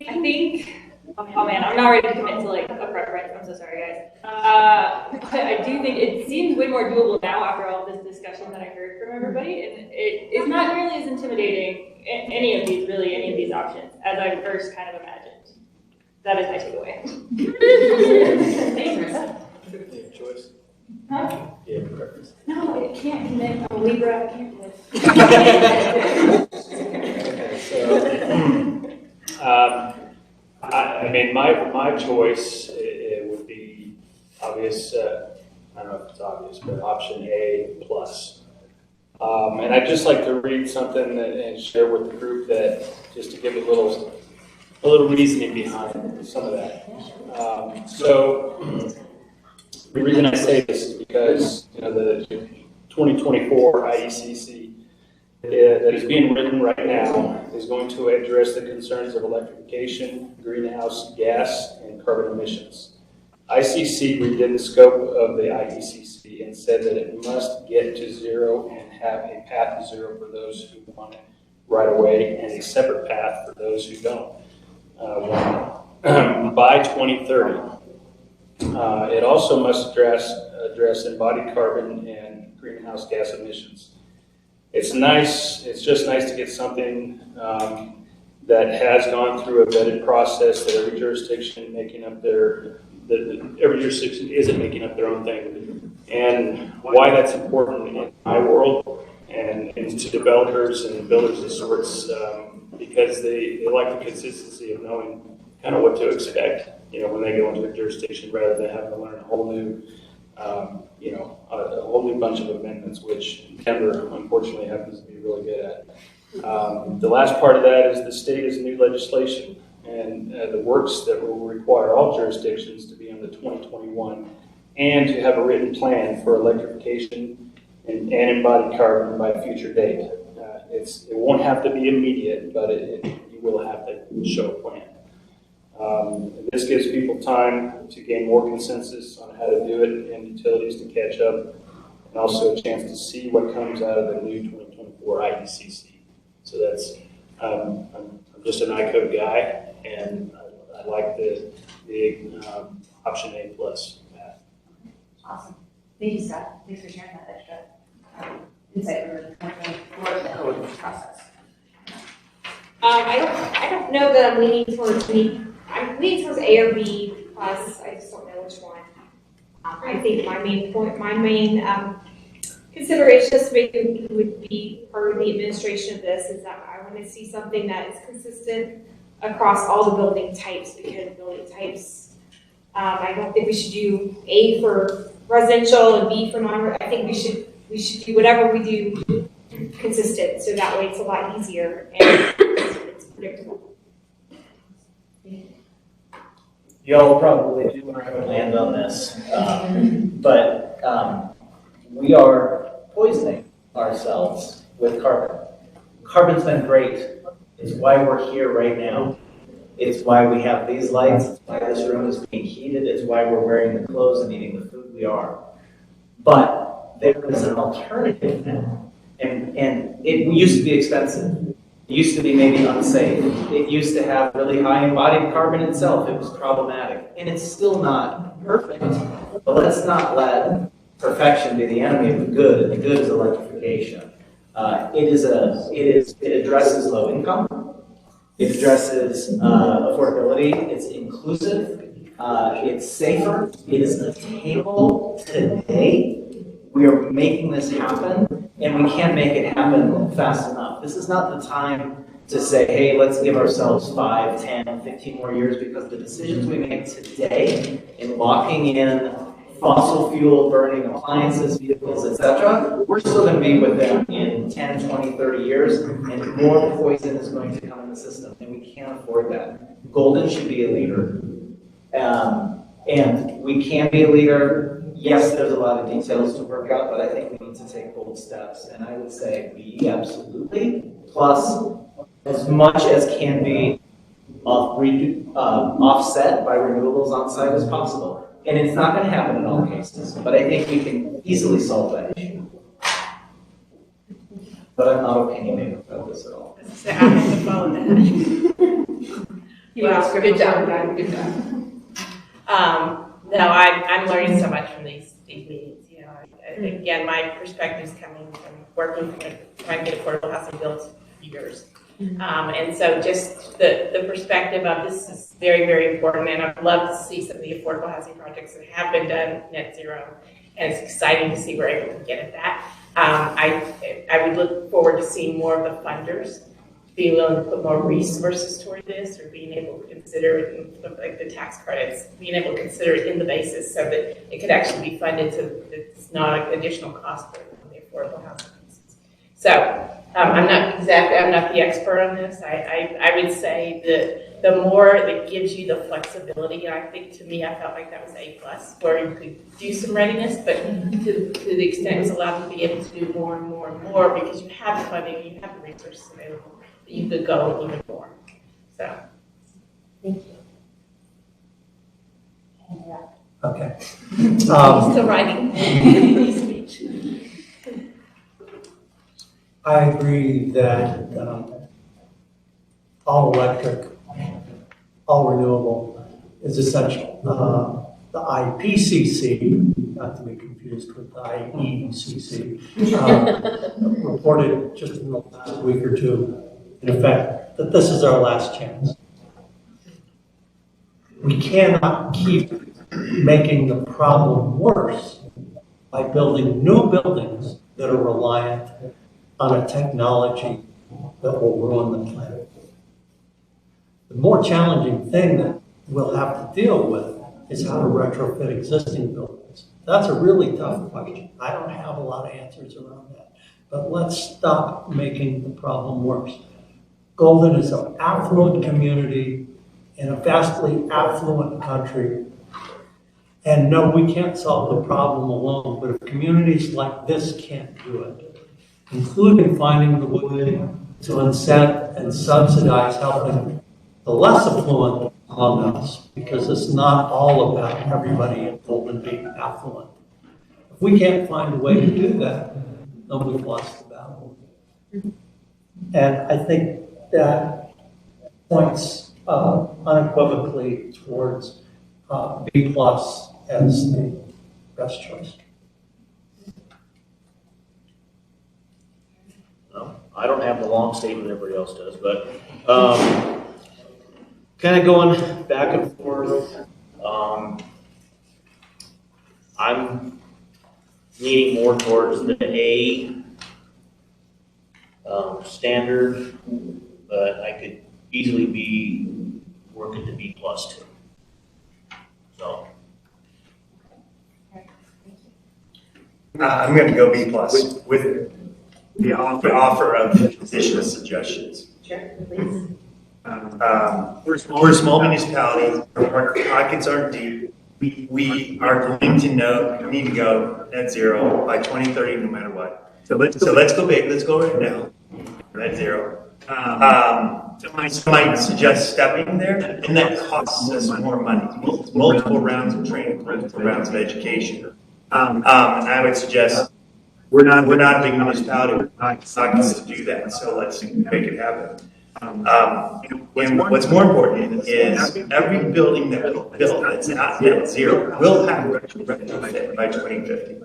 I think, oh man, I'm not ready to commit to like a preference. I'm so sorry, guys. But I do think it seems way more doable now after all this discussion that I heard from everybody, and it is not nearly as intimidating, any of these options, as I first kind of imagined. That is my takeaway. Thanks, Marissa. Choice? Huh? Yeah, preference. No, it can't commit. I'm a Libra, I can't commit. Okay, so, I mean, my choice it would be obvious, I don't know if it's obvious, but option A plus. And I'd just like to read something and share with the group that, just to give a little reasoning behind some of that. So the reason I say this is because, you know, the 2024 IECC that is being written right now is going to address the concerns of electrification, greenhouse gas, and carbon emissions. ICC redid the scope of the IECC and said that it must get to zero and have a path to zero for those who want it right away and a separate path for those who don't by 2030. It also must address embodied carbon and greenhouse gas emissions. It's just nice to get something that has gone through a vetted process that every jurisdiction isn't making up their own thing. And why that's important in my world and to developers and builders of sorts, because they like the consistency of knowing kind of what to expect, you know, when they go into a jurisdiction, rather than having to learn a whole new, a whole new bunch of amendments, which Denver unfortunately happens to be really good at. The last part of that is the state is new legislation, and the works that will require all jurisdictions to be on the 2021 and to have a written plan for electrification and embodied carbon by a future date. It won't have to be immediate, but you will have to show a plan. This gives people time to gain more consensus on how to do it and utilities to catch up, and also a chance to see what comes out of the new 2024 IECC. So that's, I'm just an ICO guy, and I like the option A plus. Awesome. Thank you, Scott. Thanks for sharing that extra insight over the 2024 process. I don't know that I'm leaning towards I'm leaning towards A or B plus. I just don't know which one. I think my main consideration would be part of the administration of this is that I want to see something that is consistent across all the building types, because building types, I don't think we should do A for residential and B for non. I think we should do whatever we do consistent, so that way it's a lot easier and it's predictable. Y'all probably do where I would land on this, but we are poisoning ourselves with carbon. Carbon's been great. It's why we're here right now. It's why we have these lights. It's why this room is being heated. It's why we're wearing the clothes and eating the food we are. But there is an alternative now. And it used to be expensive. It used to be maybe unsafe. It used to have really high embodied carbon itself. It was problematic. And it's still not perfect. But let's not let perfection be the enemy of the good, and the good is electrification. It addresses low income. It addresses affordability. It's inclusive. It's safer. It is attainable today. We are making this happen, and we can't make it happen fast enough. This is not the time to say, hey, let's give ourselves 5, 10, 15 more years, because the decisions we make today in locking in fossil fuel burning appliances, vehicles, etc., we're still going to be with them in 10, 20, 30 years, and more poison is going to come in the system, and we can't afford that. Golden should be a leader, and we can be a leader. Yes, there's a lot of details to work out, but I think we need to take bold steps, and I would say we absolutely, plus as much as can be offset by renewables on site as possible. And it's not going to happen in all cases, but I think we can easily solve that issue. But I'm not opinionated about this at all. I have to follow that. Well, good job. No, I'm learning so much from these meetings. You know, again, my perspective is coming from working trying to get affordable housing built for years. And so just the perspective of this is very, very important, and I'd love to see some of the affordable housing projects that have been done net zero, and it's exciting to see we're able to get at that. I would look forward to seeing more of the funders being willing to put more resources toward this, or being able to consider it in, like the tax credits, being able to consider it in the basis so that it could actually be funded so that it's not an additional cost for the affordable housing pieces. So I'm not the expert on this. I would say that the more that gives you the flexibility, and I think to me, I felt like that was A+, where you could do some readiness, but to the extent it was allowed to be able to do more and more and more because you have the funding, you have the resources available, that you could go even more. So, thank you. Okay. Still writing speech. I agree that all electric, all renewable is essential. The IPCC, not to be confused with the IECC, reported just in the last week or two, in effect, that this is our last chance. We cannot keep making the problem worse by building new buildings that are reliant on a technology that will ruin the planet. The more challenging thing that we'll have to deal with is how to retrofit existing buildings. That's a really tough question. I don't have a lot of answers around that. But let's stop making the problem worse. Golden is an affluent community in a vastly affluent country. And no, we can't solve the problem alone, but if communities like this can't do it, including finding the way to incent and subsidize helping the less affluent among us, because it's not all about everybody in Golden being affluent. If we can't find a way to do that, then we've lost the battle. And I think that points unequivocally towards B+ as the best choice. I don't have the long statement everybody else does, but kind of going back and forth. I'm leaning more towards the A standard, but I could easily be working to B+ too. So. I'm going to go B+ with the offer of additional suggestions. Sure, please. We're a small municipality. Our pockets aren't deep. We are going to need to go net zero by 2030, no matter what. So let's go big. Let's go right now. Net zero. Might suggest stepping there, and that costs us more money. Multiple rounds of training, multiple rounds of education. And I would suggest we're not a big municipality. We're not going to do that. So let's make it happen. And what's more important is every building that we build that's not net zero will have retrofit by 2050.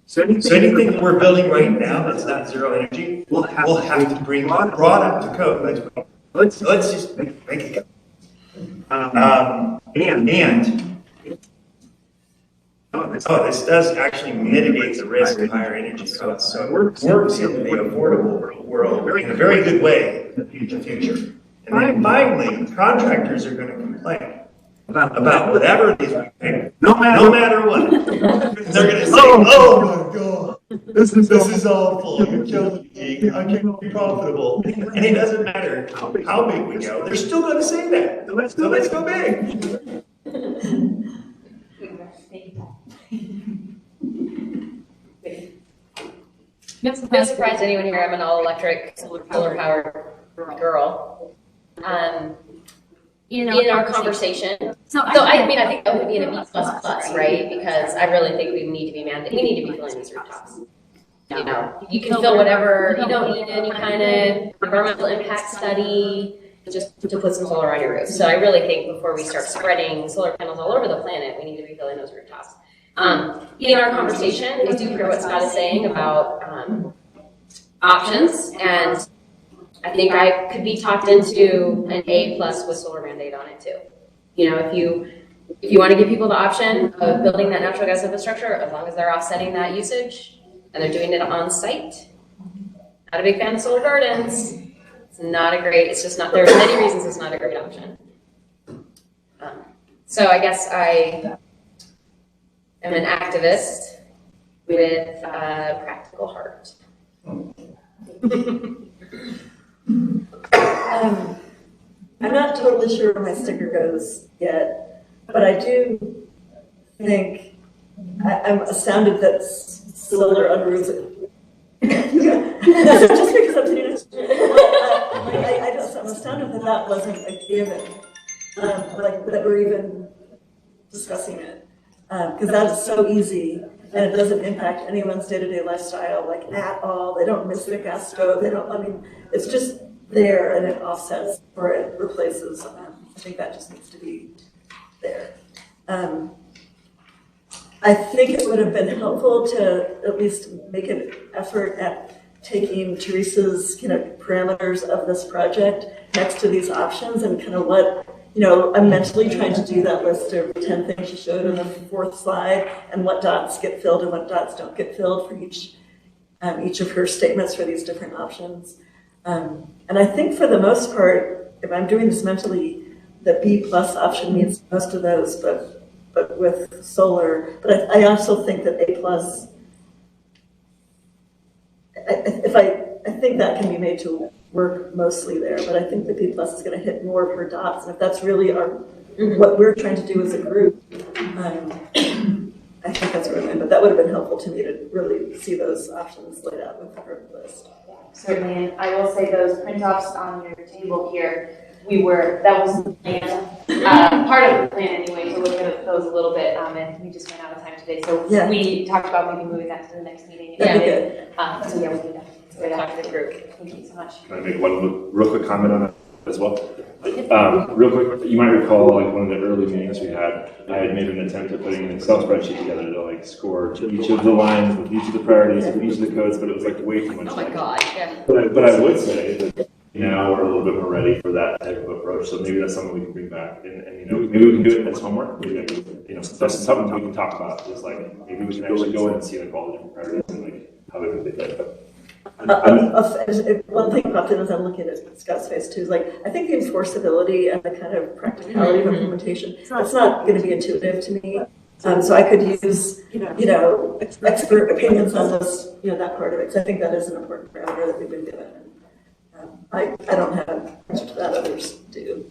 So anything we're building right now that's not zero energy, we'll have to bring brought up to code by 2050. So let's just make it go. This does actually mitigate the risk of higher energy costs. So it works in the affordable world in a very good way in the future. And then finally, contractors are going to complain about whatever it is we pay, no matter what. They're going to say, oh my God, this is awful. You're killing me. I can't be profitable. And it doesn't matter how big we go. They're still going to say that. So let's go big. No surprise to anyone here, I'm an all-electric, solar-powered girl. In our conversation, I think that would be in a B++, right? Because I really think we need to be we need to be filling these rooftops. You know, you can fill whatever, you don't need any kind of environmental impact study. just to put some solar on your roof. So I really think before we start spreading solar panels all over the planet, we need to be filling those rooftops. In our conversation, I do hear what Scott is saying about options, and I think I could be talked into an A+ with solar mandate on it too. You know, if you want to give people the option of building that natural gas infrastructure, as long as they're offsetting that usage and they're doing it on site. Not a big fan of solar gardens. It's not a great, it's just not, there's many reasons it's not a great option. So I guess I am an activist with a practical heart. I'm not totally sure where my sticker goes yet, but I do think I'm astounded that solar on roofs. Just because I'm sitting next to I'm astounded that that wasn't a given, like that we're even discussing it, because that is so easy and it doesn't impact anyone's day-to-day lifestyle like at all. They don't miss their gas stove. They don't. I mean, it's just there and it offsets or it replaces. I think that just needs to be there. I think it would have been helpful to at least make an effort at taking Teresa's parameters of this project next to these options and kind of what, I'm mentally trying to do that list of 10 things she showed on the 4th slide and what dots get filled and what dots don't get filled for each of her statements for these different options. And I think for the most part, if I'm doing this mentally, the B+ option meets most of those, but with solar. But I also think that A+, I think that can be made to work mostly there, but I think the B+ is going to hit more of her dots. And if that's really what we're trying to do as a group, I think that's where I'm in. But that would have been helpful to me to really see those options laid out with her list. Certainly, and I will say those print-offs on your table here, that was the plan, part of the plan anyway, to look at those a little bit, and we just ran out of time today, so we talked about maybe moving that to the next meeting. That'd be good. So yeah, we'll do that. Right after the group. Thank you so much. Can I make one real quick comment on that as well? Real quick, you might recall like one of the early meetings we had, I had made an attempt at putting an Excel spreadsheet together to like score each of the lines with each of the priorities with each of the codes, but it was like way too much. Oh my God, yeah. But I would say that now we're a little bit more ready for that type of approach. So maybe that's something we can bring back, and maybe we can do it as homework. Maybe that's something we can talk about. Is like maybe we can actually go in and see like all the different priorities and like how they would fit. But one thing popped in as I'm looking at Scott's face too is like I think the enforceability and the kind of practicality of implementation, it's not going to be intuitive to me. So I could use expert opinions on this, that part of it. So I think that is an important parameter that we've been given. I don't have an answer to that, others do.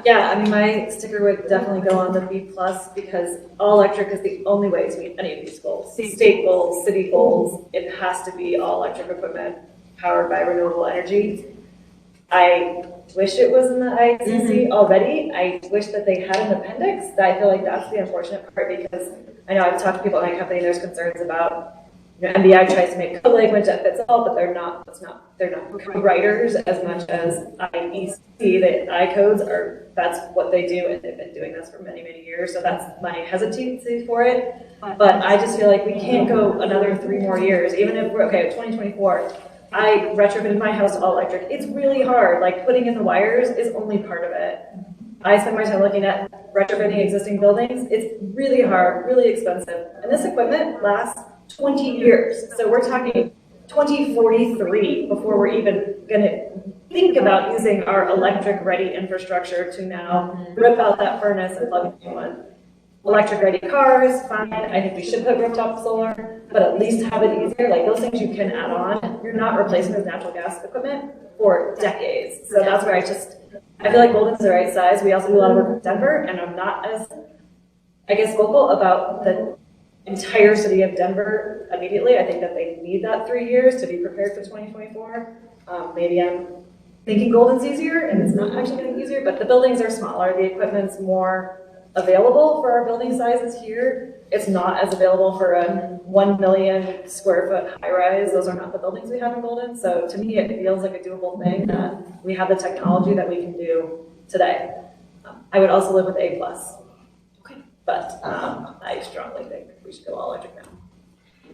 Yeah, I mean, my sticker would definitely go on the B+ because all electric is the only way to meet any of these goals. State goals, city goals, it has to be all electric equipment powered by renewable energy. I wish it was in the ICC already. I wish that they had an appendix. I feel like that's the unfortunate part because I know I've talked to people in my company, there's concerns about MBI tries to make code language that fits all, but they're not code writers as much as IEC. The I codes that's what they do, and they've been doing this for many, many years. So that's my hesitancy for it. But I just feel like we can't go another 3 more years, even if we're 2024. I retrofitted my house to all electric. It's really hard. Like putting in the wires is only part of it. I spend my time looking at retrofitting existing buildings. It's really hard, really expensive, and this equipment lasts 20 years. So we're talking 2043 before we're even going to think about using our electric-ready infrastructure to now rip out that furnace and plug a new one. Electric-ready cars, fine. I think we should put rooftop solar, but at least have it easier. Like those things you can add on. You're not replacing this natural gas equipment for decades. So that's where I feel like Golden's the right size. We also do a lot of work with Denver, and I'm not as, vocal about the entire city of Denver immediately. I think that they need that 3 years to be prepared for 2024. Maybe I'm thinking Golden's easier, and it's not actually getting easier, but the buildings are smaller. The equipment's more available for our building sizes here. it's not as available for a 1 million square foot high rise. Those are not the buildings we have in Golden. So to me, it feels like a doable thing that we have the technology that we can do today. I would also live with A+. But I strongly think we should go all electric now.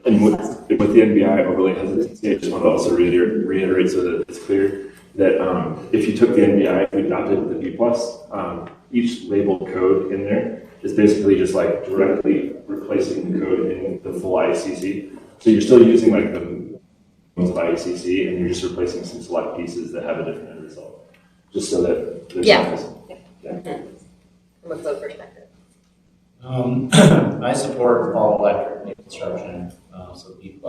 And with the NBI overlay hesitancy, I just want to also reiterate so that it's clear that if you took the NBI and adopted the B+, each labeled code in there is basically just like directly replacing the code in the full ICC. So you're still using like the ones of ICC, and you're just replacing some select pieces that have a different end result, just so that there's From a code perspective. I support all electric new construction, so B+.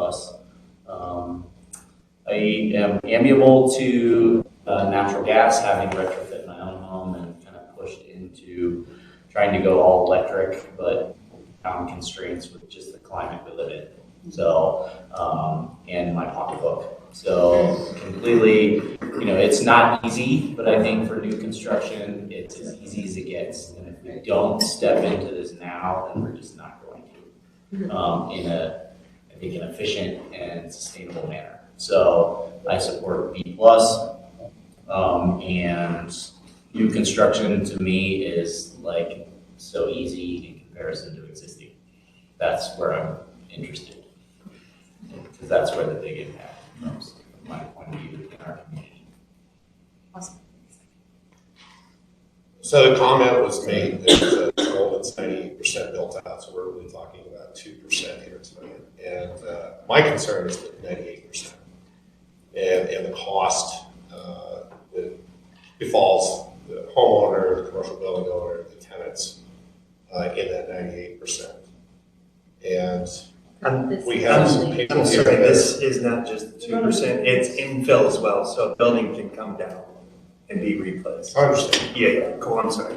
I am amiable to natural gas, having retrofit my own home and kind of pushed into trying to go all electric, but found constraints with just the climate we live in. So, and my pocketbook. So completely, it's not easy, but I think for new construction, it's as easy as it gets. And if we don't step into this now, then we're just not going to, in an efficient and sustainable manner. So I support B+, and new construction to me is like so easy in comparison to existing. That's where I'm interested, because that's where the big impact comes from my point of view in our community. Awesome. So the comment was made that Golden's 90% built out, so we're really talking about 2% here tonight. And my concern is the 98%. And the cost that befalls the homeowner, the commercial building owner, the tenants in that 98%. And we have some people I'm here sorry, that this is not just 2%, it's infill as well, so a building can come down and be replaced. I understand. Yeah, cool, I'm sorry.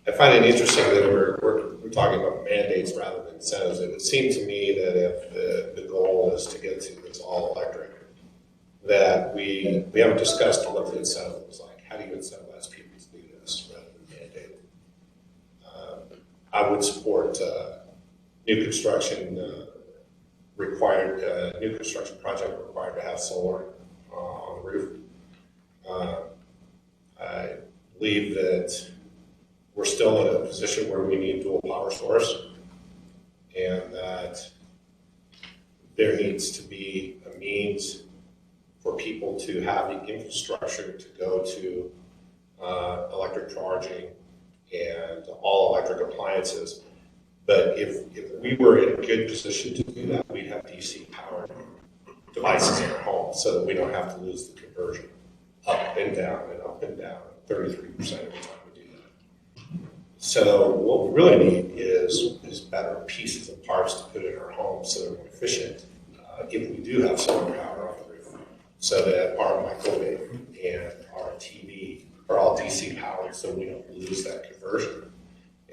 I find it interesting that we're talking about mandates rather than incentives. It would seem to me that if the goal is to get to it's all electric, that we haven't discussed what the incentive was like. How do you incentivize people to do this rather than mandate? I would support new construction new construction project required to have solar on the roof. I believe that we're still in a position where we need dual power source, and that there needs to be a means for people to have the infrastructure to go to electric charging and all electric appliances. But if we were in a good position to do that, we'd have DC powered devices in our home so that we don't have to lose the conversion up and down 33% every time we do that. So what we really need is better pieces and parts to put in our home so they're more efficient if we do have solar power on the roof, so that our microwave and our TV are all DC powered so we don't lose that conversion.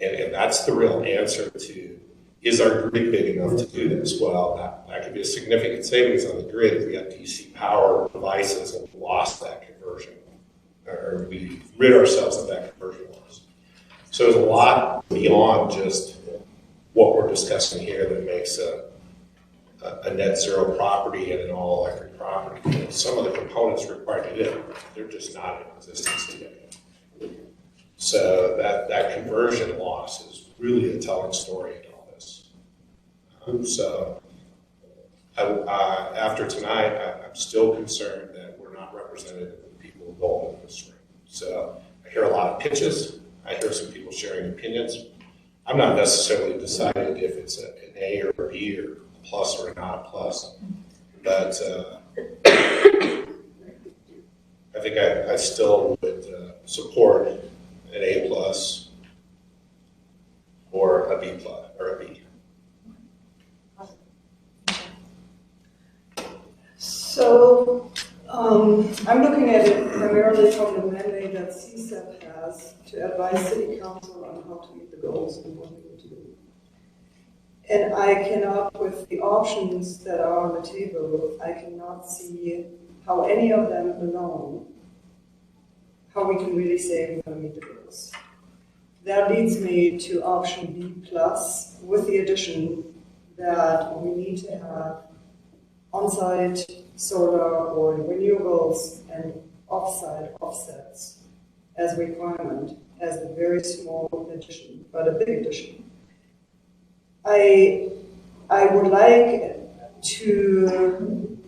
And that's the real answer to, is our grid big enough to do this? Well, that could be a significant savings on the grid if we have DC power devices and we lost that conversion, or we rid ourselves of that conversion loss. So there's a lot beyond just what we're discussing here that makes a net zero property and an all electric property. Some of the components required to do it, they're just not in existence today. So that conversion loss is really a telling story in all this. So after tonight, I'm still concerned that we're not representative of the people involved in this room. So I hear a lot of pitches. I hear some people sharing opinions. I'm not necessarily decided if it's an A or a B or a plus or not a plus. But I think I still would support an A plus or a B plus or a B. So I'm looking at it primarily from the mandate that CSEP has to advise City Council on how to meet the goals and what we need to do. And I cannot, with the options that are on the table, I cannot see how any of them alone how we can really say we're going to meet the goals. That leads me to option B plus, with the addition that we need to have on-site solar or renewables and off-site offsets as a requirement, as a very small addition, but a big addition. I would like to,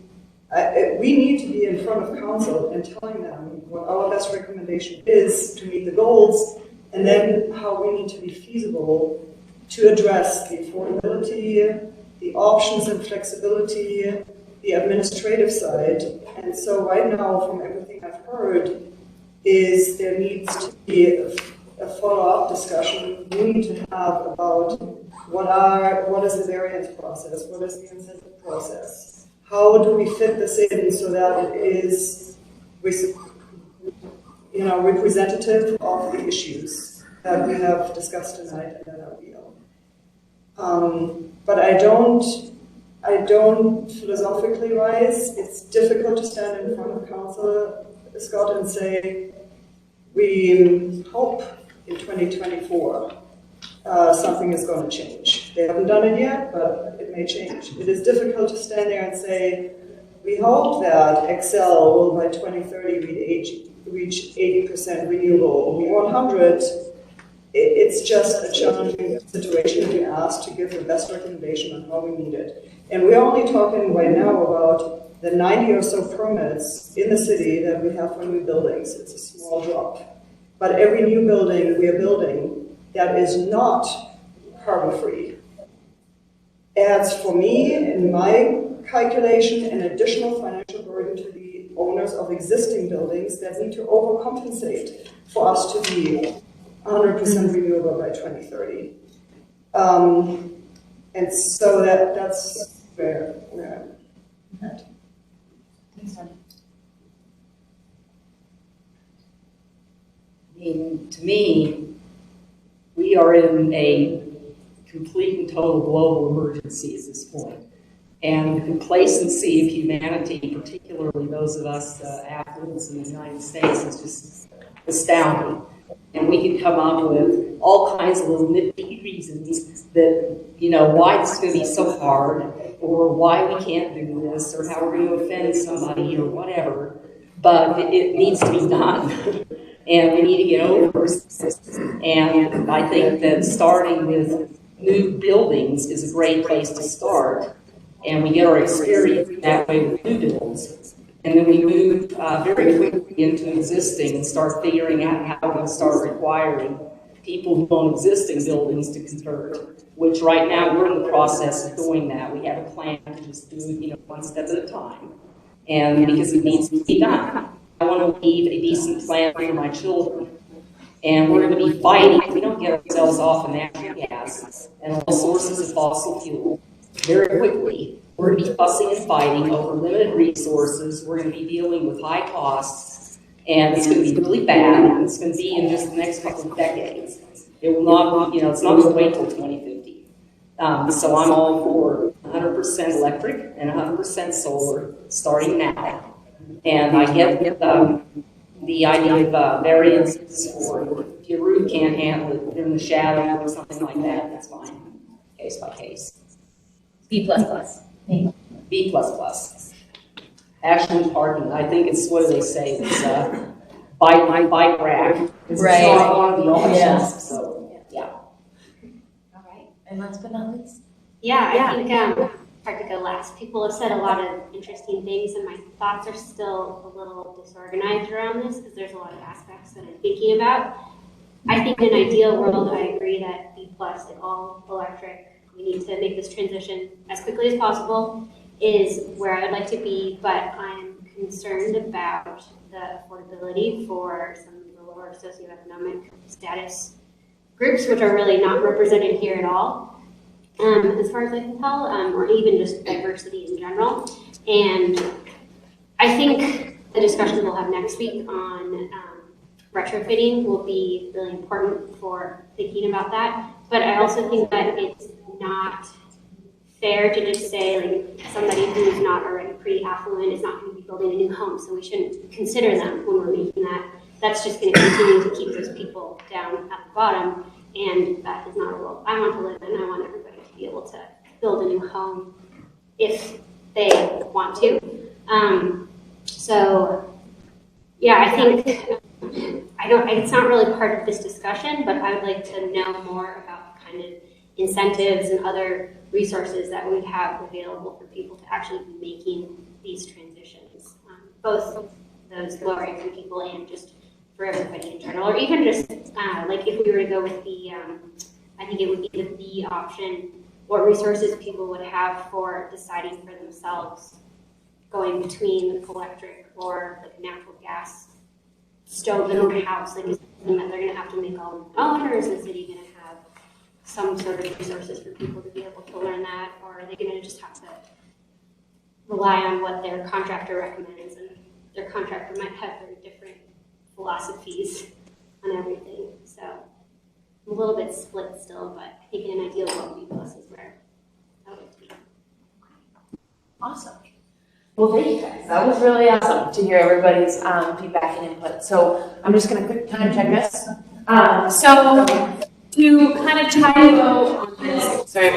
we need to be in front of council and telling them what our best recommendation is to meet the goals, and then how we need to be feasible to address the affordability, the options and flexibility, the administrative side. And so right now, from everything I've heard, is there needs to be a follow-up discussion we need to have about what is the variance process, what is the incentive process, how do we fit this in so that it is representative of the issues that we have discussed tonight and that are real. But I don't philosophically rise. It's difficult to stand in front of council, Scott, and say, we hope in 2024 something is going to change. They haven't done it yet, but it may change. It is difficult to stand there and say, we hope that Excel will by 2030 reach 80% renewable. We want 100. It's just a challenging situation to ask to give the best recommendation on how we need it. And we're only talking right now about the 90 or so permits in the city that we have for new buildings. It's a small drop. But every new building we are building that is not carbon-free adds, for me, in my calculation, an additional financial burden to the owners of existing buildings that need to overcompensate for us to be 100% renewable by 2030. And so that's where I'm at. I mean, to me, we are in a complete and total global emergency at this point. And the complacency of humanity, particularly those of us affluents in the United States, is just astounding. And we can come up with all kinds of little nitpicky reasons that, why this is going to be so hard, or why we can't do this, or how we're going to offend somebody, or whatever. But it needs to be done. And we need to get over it. And I think that starting with new buildings is a great place to start. And we get our experience that way with new builds. And then we move very quickly into existing and start figuring out how to start requiring people who own existing buildings to convert, which right now we're in the process of doing that. We have a plan to just do it, one step at a time. And because it needs to be done. I want to leave a decent plan for my children. And we're going to be fighting if we don't get ourselves off of natural gas and all sources of fossil fuel very quickly. We're going to be fussing and fighting over limited resources. We're going to be dealing with high costs, and it's going to be really bad. And it's going to be in just the next couple of decades. It will not, it's not going to wait till 2050. So I'm all for 100% electric and 100% solar starting now. And I get the idea of variances for if your roof can't handle it in the shadow or something like that. That's fine, case by case. B++. B++. Actually, parking, I think it's, what do they say, it's bike rack. It's not one of the options, Yeah. so, yeah. All right, and last but not least. Yeah, I think hard to go last. People have said a lot of interesting things, and my thoughts are still a little disorganized around this because there's a lot of aspects that I'm thinking about. I think in an ideal world, I agree that B+ and all electric, we need to make this transition as quickly as possible, is where I would like to be, but I'm concerned about the affordability for some of the lower socioeconomic status groups, which are really not represented here at all. As far as I can tell, or even just diversity in general. And I think the discussion we'll have next week on retrofitting will be really important for thinking about that. But I also think that it's not fair to just say, like, somebody who's not already pretty affluent is not going to be building a new home, so we shouldn't consider them when we're making that that's just going to continue to keep those people down at the bottom, and that is not a world I want to live in. I want everybody to be able to build a new home if they want to. So, yeah, I think it's not really part of this discussion, but I would like to know more about kind of incentives and other resources that we have available for people to actually be making these transitions, both those lower income people and just for everybody in general, or even just like if we were to go with the, I think it would be the B option, what resources people would have for deciding for themselves going between electric or like natural gas stove in their house, like is something that they're going to have to make all on their own, or is the city going to have some sort of resources for people to be able to learn that, or are they going to just have to rely on what their contractor recommends, and their contractor might have very different philosophies on everything. So I'm a little bit split still, but I think in an ideal world, B+ is where I would like to be. Awesome. Well, thank you guys. That was really awesome to hear everybody's feedback and input. So I'm just going to quick time check this. So to kind of try to go on this, sorry,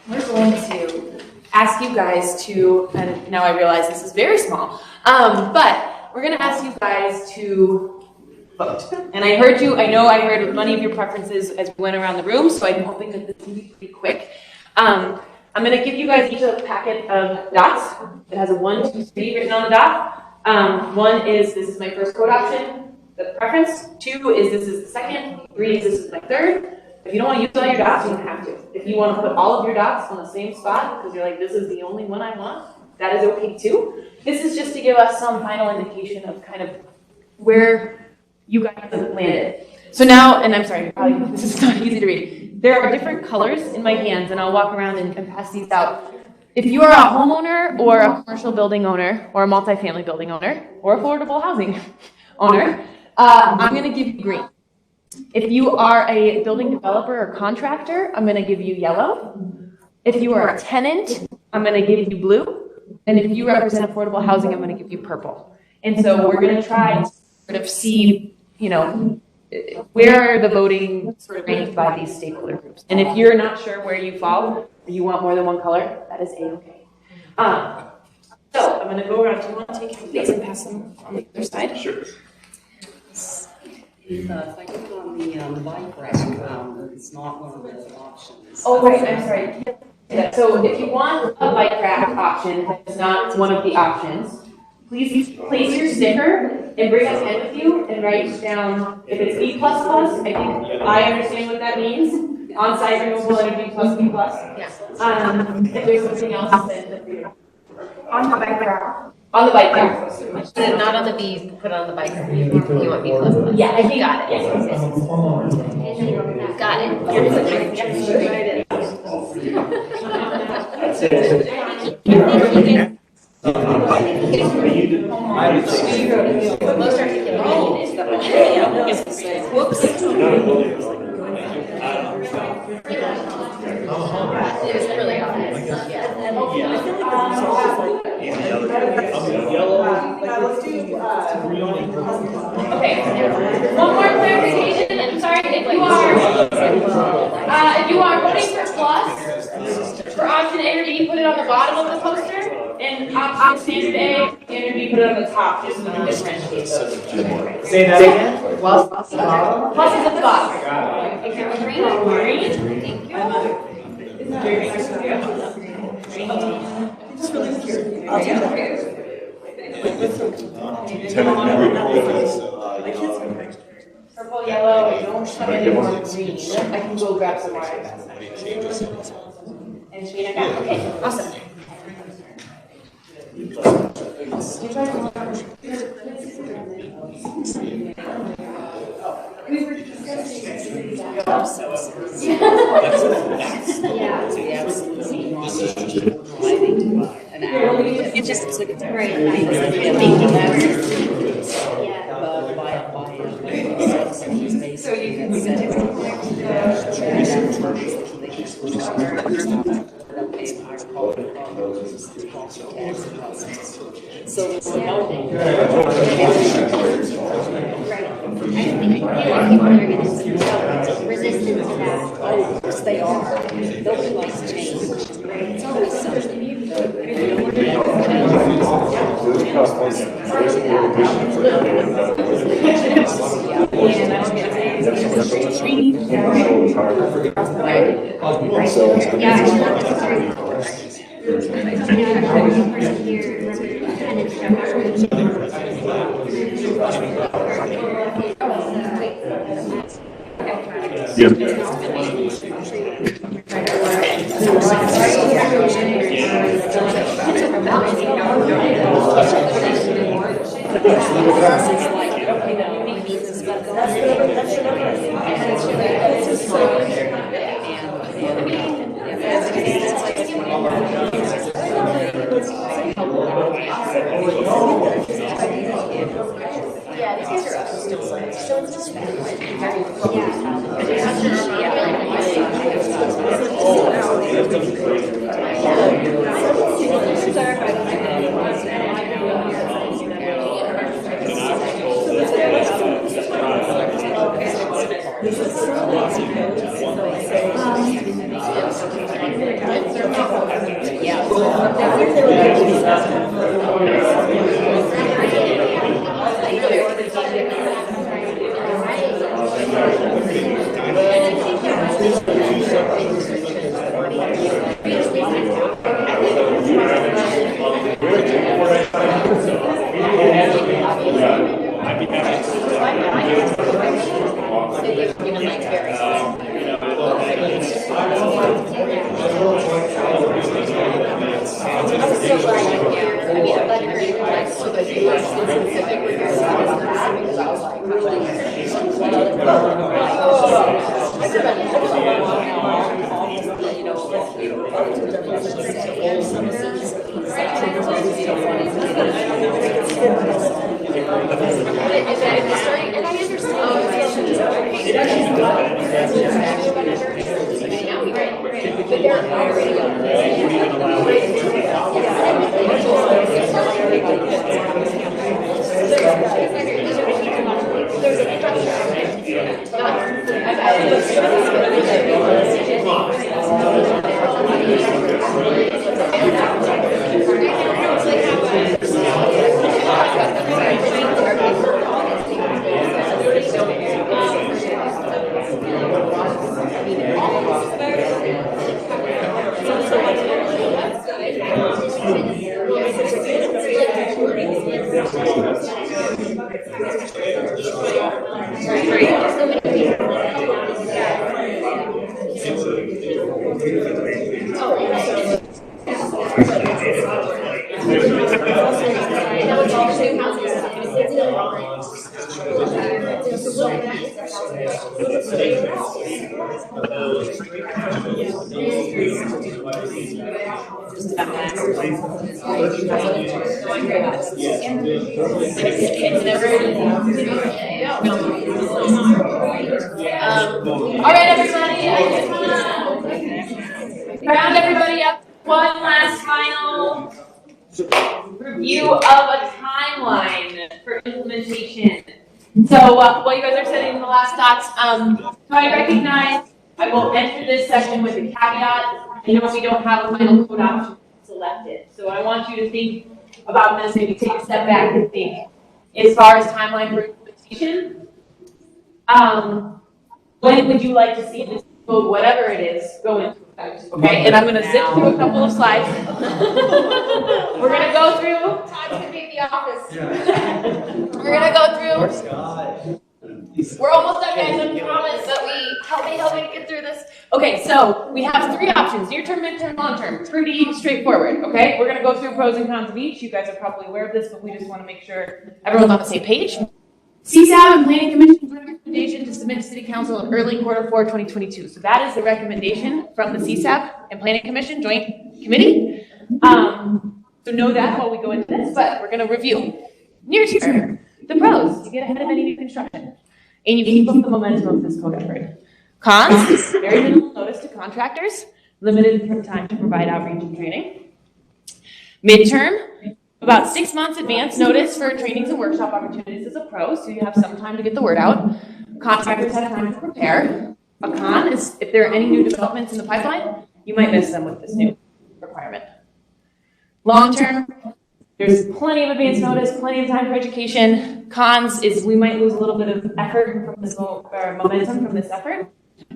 we're going to ask you guys to, and now I realize this is very small, but we're going to ask you guys to vote. And I heard you, I know I heard many of your preferences as we went around the room, so I'm hoping that this will be pretty quick. I'm going to give you guys each a packet of dots. It has a 1, 2, 3 written on the dot. 1 is, this is my first code option, the preference. 2 is, this is the second. 3 is, this is my third. If you don't want to use all your dots, you don't have to. If you want to put all of your dots on the same spot, because you're like, this is the only one I want, that is okay too. This is just to give us some final indication of kind of where you guys have landed. So now, and I'm sorry, probably this is not easy to read. There are different colors in my hands, and I'll walk around and pass these out. If you are a homeowner or a commercial building owner or a multifamily building owner or affordable housing owner, I'm going to give you green. If you are a building developer or contractor, I'm going to give you yellow. If you are a tenant, I'm going to give you blue. And if you represent affordable housing, I'm going to give you purple. And so we're going to try to sort of see, you know, where are the voting sort of ranked by these stakeholder groups. And if you're not sure where you fall, or you want more than one color, that is A-okay. So I'm going to go around. Do you want to take these and pass them on the other side? Sure. If I click on the bike rack, it's not one of the options. Oh, right, I'm sorry. Yeah, so if you want a bike rack option, it's not one of the options, please place your sticker and bring a pen with you and write down, if it's B++, I think I understand what that means. On-site renewable energy plus B+. Yeah. If there's something else, then on the bike rack. On the bike rack. Not on the B, put it on the bike. You want B++. Yeah, I think got it. Got it. Most articulation is the whoops. It was really obvious. Okay. One more clarification. I'm sorry. If you are voting for plus for option A or B, put it on the bottom of the poster. And option standard A, standard B, put it on the top, just to differentiate those. Say that again. Plus is at the bottom. Green. Thank you. Purple, yellow, I don't have any more green. I can go grab some more. And Shane, okay, awesome. We were discussing It just took it there. So you can set it. So it's no. I think people are going to be resistant to that. Oh, yes, they are. Nobody likes change. It's always something. All right, everybody, I just want to round everybody up. One last final review of a timeline for implementation. So while you guys are setting the last thoughts, so I recognize I will enter this session with a caveat. I know we don't have a final code option selected. So I want you to think about this, maybe take a step back and think as far as timeline for implementation. When would you like to see this code, whatever it is, go into effect? Okay, and I'm going to zip through a couple of slides. We're going to go through. Time to be at the office. We're going to go through. We're almost done, guys. I promise that we help me get through this. Okay, so we have three options: near term, midterm, long term. Pretty straightforward. Okay, we're going to go through pros and cons of each. You guys are probably aware of this, but we just want to make sure everyone's on the same page. CSAB and Planning Commission's recommendation to submit to City Council in early Q4 2022. So that is the recommendation from the CSAB and Planning Commission Joint Committee. So know that while we go into this, but we're going to review. Near term, the pros: you get ahead of any new construction, and you keep up the momentum of this code effort. Cons: very minimal notice to contractors, limited time to provide outreach and training. Midterm, about 6 months advance notice for trainings and workshop opportunities is a pro, so you have some time to get the word out. Contractors have time to prepare. A con is if there are any new developments in the pipeline, you might miss them with this new requirement. Long term, there's plenty of advance notice, plenty of time for education. Cons is we might lose a little bit of effort from this or momentum from this effort.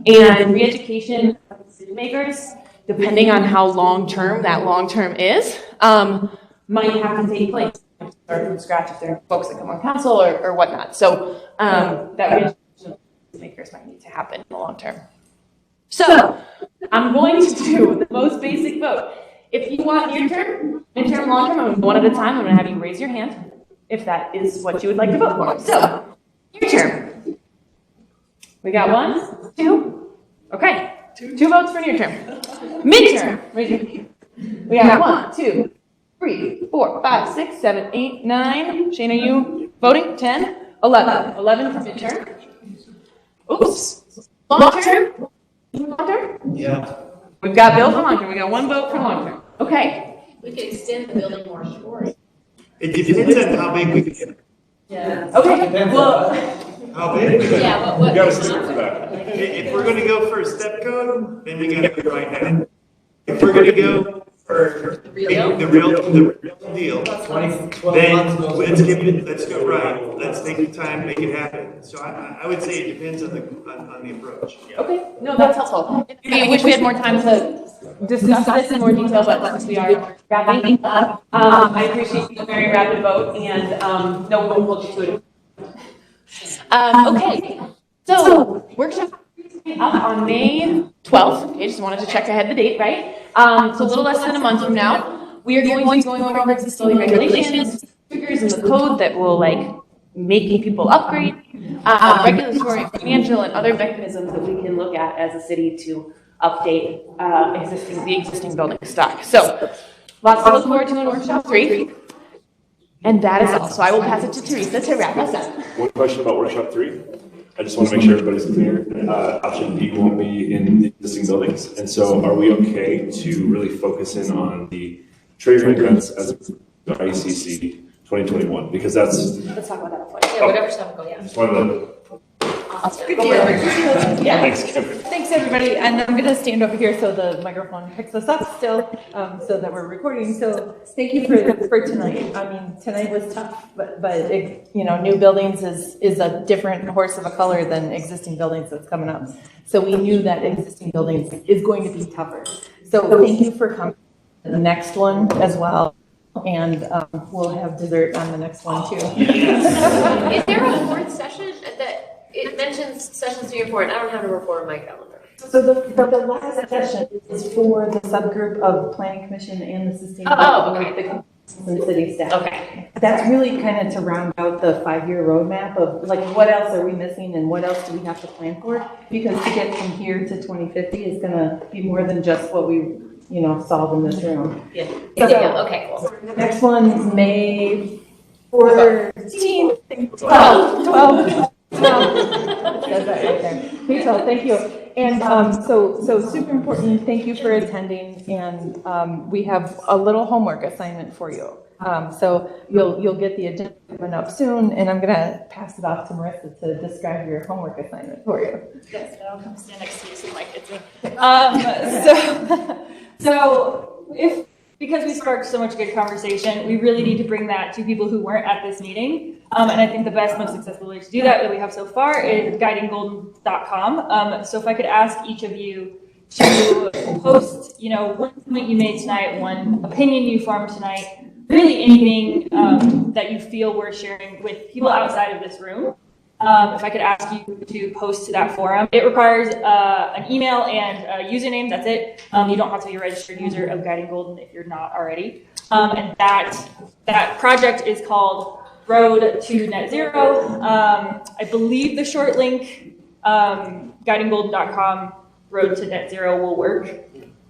And re-education of decision makers, depending on how long-term that long-term is, might have to take place. Start from scratch if there are folks that come on council or whatnot. So that re-education of decision makers might need to happen in the long term. So I'm going to do the most basic vote. If you want near term, midterm, long term, I'm going to go one at a time. I'm going to have you raise your hand if that is what you would like to vote for. So, near term. We got 1, 2. Okay, 2 votes for near term. Midterm. Raise your hand. We got 1, 2, 3, 4, 5, 6, 7, 8, 9. Shane, are you voting? 10, 11. 11 for midterm. Oops. Long term? Long term? Yeah. We've got Bill for long term. We got 1 vote for long term. Okay. We could extend the building more stories. It depends on how big we can get it. Yeah. Okay. Well, How big? Yeah, what? You gotta stick to that. If we're gonna go for a step code, then we gotta go right now. If we're gonna go for the real deal, then let's go right. Let's take the time, make it happen. So I would say it depends on the approach. okay. No, that's helpful. I wish we had more time to discuss this in more detail, but since we are wrapping up, I appreciate the very rapid vote, and no, we won't hold you to it. Okay, so workshop up on May 12th. Okay, just wanted to check ahead the date, right? So a little less than a month from now, we are going to be going over existing regulations, triggers in the code that will making people upgrade, regulatory, financial, and other mechanisms that we can look at as a city to update the existing building stock. So lots to look forward to in workshop 3. And that is all. So I will pass it to Teresa to wrap us up. One question about workshop 3. I just want to make sure everybody's clear. Option B won't be in existing buildings. And so are we okay to really focus in on the triggering events as the ICC 2021? Because that's... Let's talk about that before. Yeah, whatever stuff go, yeah. Just wanted to... Good deal. Yeah. Thanks, Kim. Thanks, everybody. And I'm going to stand over here so the microphone picks us up still, so that we're recording. So thank you for tonight. I mean, tonight was tough, but it, new buildings is a different horse of a color than existing buildings that's coming up. So we knew that existing buildings is going to be tougher. So thank you for coming to the next one as well. And we'll have dessert on the next one too. Is there a board session that it mentions sessions to report? I don't have a report on my calendar. So the last session is for the subgroup of Planning Commission and the Sustainability and City staff. Okay. That's really kind of to round out the 5-year roadmap of what else are we missing and what else do we have to plan for? Because to get from here to 2050 is going to be more than just what we solve in this room. Yeah. So, okay, cool. Next one is May 14th. 12. Says that right there. Rachel, thank you. And so super important. Thank you for attending. And we have a little homework assignment for you. So you'll get the agenda coming up soon. And I'm gonna pass it off to Marissa to describe your homework assignment for you. Yes, I'll come stand next to you so it's a. So because we sparked so much good conversation, we really need to bring that to people who weren't at this meeting. And I think the best, most successful way to do that we have so far is guidinggolden.com. So if I could ask each of you to post, one point you made tonight, one opinion you formed tonight, really anything that you feel worth sharing with people outside of this room. If I could ask you to post to that forum. It requires an email and a username, that's it. You don't have to be a registered user of Guiding Golden if you're not already. And that project is called Road to Net Zero. I believe the short link, guidinggolden.com, Road to Net Zero will work,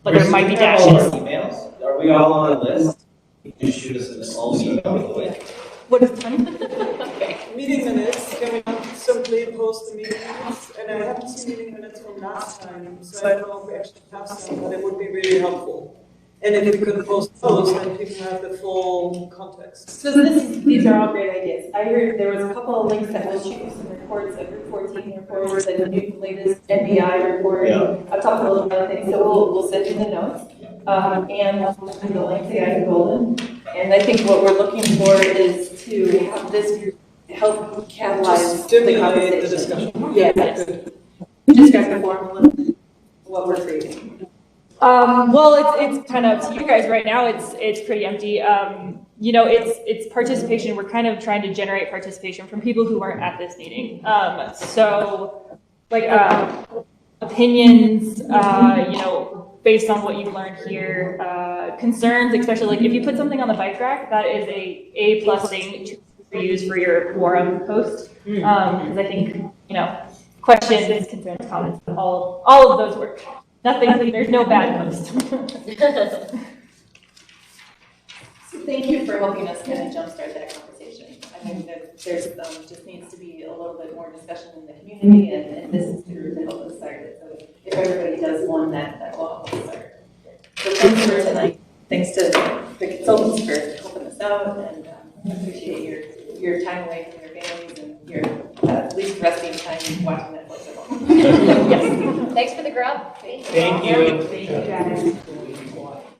but there might be dashes. Emails? Are we all on a list? You can shoot us an email. What is the time? Meeting minutes coming up simply post the meeting minutes, and I haven't seen meeting minutes from last time, so I don't know if we actually have some, but it would be really helpful. And if we could post those, then people have the full context. So these are all great ideas. I heard there was a couple of links that will shoot you some reports, like Group 14 reports, and the new latest NBI report. Yeah. I've talked a little about things, so we'll send you the notes. And the link to Guy Golden. And I think what we're looking for is to have this help catalyze the conversation. The discussion. Yes. Describe the form a little bit, what we're creating. Well, it's kind of up to you guys right now. It's pretty empty. You know, it's participation. We're kind of trying to generate participation from people who weren't at this meeting. So, like opinions. You know, based on what you've learned here, concerns, especially like if you put something on the bike rack, that is a plus thing to use for your forum post. Because I think, you know, questions, concerns, comments, all of those work. Nothing, there's no bad post. So thank you for helping us kind of jumpstart that conversation. I think that there's just needs to be a little bit more discussion in the community, and this is the group to help us start it. So if everybody does one, that will help us start. So thanks for tonight. Thanks to the consultants for helping us out, and I appreciate your time away from your families and your at least resting time watching Netflix at home. Yes. Thanks for the grub. Thank you. Thank you, guys.